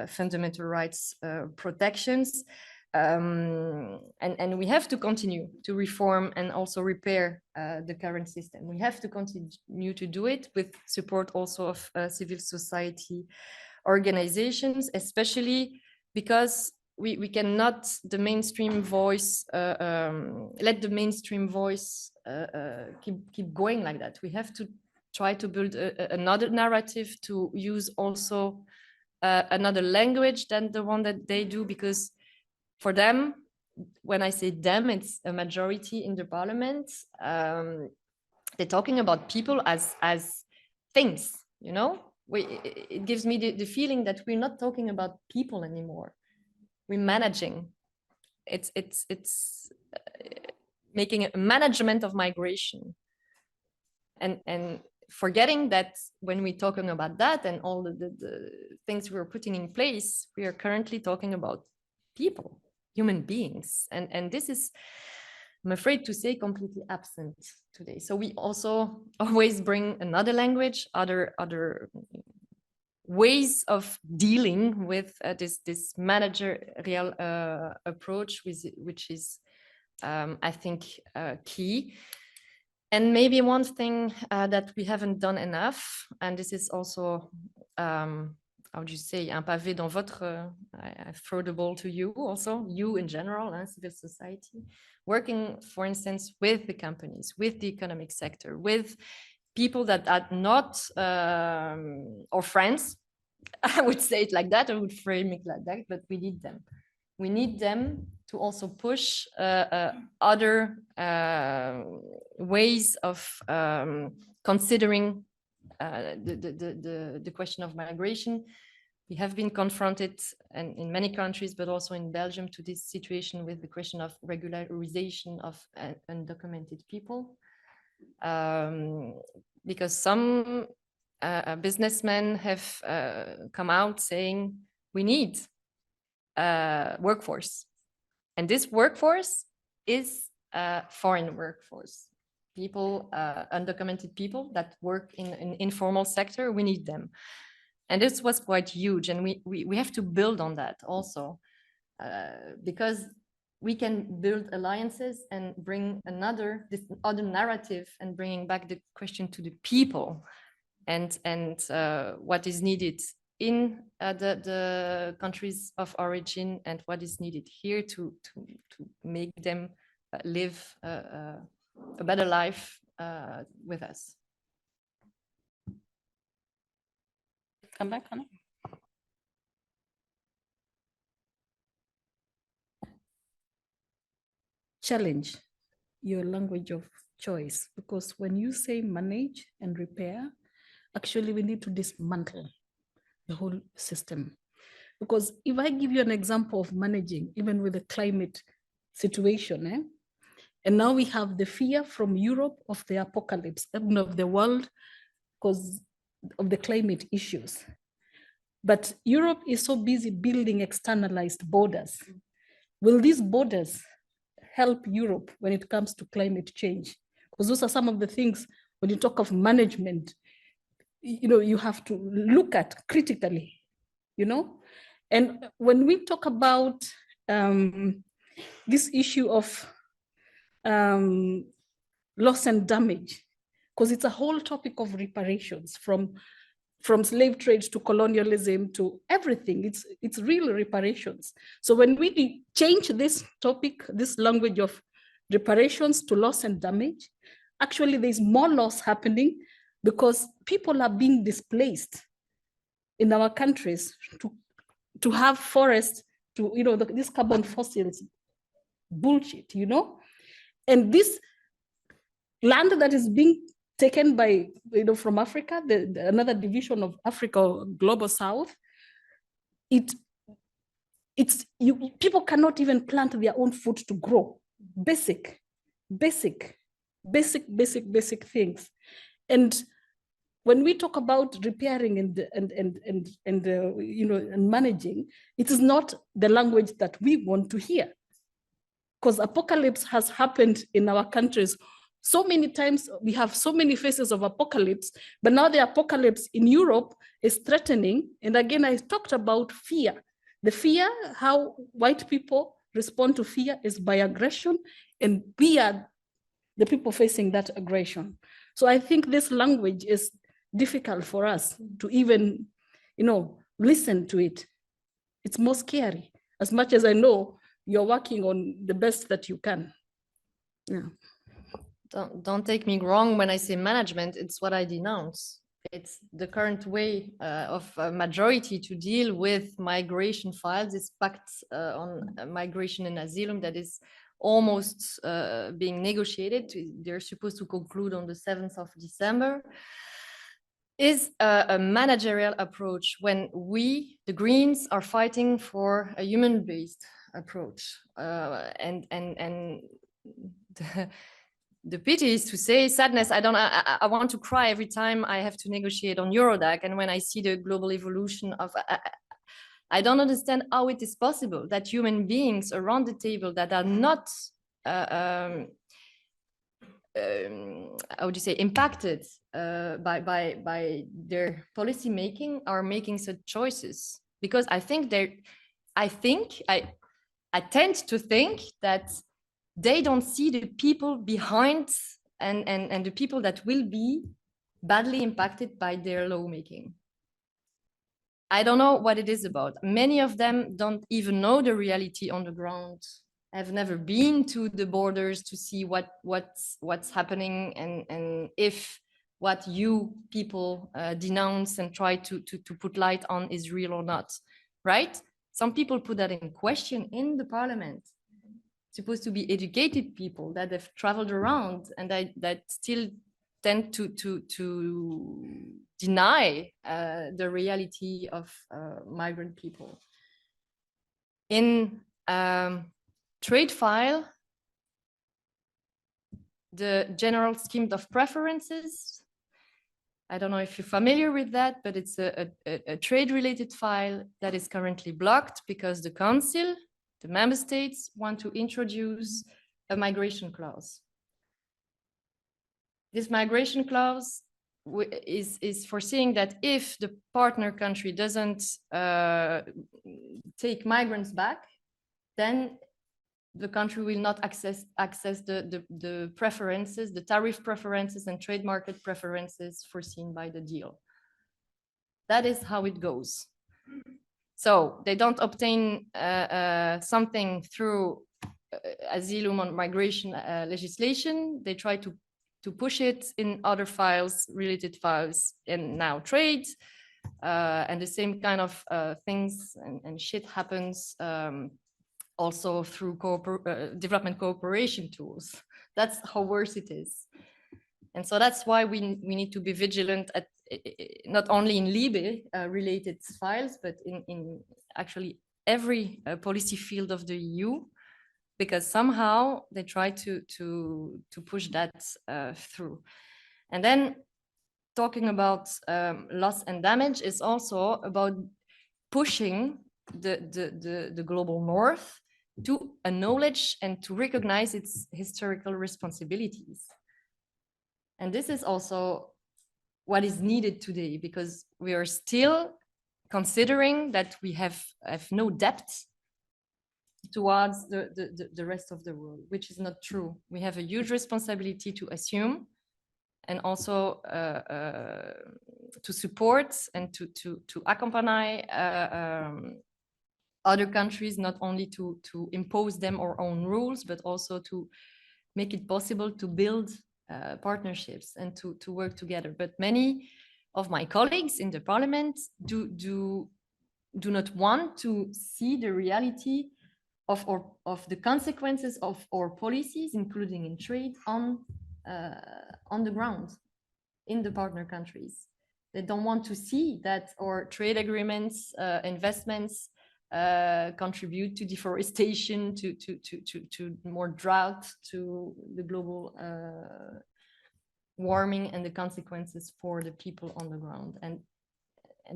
fundamental rights protections. And we have to continue to reform and also repair the current system. We have to continue to do it with support also of civil society organizations, especially because we cannot the mainstream voice let the mainstream voice keep going like that. We have to try to build another narrative, to use also another language than the one that they do, because for them, when I say them, it's a majority in the parliament. They're talking about people as things, you know. It gives me the feeling that we're not talking about people anymore. We're managing. It's making a management of migration, and forgetting that when we're talking about that and all the things we're putting in place, we are currently talking about people, human beings, and this is, I'm afraid to say, completely absent today. So we also always bring another language, other ways of dealing with this managerial approach, which is, I think, key. And maybe one thing that we haven't done enough, and this is also, how would you say, un pavé dans votre, I throw the ball to you also, you in general, civil society, working, for instance, with the companies, with the economic sector, with people that are not our friends. I would say it like that, I would frame it like that, but we need them. We need them to also push other ways of considering the question of migration. We have been confronted, and in many countries, but also in Belgium, to this situation with the question of regularization of undocumented people. Because some businessmen have come out saying we need workforce, and this workforce is foreign workforce, people, undocumented people that work in an informal sector. We need them, and this was quite huge, and we have to build on that also, because we can build alliances and bring this other narrative, and bringing back the question to the people, and what is needed in the countries of origin, and what is needed here to make them live a better life with us. Come back, Anna. Challenge your language of choice, because when you say manage and repair, actually we need to dismantle the whole system. Because if I give you an example of managing, even with the climate situation, and now we have the fear from Europe of the apocalypse, of the world, because of the climate issues. But Europe is so busy building externalized borders. Will these borders help Europe when it comes to climate change? Because those are some of the things, when you talk of management, you have to look at critically, And when we talk about this issue of loss and damage, because it's a whole topic of reparations, from slave trade to colonialism to everything. It's real reparations. So when we change this topic, this language of reparations to loss and damage, actually there's more loss happening because people are being displaced in our countries to have forests, to, this carbon fossils bullshit, And this land that is being taken by, from Africa, another division of Africa, global South, people cannot even plant their own food to grow. Basic things. And when we talk about repairing and managing, it is not the language that we want to hear, because apocalypse has happened in our countries so many times. We have so many phases of apocalypse, but now the apocalypse in Europe is threatening. And again, I talked about fear. The fear, how white people respond to fear is by aggression, and we are the people facing that aggression. So I think this language is difficult for us to even, listen to it. It's more scary, as much as I know you're working on the best that you can. Yeah. Don't take me wrong when I say management, it's what I denounce. It's the current way of a majority to deal with migration files. This pact on migration and asylum that is almost being negotiated. They're supposed to conclude on the 7th of December. Is a managerial approach when we, the Greens, are fighting for a human-based approach. The pity is to say, sadness, I want to cry every time I have to negotiate on Eurodac, and when I see the global evolution of, I don't understand how it is possible that human beings around the table that are not, how would you say, impacted by their policy making are making such choices. Because I tend to think that they don't see the people behind and the people that will be badly impacted by their lawmaking. I don't know what it is about. Many of them don't even know the reality on the ground. I've never been to the borders to see what's happening and if what you people denounce and try to put light on is real or not, right? Some people put that in question in the parliament. Supposed to be educated people that have traveled around and that still tend to deny the reality of migrant people. In trade file, the general scheme of preferences, I don't know if you're familiar with that, but it's a trade-related file that is currently blocked because the council, the member states, want to introduce a migration clause. This migration clause is foreseeing that if the partner country doesn't take migrants back, then the country will not access the preferences, the tariff preferences and trade market preferences foreseen by the deal. That is how it goes. So they don't obtain something through asylum and migration legislation. They try to push it in other files, related files, and now trade. And the same kind of things and shit happens also through development cooperation tools. That's how worse it is. And so that's why we need to be vigilant at not only in LIBE related files, but in actually every policy field of the EU, because somehow they try to push that through. And then talking about loss and damage is also about pushing the global north to acknowledge and to recognize its historical responsibilities. And this is also what is needed today, because we are still considering that we have no debt towards the rest of the world, which is not true. We have a huge responsibility to assume, and also to support and to accompany other countries, not only to impose them our own rules, but also to make it possible to build partnerships and to work together. But many of my colleagues in the parliament do not want to see the reality of the consequences of our policies, including in trade, on the ground in the partner countries. They don't want to see that our trade agreements, investments contribute to deforestation, to more drought, to the global warming and the consequences for the people on the ground. And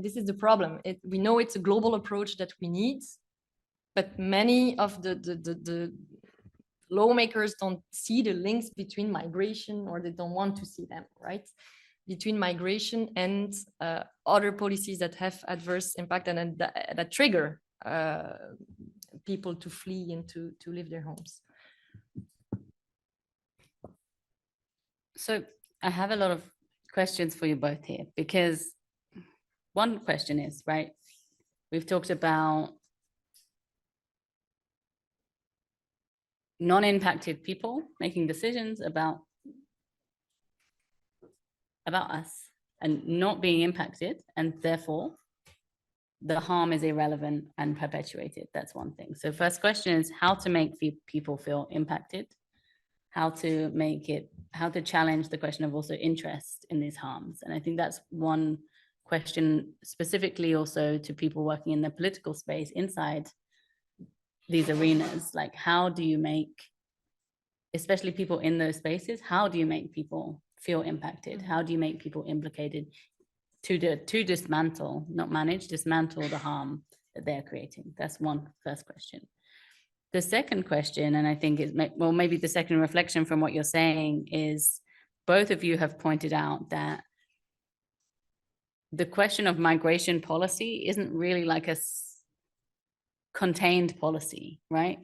this is the problem. We know it's a global approach that we need, but many of the lawmakers don't see the links between migration, or they don't want to see them, right? Between migration and other policies that have adverse impact and that trigger people to flee and to leave their homes. So I have a lot of questions for you both here, because one question is, right, we've talked about non-impacted people making decisions about us and not being impacted, and therefore the harm is irrelevant and perpetuated. That's one thing. So first question is how to make people feel impacted, how to challenge the question of also interest in these harms. And I think that's one question specifically also to people working in the political space inside these arenas. Like, how do you make, especially people in those spaces, how do you make people feel impacted? How do you make people implicated to dismantle, not manage, dismantle the harm that they're creating? That's one first question. The second question, and I think is, well, maybe the second reflection from what you're saying is, both of you have pointed out that the question of migration policy isn't really like a contained policy, right?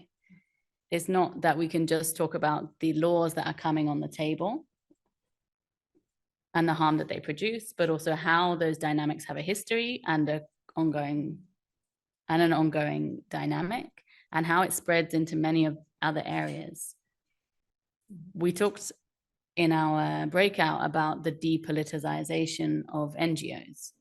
It's not that we can just talk about the laws that are coming on the table and the harm that they produce, but also how those dynamics have a history and an ongoing dynamic, and how it spreads into many of other areas. We talked in our breakout about the depoliticization of NGOs.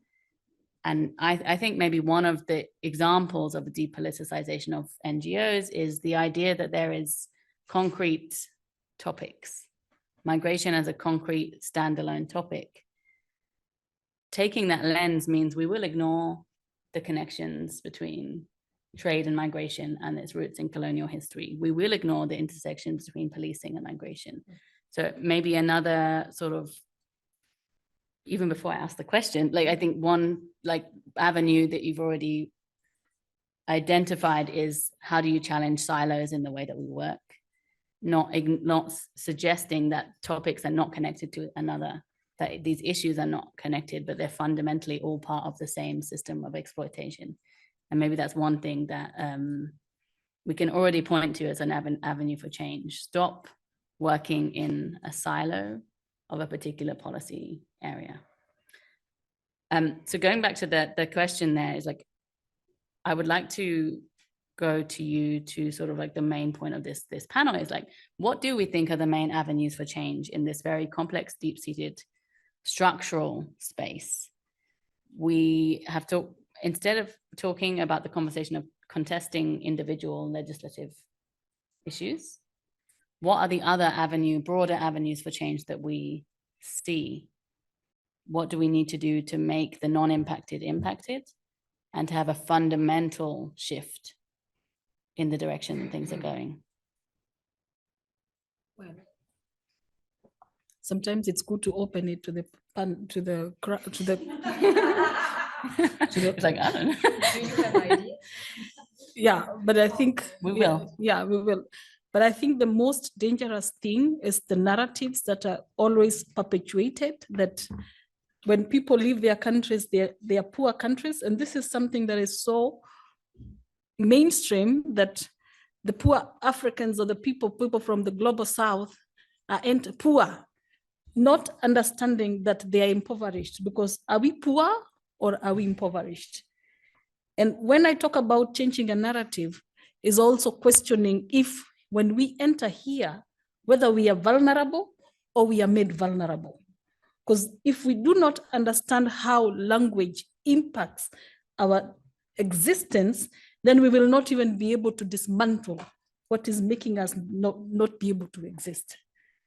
And I think maybe one of the examples of the depoliticization of NGOs is the idea that there is concrete topics, migration as a concrete standalone topic. Taking that lens means we will ignore the connections between trade and migration and its roots in colonial history. We will ignore the intersections between policing and migration. So maybe another sort of, even before I ask the question, like I think one like avenue that you've already identified is, how do you challenge silos in the way that we work? Not suggesting that topics are not connected to another, that these issues are not connected, but they're fundamentally all part of the same system of exploitation. And maybe that's one thing that we can already point to as an avenue for change. Stop working in a silo of a particular policy area. So going back to the question there is like, I would like to go to you to sort of like the main point of this panel is like, what do we think are the main avenues for change in this very complex, deep-seated structural space? We have to, instead of talking about the conversation of contesting individual legislative issues, what are the other broader avenues for change that we see what do we need to do to make the non-impacted impacted, and to have a fundamental shift in the direction that things are going. Well, sometimes it's good to open it to the It's like, I don't know. Do you have ideas? Yeah, but I think we will. Yeah, we will. But I think the most dangerous thing is the narratives that are always perpetuated, that when people leave their countries, they are poor countries. And this is something that is so mainstream, that the poor Africans or the people from the global south are poor, not understanding that they are impoverished. Because are we poor or are we impoverished? And when I talk about changing a narrative, is also questioning if when we enter here, whether we are vulnerable or we are made vulnerable. Because if we do not understand how language impacts our existence, then we will not even be able to dismantle what is making us not be able to exist.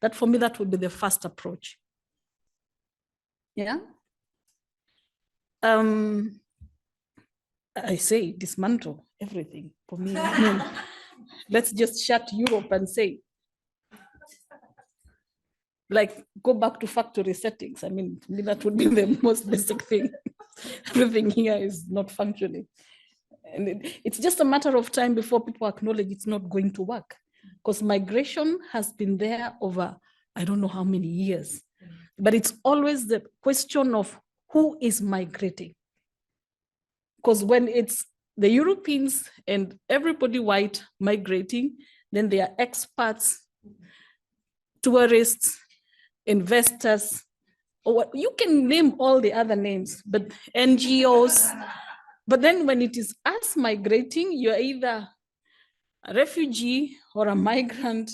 That, for me, that would be the first approach. Yeah. I say dismantle everything. For me, I mean, let's just shut Europe and say, like, go back to factory settings. I mean, for me, that would be the most basic thing. Everything here is not functioning. And it's just a matter of time before people acknowledge it's not going to work. Because migration has been there over, I don't know how many years. But it's always the question of who is migrating. Because when it's the Europeans and everybody white migrating, then they are expats, tourists, investors, or what, you can name all the other names, but NGOs. But then when it is us migrating, you're either a refugee or a migrant,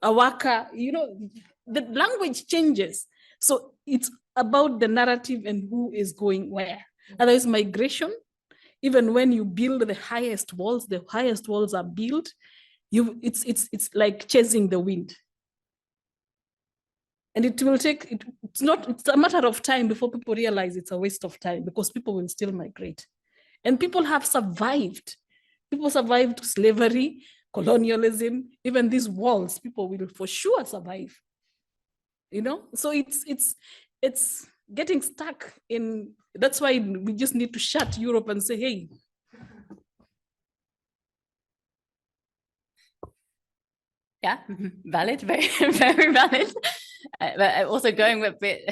a worker, you know, the language changes. So it's about the narrative and who is going where. Otherwise, migration, even when you build the highest walls are built, it's like chasing the wind. And it will take, it's a matter of time before people realize it's a waste of time, because people will still migrate. And people have survived. People survived slavery, colonialism, even these walls, people will for sure survive. You know, so it's getting stuck in, that's why we just need to shut Europe and say, hey. Yeah, valid, very, very valid. But also going a bit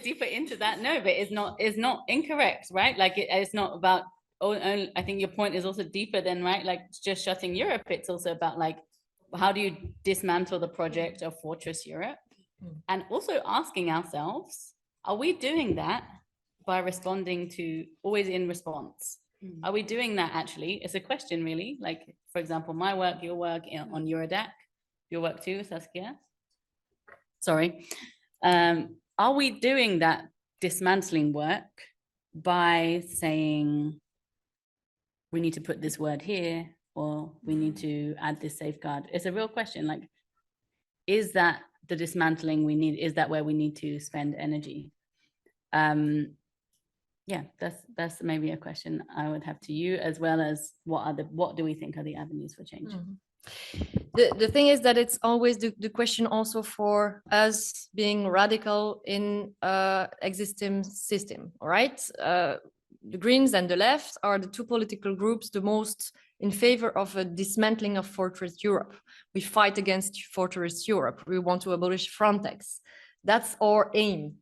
deeper into that, no, but it's not incorrect, right? Like it's not about, I think your point is also deeper than, right, like just shutting Europe. It's also about, like, how do you dismantle the project of Fortress Europe? And also asking ourselves, are we doing that by responding to, always in response? Are we doing that actually? It's a question, really. Like, for example, my work, your work on Eurodac, your work too, Saskia. Sorry. Are we doing that dismantling work by saying, we need to put this word here, or we need to add this safeguard? It's a real question. Like, is that the dismantling we need? Is that where we need to spend energy? Yeah, that's maybe a question I would have to you, as well as what do we think are the avenues for change? The thing is that it's always the question also for us being radical in existing system, all right? The Greens and the left are the two political groups the most in favor of a dismantling of Fortress Europe. We fight against Fortress Europe. We want to abolish Frontex. That's our aim.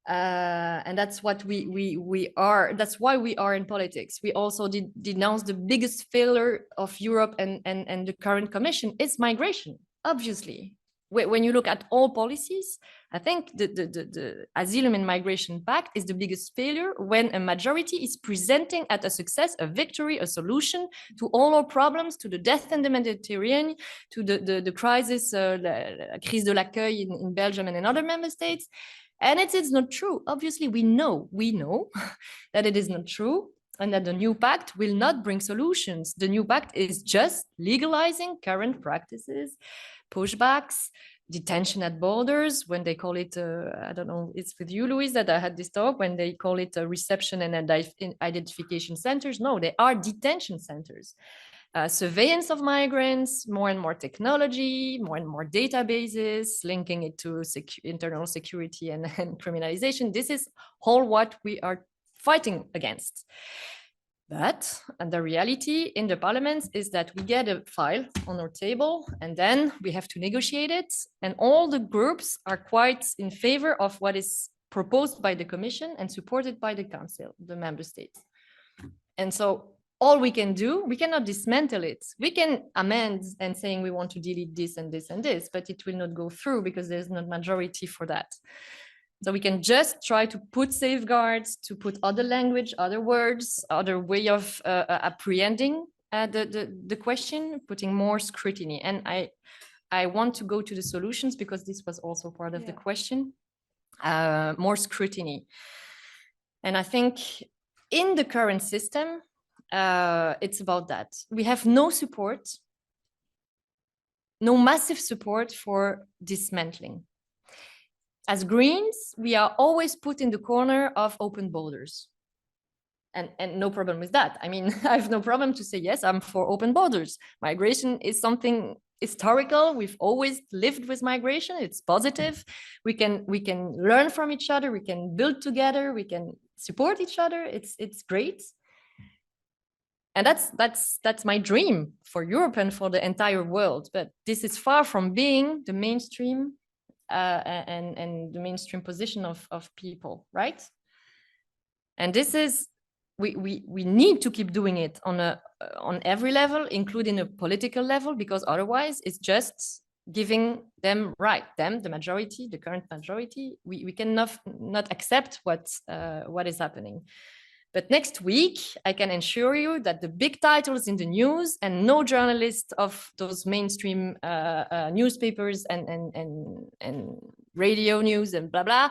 And that's what we are. That's why we are in politics. We also denounce the biggest failure of Europe and the current Commission is migration, obviously. When you look at all policies, I think the Asylum and Migration Pact is the biggest failure when a majority is presenting as a success, a victory, a solution to all our problems, to the death in the Mediterranean, to the crisis, la crise de l'accueil in Belgium and in other member states. And it's not true. Obviously, we know that it is not true. and that the new pact will not bring solutions. The new pact is just legalizing current practices, pushbacks, detention at borders, when they call it, I don't know, it's with you, Louise, that I had this talk, when they call it reception and identification centers. No, they are detention centers. Surveillance of migrants, more and more technology, more and more databases, linking it to internal security and criminalization. This is all what we are fighting against. But, and the reality in the parliaments is that we get a file on our table and then we have to negotiate it. And all the groups are quite in favor of what is proposed by the Commission and supported by the Council, the member states. And so all we can do, we cannot dismantle it. We can amend and saying we want to delete this and this and this, but it will not go through because there's not majority for that. So we can just try to put safeguards, to put other language, other words, other way of apprehending the question, putting more scrutiny. And I want to go to the solutions because this was also part of the question, more scrutiny. And I think in the current system, it's about that. We have no support, no massive support for dismantling. As Greens, we are always put in the corner of open borders. And no problem with that. I mean, I have no problem to say, yes, I'm for open borders. Migration is something historical. We've always lived with migration. It's positive. We can learn from each other. We can build together. We can support each other. It's great. And that's my dream for Europe and for the entire world. But this is far from being the mainstream and the mainstream position of people, right? And this is, we need to keep doing it on every level, including a political level, because otherwise it's just giving them the majority, the current majority. We cannot not accept what is happening. But next week, I can assure you that the big titles in the news and no journalist of those mainstream newspapers and radio news and blah, blah,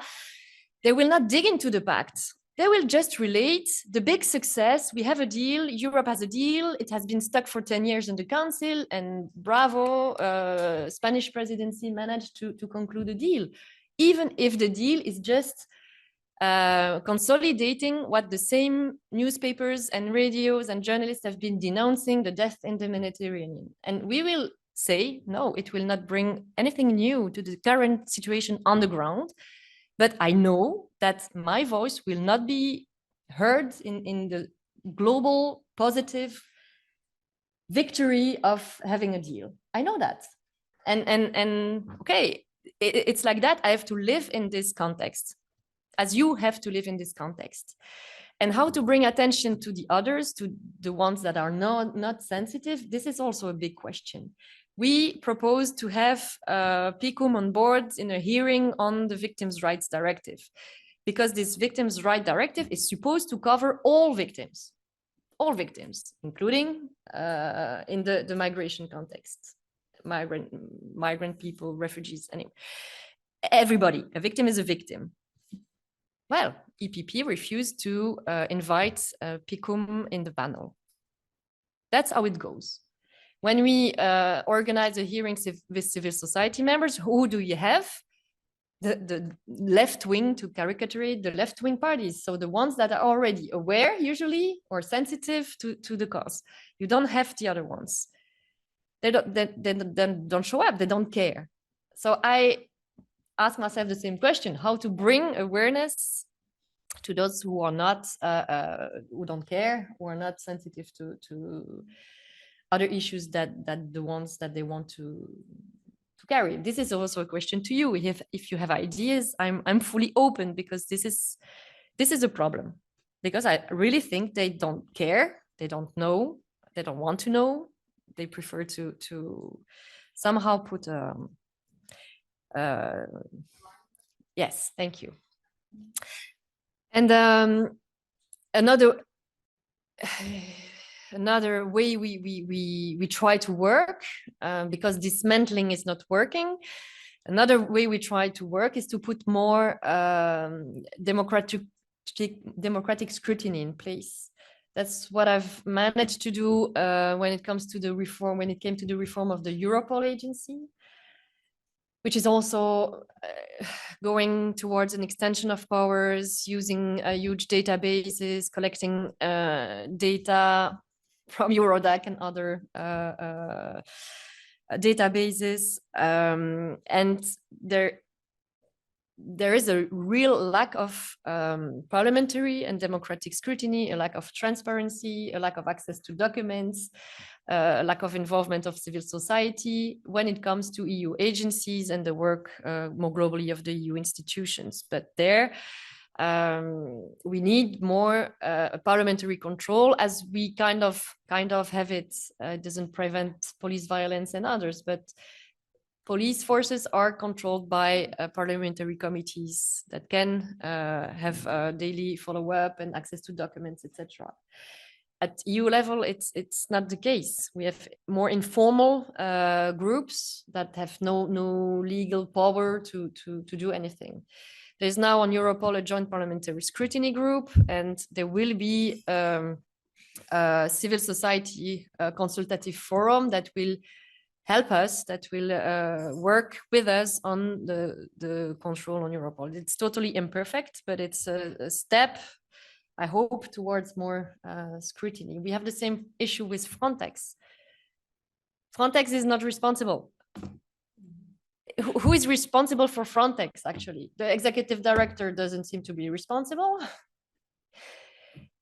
they will not dig into the pact. They will just relate the big success. We have a deal. Europe has a deal. It has been stuck for 10 years in the council, and bravo, Spanish presidency managed to conclude a deal. Even if the deal is just consolidating what the same newspapers and radios and journalists have been denouncing, the death in the Mediterranean. And we will say, no, it will not bring anything new to the current situation on the ground. But I know that my voice will not be heard in the global positive victory of having a deal. I know that. And okay, it's like that. I have to live in this context, as you have to live in this context. And how to bring attention to the others, to the ones that are not sensitive, this is also a big question. We propose to have PICUM on board in a hearing on the Victims' Rights Directive, because this Victims' Rights Directive is supposed to cover all victims, including in the migration context, migrant people, refugees, anyway. Everybody, a victim is a victim. Well, EPP refused to invite PICUM in the panel. That's how it goes. When we organize a hearing with civil society members, who do you have? The left wing, to caricature the left wing parties. So the ones that are already aware, usually, or sensitive to the cause. You don't have the other ones. They don't show up, they don't care. So I ask myself the same question: how to bring awareness to those who are not, who don't care, who are not sensitive to other issues that the ones that they want to carry. This is also a question to you. If you have ideas, I'm fully open, because this is a problem. Because I really think they don't care, they don't know, they don't want to know. They prefer to somehow put yes, thank you. And another way we try to work, because dismantling is not working. Another way we try to work is to put more democratic scrutiny in place. That's what I've managed to do when it comes to the reform, when it came to the reform of the Europol agency, which is also going towards an extension of powers, using huge databases, collecting data from Eurodac and other databases. And there is a real lack of parliamentary and democratic scrutiny, a lack of transparency, a lack of access to documents, a lack of involvement of civil society when it comes to EU agencies and the work more globally of the EU institutions. But there, we need more parliamentary control, as we kind of have it. It doesn't prevent police violence and others, but police forces are controlled by parliamentary committees that can have daily follow-up and access to documents, etc. At EU level, it's not the case. We have more informal groups that have no legal power to do anything. There's now on Europol a joint parliamentary scrutiny group, and there will be a civil society consultative forum that will help us, that will work with us on the control on Europol. It's totally imperfect, but it's a step, I hope, towards more scrutiny. We have the same issue with Frontex. Frontex is not responsible. Who is responsible for Frontex, actually? The executive director doesn't seem to be responsible.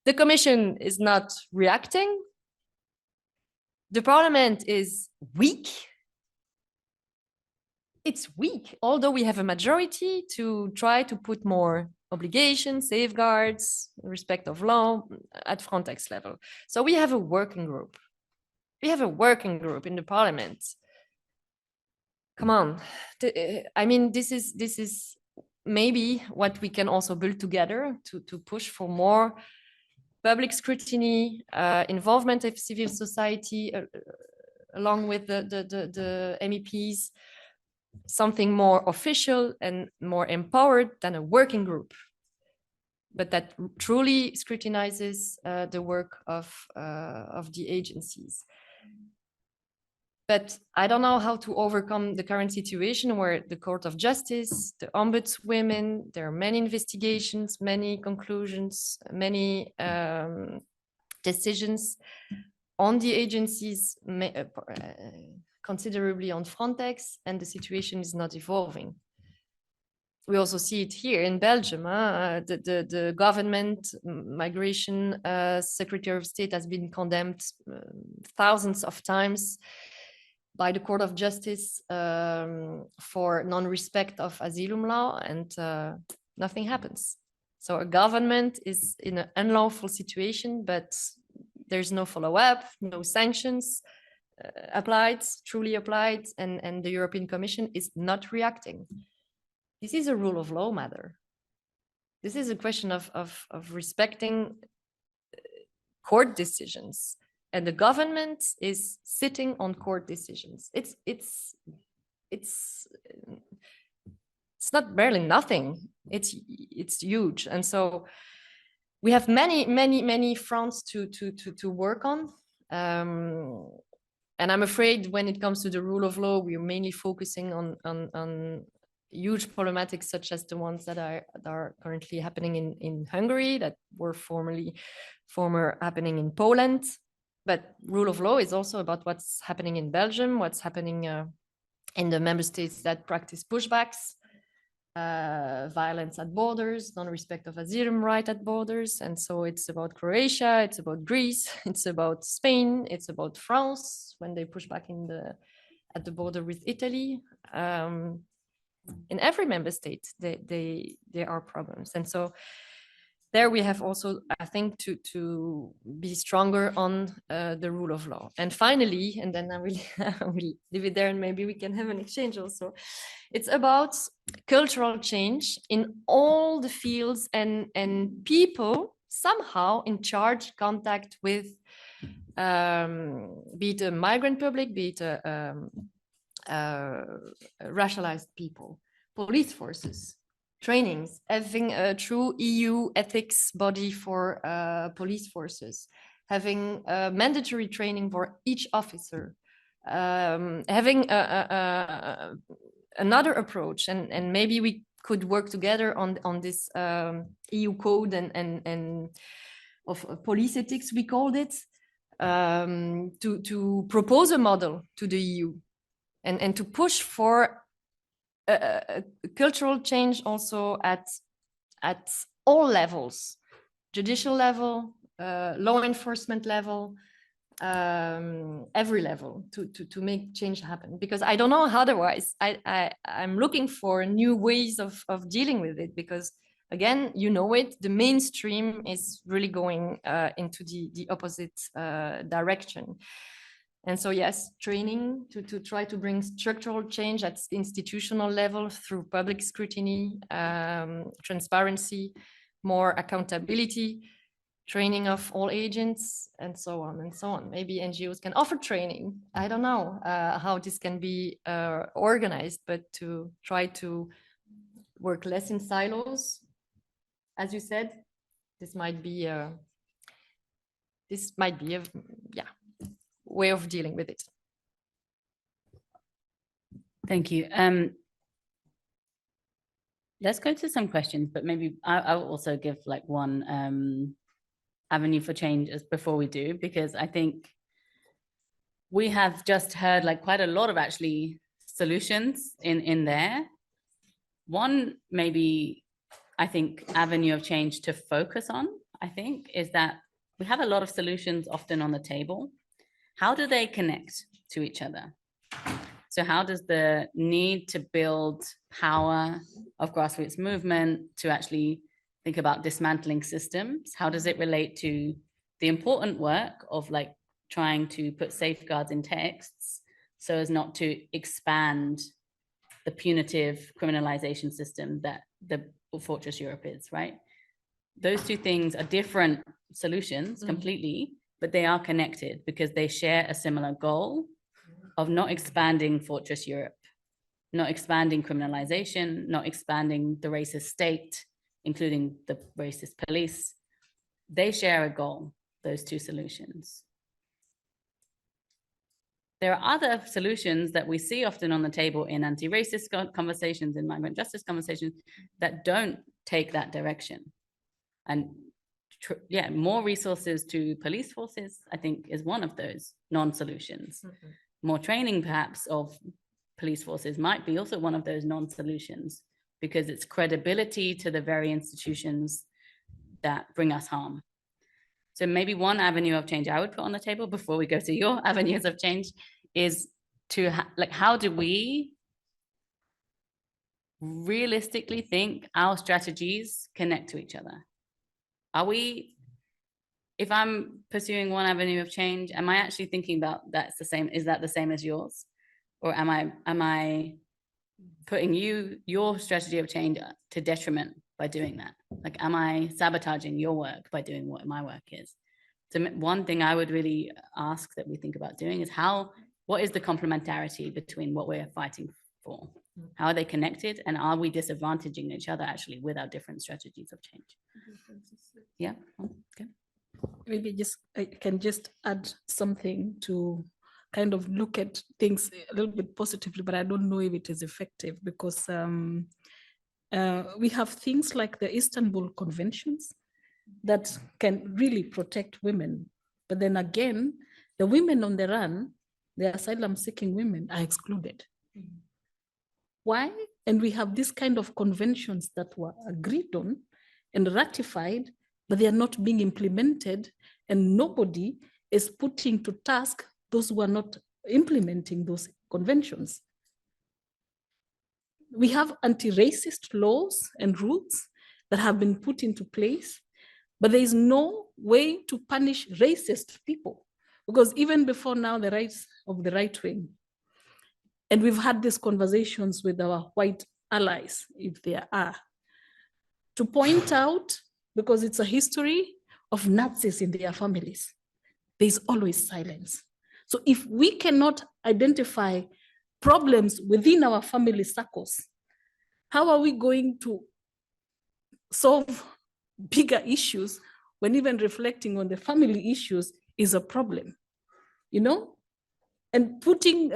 The Commission is not reacting. The parliament is weak. It's weak, although we have a majority to try to put more obligations, safeguards, respect of law at Frontex level. So we have a working group. We have a working group in the parliament. Come on. I mean, this is maybe what we can also build together to push for more public scrutiny, involvement of civil society, along with the MEPs, something more official and more empowered than a working group, but that truly scrutinizes the work of the agencies. But I don't know how to overcome the current situation where the Court of Justice, the ombudswomen, there are many investigations, many conclusions, many decisions on the agencies, considerably on Frontex, and the situation is not evolving. We also see it here in Belgium. The government migration Secretary of State has been condemned thousands of times by the Court of Justice for non-respect of asylum law, and nothing happens. So a government is in an unlawful situation, but there's no follow-up, no sanctions applied, truly applied, and the European Commission is not reacting. This is a rule of law matter. This is a question of respecting court decisions. And the government is sitting on court decisions. It's not barely nothing. It's huge. And so we have many fronts to work on. And I'm afraid when it comes to the rule of law, we are mainly focusing on huge problematics such as the ones that are currently happening in Hungary, that were former happening in Poland. But rule of law is also about what's happening in Belgium, what's happening in the member states that practice pushbacks, violence at borders, non-respect of asylum right at borders. And so it's about Croatia, it's about Greece, it's about Spain, it's about France when they push back at the border with Italy. In every member state, there are problems. And so there we have also, I think, to be stronger on the rule of law. And finally, and then I will leave it there and maybe we can have an exchange also. It's about cultural change in all the fields and people somehow in charge, contact with, be it a migrant public, be it a racialized people, police forces trainings, having a true EU ethics body for police forces, having mandatory training for each officer, having another approach, and maybe we could work together on this EU code and of police ethics, we called it, to propose a model to the EU and to push for a cultural change also at all levels, judicial level, law enforcement level, every level, to make change happen. Because I don't know otherwise. I'm looking for new ways of dealing with it, because again, you know it, the mainstream is really going into the opposite direction. And so yes, training to try to bring structural change at institutional level through public scrutiny, transparency, more accountability, training of all agents, and so on and so on. Maybe NGOs can offer training. I don't know how this can be organized, but to try to work less in silos, as you said, this might be a way of dealing with it. Thank you. Let's go to some questions, but maybe I'll also give like one avenue for change as before we do, because I think we have just heard like quite a lot of actually solutions in there. One maybe I think avenue of change to focus on, I think, is that we have a lot of solutions often on the table. How do they connect to each other? So how does the need to build power of grassroots movement to actually think about dismantling systems, how does it relate to the important work of like trying to put safeguards in texts so as not to expand the punitive criminalization system that the Fortress Europe is, right? Those two things are different solutions completely, but they are connected because they share a similar goal of not expanding Fortress Europe, not expanding criminalization, not expanding the racist state, including the racist police. They share a goal, those two solutions. There are other solutions that we see often on the table in anti-racist conversations, in migrant justice conversations, that don't take that direction. And yeah, more resources to police forces, I think, is one of those non-solutions. More training, perhaps, of police forces might be also one of those non-solutions, because it's credibility to the very institutions that bring us harm. So maybe one avenue of change I would put on the table before we go to your avenues of change is to like, how do we realistically think our strategies connect to each other? Are we, if I'm pursuing one avenue of change, am I actually thinking about that's the same, is that the same as yours? Or am I putting your strategy of change to detriment by doing that? Like, am I sabotaging your work by doing what my work is? So one thing I would really ask that we think about doing is what is the complementarity between what we're fighting for? How are they connected? And are we disadvantaging each other actually with our different strategies of change? Yeah, okay. Maybe I can just add something to kind of look at things a little bit positively, but I don't know if it is effective, because we have things like the Istanbul Conventions that can really protect women. But then again, the women on the run, the asylum-seeking women, are excluded. Why? And we have this kind of conventions that were agreed on and ratified, but they are not being implemented, and nobody is putting to task those who are not implementing those conventions. We have anti-racist laws and rules that have been put into place, but there is no way to punish racist people, because even before now, the rights of the right wing, and we've had these conversations with our white allies, if there are, to point out, because it's a history of Nazis in their families, there's always silence. So if we cannot identify problems within our family circles, how are we going to solve bigger issues when even reflecting on the family issues is a problem, you know? And putting,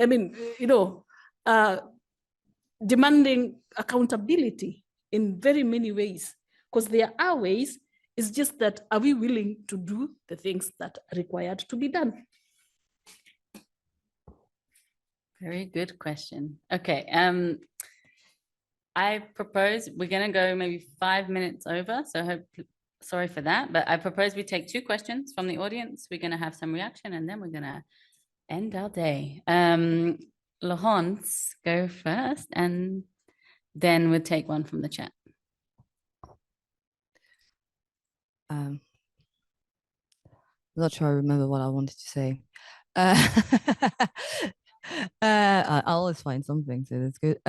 demanding accountability in very many ways, because there are ways, it's just that are we willing to do the things that are required to be done? Very good question. Okay, I propose we're gonna go maybe 5 minutes over, so sorry for that, but I propose we take 2 questions from the audience. We're gonna have some reaction and then we're gonna end our day. Laurence, go first, and then we'll take one from the chat. I'm not sure I remember what I wanted to say. I always find something, so that's good.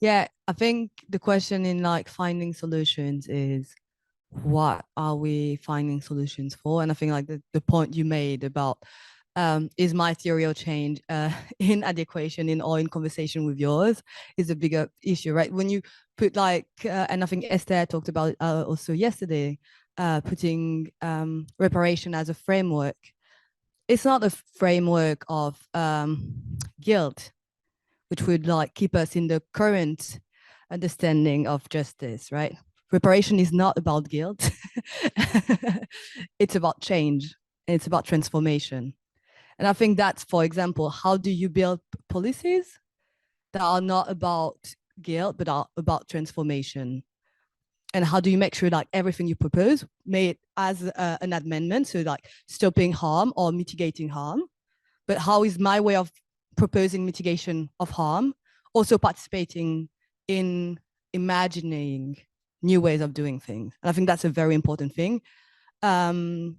Yeah, I think the question in like finding solutions is, what are we finding solutions for? And I think like the point you made about is my theory of change in adequation or in conversation with yours is a bigger issue, right? When you put like, and I think Esther talked about it also yesterday, putting reparation as a framework. It's not a framework of guilt, which would like keep us in the current understanding of justice, right? Reparation is not about guilt. It's about change, and it's about transformation. And I think that's, for example, how do you build policies that are not about guilt, but are about transformation? And how do you make sure like everything you propose made as an amendment, so like stopping harm or mitigating harm? But how is my way of proposing mitigation of harm also participating in imagining new ways of doing things? And I think that's a very important thing. And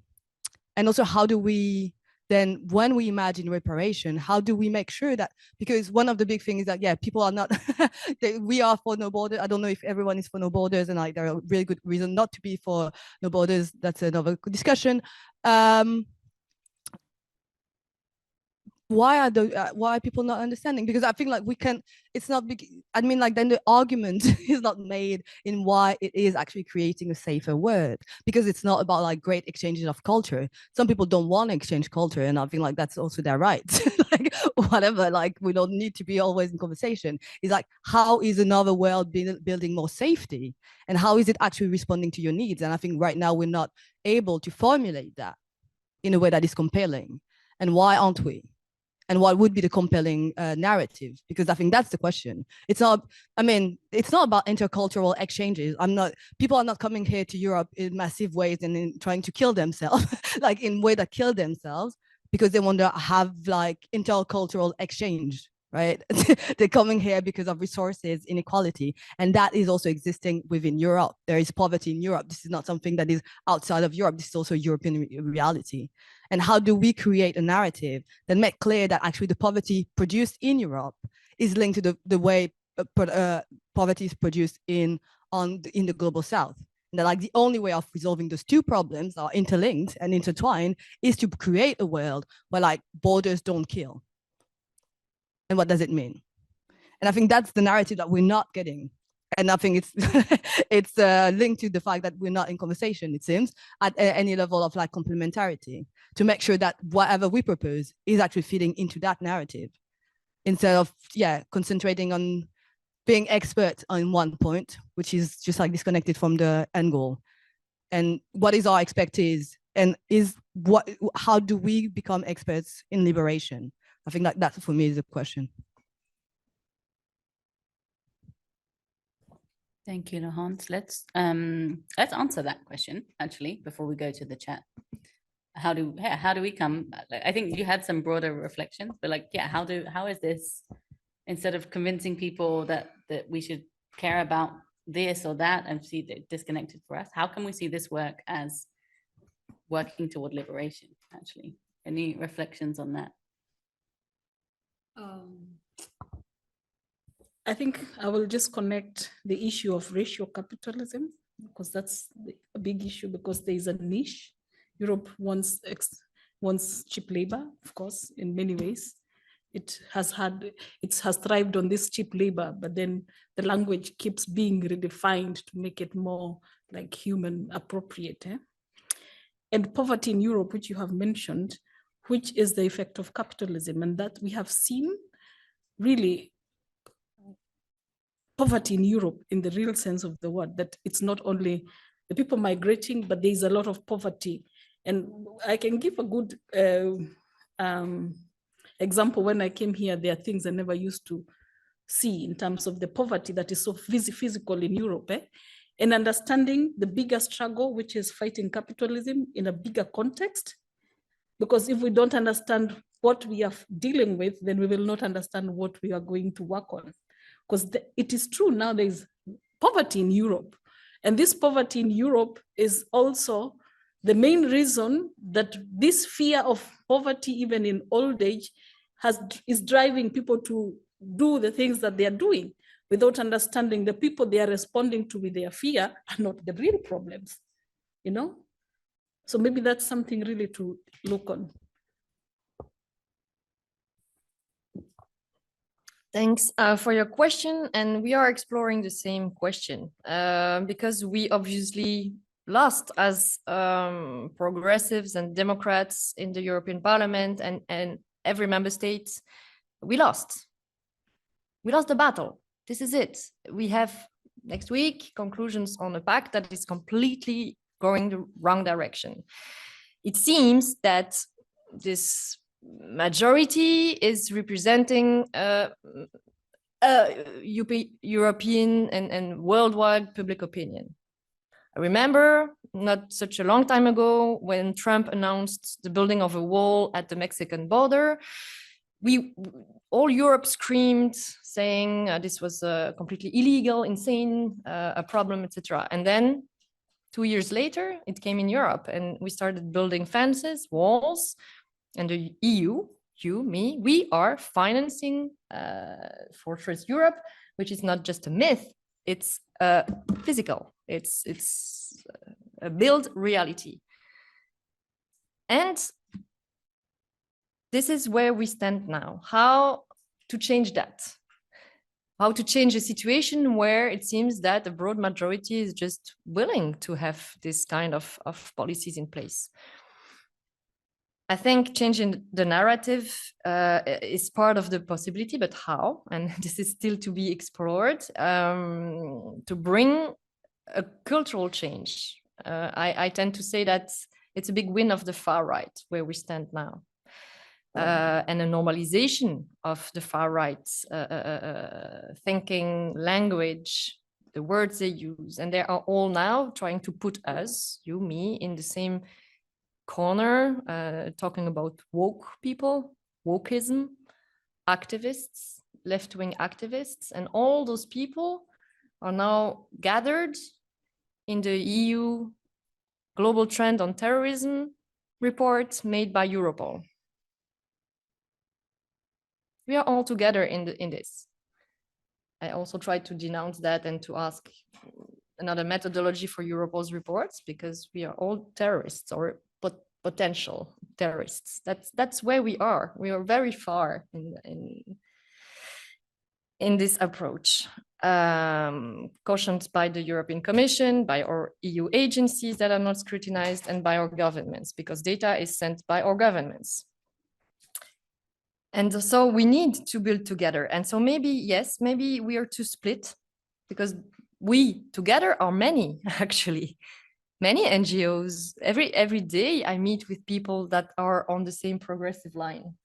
also, how do we then, when we imagine reparation, how do we make sure that, because one of the big things is that, yeah, people are not, we are for no borders. I don't know if everyone is for no borders, and like there are really good reasons not to be for no borders. That's another discussion. Why are people not understanding? Because I think like we can, it's not big. I mean, like then the argument is not made in why it is actually creating a safer world, because it's not about like great exchanges of culture. Some people don't want to exchange culture, and I think like that's also their right. Like whatever, like we don't need to be always in conversation. It's like, how is another world building more safety, and how is it actually responding to your needs? And I think right now we're not able to formulate that in a way that is compelling. And why aren't we? And what would be the compelling narrative? Because I think that's the question. It's not, I mean, it's not about intercultural exchanges. People are not coming here to Europe in massive ways and in trying to kill themselves, like in way that kill themselves, because they want to have like intercultural exchange, right? They're coming here because of resources, inequality, and that is also existing within Europe. There is poverty in Europe. This is not something that is outside of Europe. This is also European reality. And how do we create a narrative that make clear that actually the poverty produced in Europe is linked to the way poverty is produced in the global South? And that like the only way of resolving those two problems are interlinked and intertwined is to create a world where like borders don't kill. And what does it mean? And I think that's the narrative that we're not getting. And I think it's linked to the fact that we're not in conversation, it seems, at any level of like complementarity, to make sure that whatever we propose is actually fitting into that narrative, instead of, yeah, concentrating on being experts on one point, which is just like disconnected from the end goal. And what is our expertise? And how do we become experts in liberation? I think that for me is the question. Thank you, Laurence. Let's answer that question actually before we go to the chat. How do we come? I think you had some broader reflections, but like, yeah, how is this, instead of convincing people that we should care about this or that and see it disconnected for us, how can we see this work as working toward liberation? Actually, any reflections on that? I think I will just connect the issue of racial capitalism, because that's a big issue, because there is a niche. Europe wants cheap labor, of course, in many ways. it has thrived on this cheap labor, but then the language keeps being redefined to make it more like human appropriate. And poverty in Europe, which you have mentioned, which is the effect of capitalism, and that we have seen really poverty in Europe in the real sense of the word, that it's not only the people migrating, but there's a lot of poverty. And I can give a good example. When I came here, there are things I never used to see in terms of the poverty that is so physical in Europe, and understanding the bigger struggle, which is fighting capitalism in a bigger context. Because if we don't understand what we are dealing with, then we will not understand what we are going to work on. Because it is true now there is poverty in Europe. And this poverty in Europe is also the main reason that this fear of poverty, even in old age, is driving people to do the things that they are doing without understanding the people they are responding to with their fear are not the real problems, you know? So maybe that's something really to look on. Thanks for your question. And we are exploring the same question because we obviously lost as progressives and Democrats in the European Parliament and every member state. We lost the battle. This is it. We have next week conclusions on a pact that is completely going the wrong direction. It seems that this majority is representing European and worldwide public opinion. I remember not such a long time ago when Trump announced the building of a wall at the Mexican border, all Europe screamed saying this was completely illegal, insane, a problem, etc. And then 2 years later, it came in Europe and we started building fences, walls, and the EU, you, me, we are financing Fortress Europe, which is not just a myth, it's physical, it's a built reality. And this is where we stand now. How to change that? How to change a situation where it seems that the broad majority is just willing to have this kind of policies in place. I think changing the narrative is part of the possibility, but how? And this is still to be explored, to bring a cultural change. I tend to say that it's a big win of the far right where we stand now. And a normalization of the far right thinking, language, the words they use. And they are all now trying to put us, you, me, in the same corner, talking about woke people, wokeism, activists, left-wing activists, and all those people are now gathered in the EU Global Trend on Terrorism report made by Europol. We are all together in this. I also tried to denounce that and to ask another methodology for Europol's reports, because we are all terrorists or potential terrorists. That's where we are. We are very far in this approach, cautioned by the European Commission, by our EU agencies that are not scrutinized, and by our governments, because data is sent by our governments. And so we need to build together. And so maybe, yes, maybe we are too split, because we together are many, actually. Many NGOs, every day I meet with people that are on the same progressive line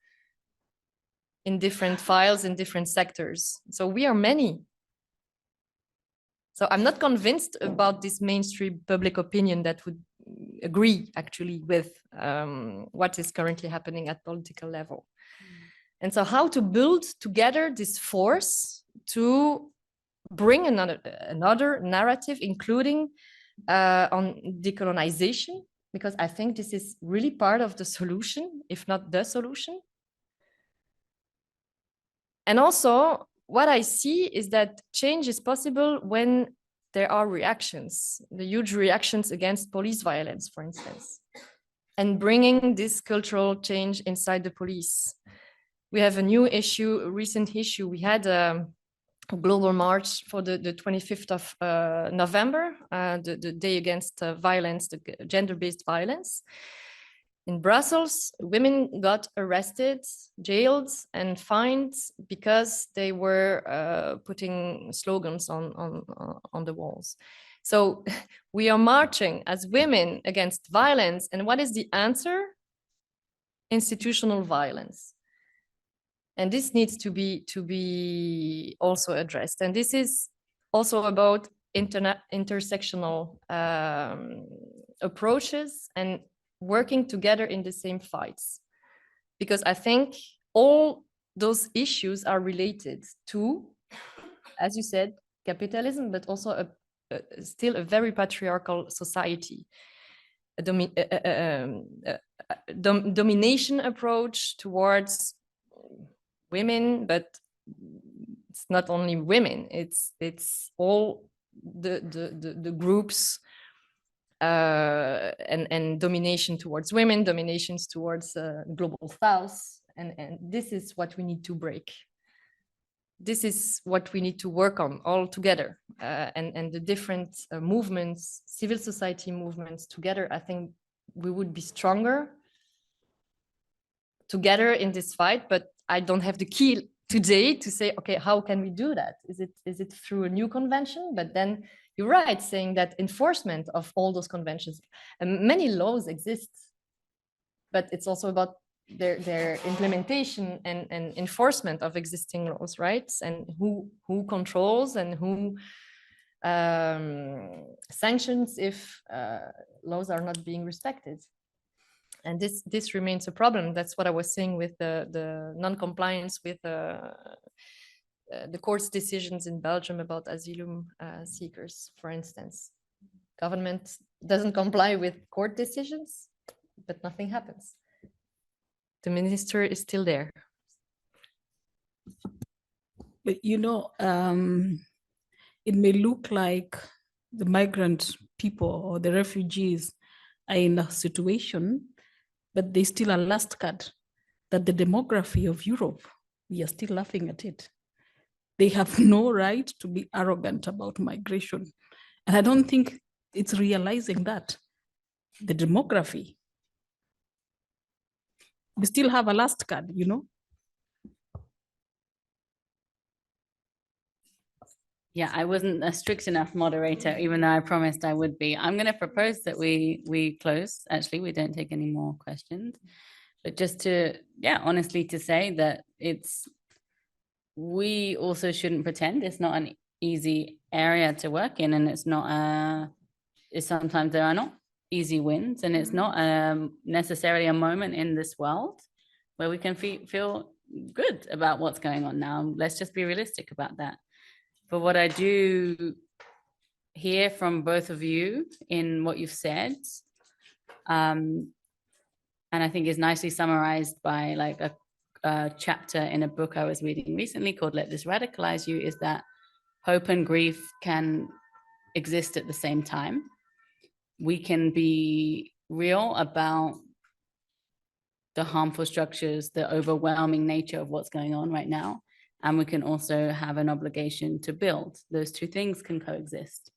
in different files, in different sectors. So we are many. So I'm not convinced about this mainstream public opinion that would agree actually with what is currently happening at political level. And so how to build together this force to bring another narrative, including on decolonization, because I think this is really part of the solution, if not the solution. And also, what I see is that change is possible when there are reactions, the huge reactions against police violence, for instance, and bringing this cultural change inside the police. we have a new issue, a recent issue. We had a global march for the 25th of November, the day against violence, the gender-based violence. In Brussels, women got arrested, jailed, and fined because they were putting slogans on the walls. So we are marching as women against violence. And what is the answer? Institutional violence. And this needs to be also addressed. And this is also about intersectional approaches and working together in the same fights. Because I think all those issues are related to, as you said, capitalism, but also still a very patriarchal society. A domination approach towards women, but it's not only women, it's all the groups, and domination towards women, dominations towards global south, and this is what we need to break. This is what we need to work on all together, and the different movements, civil society movements together. I think we would be stronger together in this fight, but I don't have the key today to say, okay, how can we do that? Is it through a new convention? But then you're right, saying that enforcement of all those conventions, and many laws exist, but it's also about their implementation and enforcement of existing laws, right? And who controls and who sanctions if laws are not being respected. And this remains a problem. That's what I was saying with the non-compliance with the court's decisions in Belgium about asylum seekers, for instance. Government doesn't comply with court decisions, but nothing happens. The minister is still there. But it may look like the migrant people or the refugees are in a situation, but they still are last card, that the demography of Europe, we are still laughing at it. They have no right to be arrogant about migration. And I don't think it's realizing that. The demography. We still have a last card, Yeah, I wasn't a strict enough moderator, even though I promised I would be. I'm going to propose that we close. Actually, we don't take any more questions. But just to, honestly to say that we also shouldn't pretend it's not an easy area to work in, and it's not sometimes there are not easy wins, and it's not necessarily a moment in this world where we can feel good about what's going on now. Let's just be realistic about that. But what I do hear from both of you in what you've said, and I think is nicely summarized by like a chapter in a book I was reading recently called Let This Radicalize You, is that hope and grief can exist at the same time. We can be real about the harmful structures, the overwhelming nature of what's going on right now. And we can also have an obligation to build. Those two things can coexist.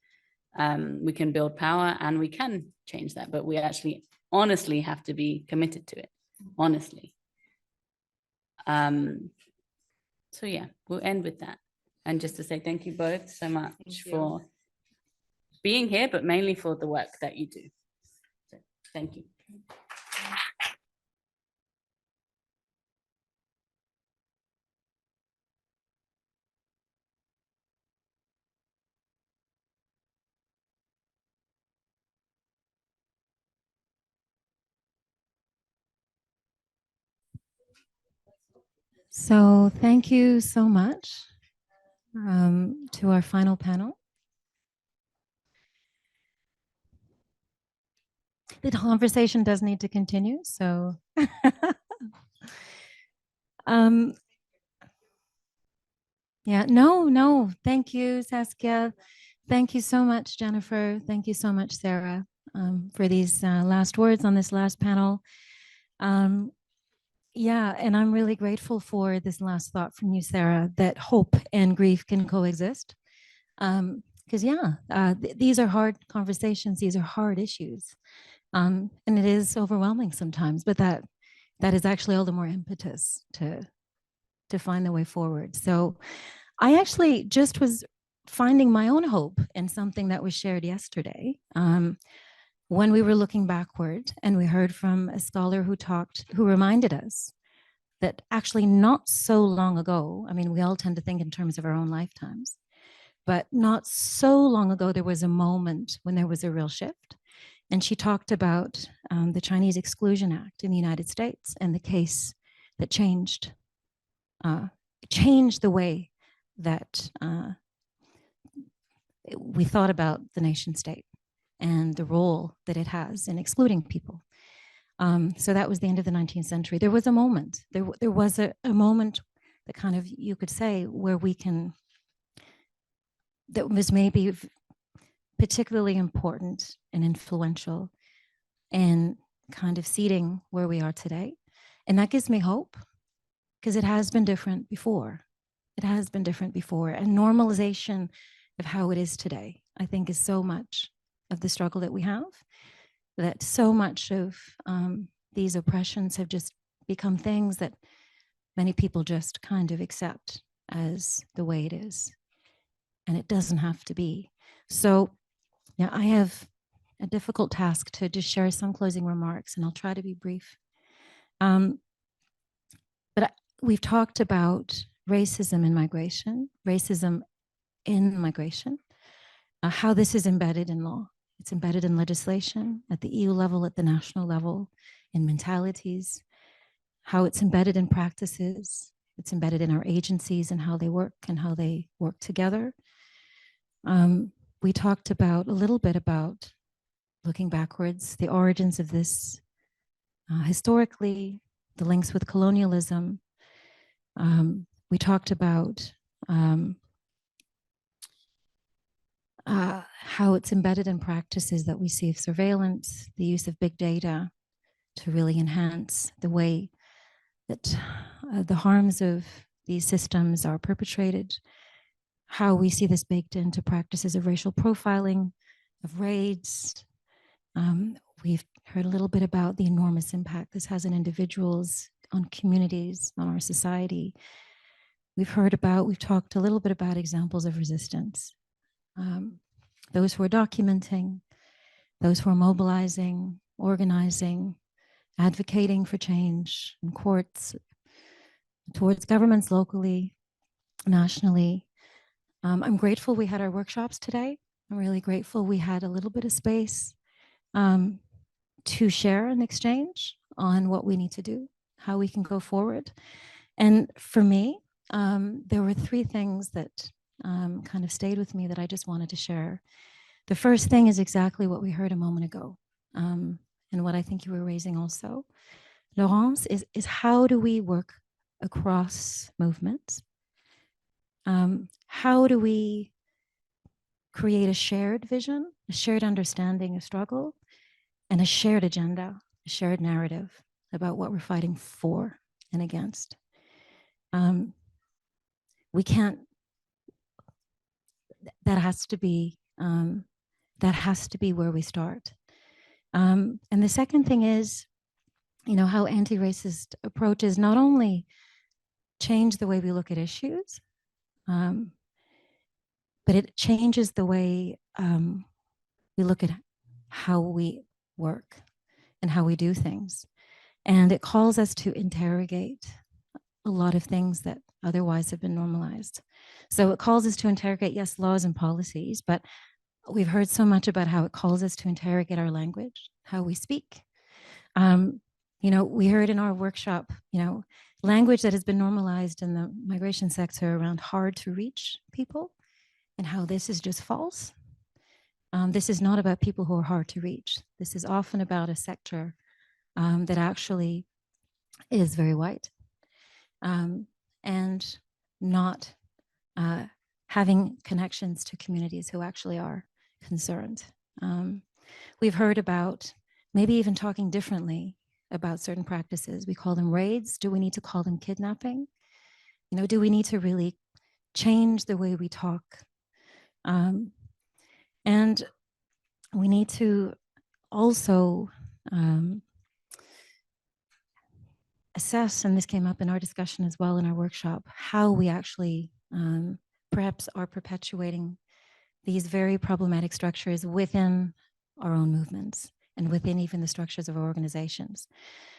We can build power and we can change that, but we actually honestly have to be committed to it, honestly. So yeah, we'll end with that. And just to say thank you both so much for being here, but mainly for the work that you do. So, thank you. So thank you so much to our final panel. The conversation does need to continue, so yeah, no, thank you, Saskia. Thank you so much, Jennifer. Thank you so much, Sarah, for these last words on this last panel. Yeah, and I'm really grateful for this last thought from you, Sarah, that hope and grief can coexist. Because these are hard conversations, these are hard issues. And it is overwhelming sometimes, but that is actually all the more impetus to find the way forward. So I actually just was finding my own hope in something that was shared yesterday. When we were looking backward and we heard from a scholar who reminded us that actually not so long ago, I mean, we all tend to think in terms of our own lifetimes, but not so long ago, there was a moment when there was a real shift. And she talked about the Chinese Exclusion Act in the United States and the case that changed the way that we thought about the nation state and the role that it has in excluding people. So that was the end of the 19th century. There was a moment, there was a moment that kind of, you could say, where that was maybe particularly important and influential and kind of seeding where we are today. And that gives me hope, because it has been different before. It has been different before. And normalization of how it is today, I think, is so much of the struggle that we have, that so much of these oppressions have just become things that many people just kind of accept as the way it is. And it doesn't have to be. So yeah, I have a difficult task to just share some closing remarks, and I'll try to be brief. But we've talked about racism in migration, how this is embedded in law. It's embedded in legislation at the EU level, at the national level, in mentalities, how it's embedded in practices, it's embedded in our agencies and how they work together. We talked a little bit about looking backwards, the origins of this historically, the links with colonialism. We talked about how it's embedded in practices that we see of surveillance, the use of big data to really enhance the way that the harms of these systems are perpetrated, how we see this baked into practices of racial profiling, of raids. We've heard a little bit about the enormous impact this has on individuals, on communities, on our society. We've talked a little bit about examples of resistance. Those who are documenting, those who are mobilizing, organizing, advocating for change in courts, towards governments locally, nationally. I'm grateful we had our workshops today. I'm really grateful we had a little bit of space to share and exchange on what we need to do, how we can go forward. And for me, there were three things that kind of stayed with me that I just wanted to share. The first thing is exactly what we heard a moment ago, and what I think you were raising also, Laurence, is how do we work across movements? How do we create a shared vision, a shared understanding of struggle, and a shared agenda, a shared narrative about what we're fighting for and against? We can't, that has to be where we start. And the second thing is, how anti-racist approaches not only change the way we look at issues, but it changes the way we look at how we work and how we do things. And it calls us to interrogate a lot of things that otherwise have been normalized. So it calls us to interrogate, yes, laws and policies, but we've heard so much about how it calls us to interrogate our language, how we speak. We heard in our workshop, language that has been normalized in the migration sector around hard to reach people, and how this is just false. This is not about people who are hard to reach. This is often about a sector that actually is very white, and not having connections to communities who actually are concerned. We've heard about maybe even talking differently about certain practices. We call them raids. Do we need to call them kidnapping? You know, do we need to really change the way we talk? And we need to also assess, and this came up in our discussion as well in our workshop, how we actually perhaps are perpetuating these very problematic structures within our own movements and within even the structures of our organizations.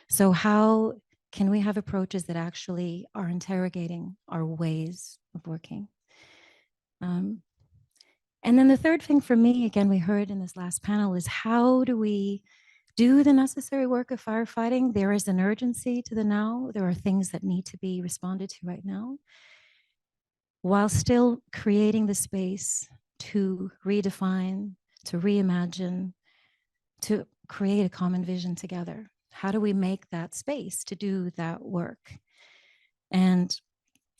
So how can we have approaches that actually are interrogating our ways of working? And then the third thing for me, again, we heard in this last panel, is how do we do the necessary work of firefighting? There is an urgency to the now. There are things that need to be responded to right now, while still creating the space to redefine, to reimagine, to create a common vision together. How do we make that space to do that work? And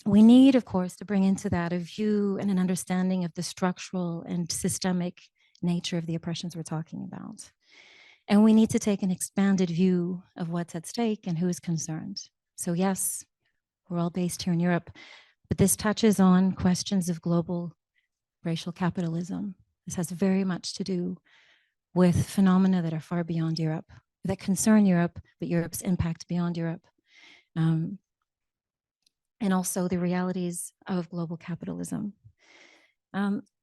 we need, of course, to bring into that a view and an understanding of the structural and systemic nature of the oppressions we're talking about. And we need to take an expanded view of what's at stake and who is concerned. So yes, we're all based here in Europe, but this touches on questions of global racial capitalism. This has very much to do with phenomena that are far beyond Europe, that concern Europe, but Europe's impact beyond Europe. And also the realities of global capitalism.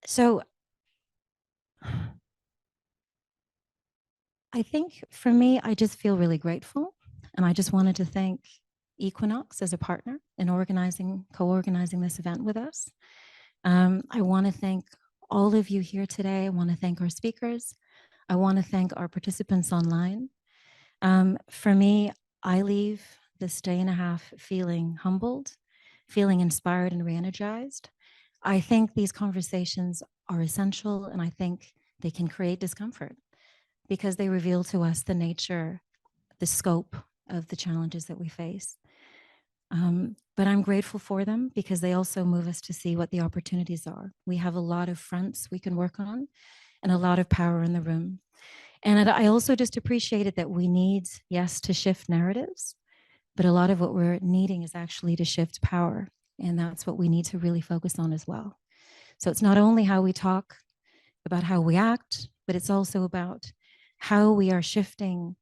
So I think for me, I just feel really grateful. And I just wanted to thank Equinox as a partner in co-organizing this event with us. I want to thank all of you here today. I want to thank our speakers. I want to thank our participants online. For me, I leave this day and a half feeling humbled, feeling inspired and re-energized. I think these conversations are essential, and I think they can create discomfort because they reveal to us the nature, the scope of the challenges that we face. But I'm grateful for them because they also move us to see what the opportunities are. We have a lot of fronts we can work on and a lot of power in the room. And I also just appreciated that we need, yes, to shift narratives, but a lot of what we're needing is actually to shift power. And that's what we need to really focus on as well. So it's not only how we talk about how we act, but it's also about how we are shifting,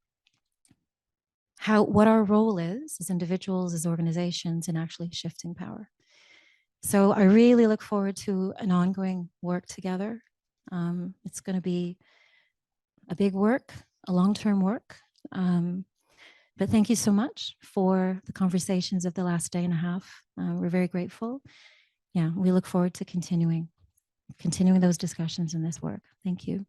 what our role is as individuals, as organizations, in actually shifting power. So I really look forward to an ongoing work together. It's going to be a big work, a long-term work. But thank you so much for the conversations of the last day and a half. We're very grateful. Yeah, we look forward to continuing those discussions and this work. Thank you.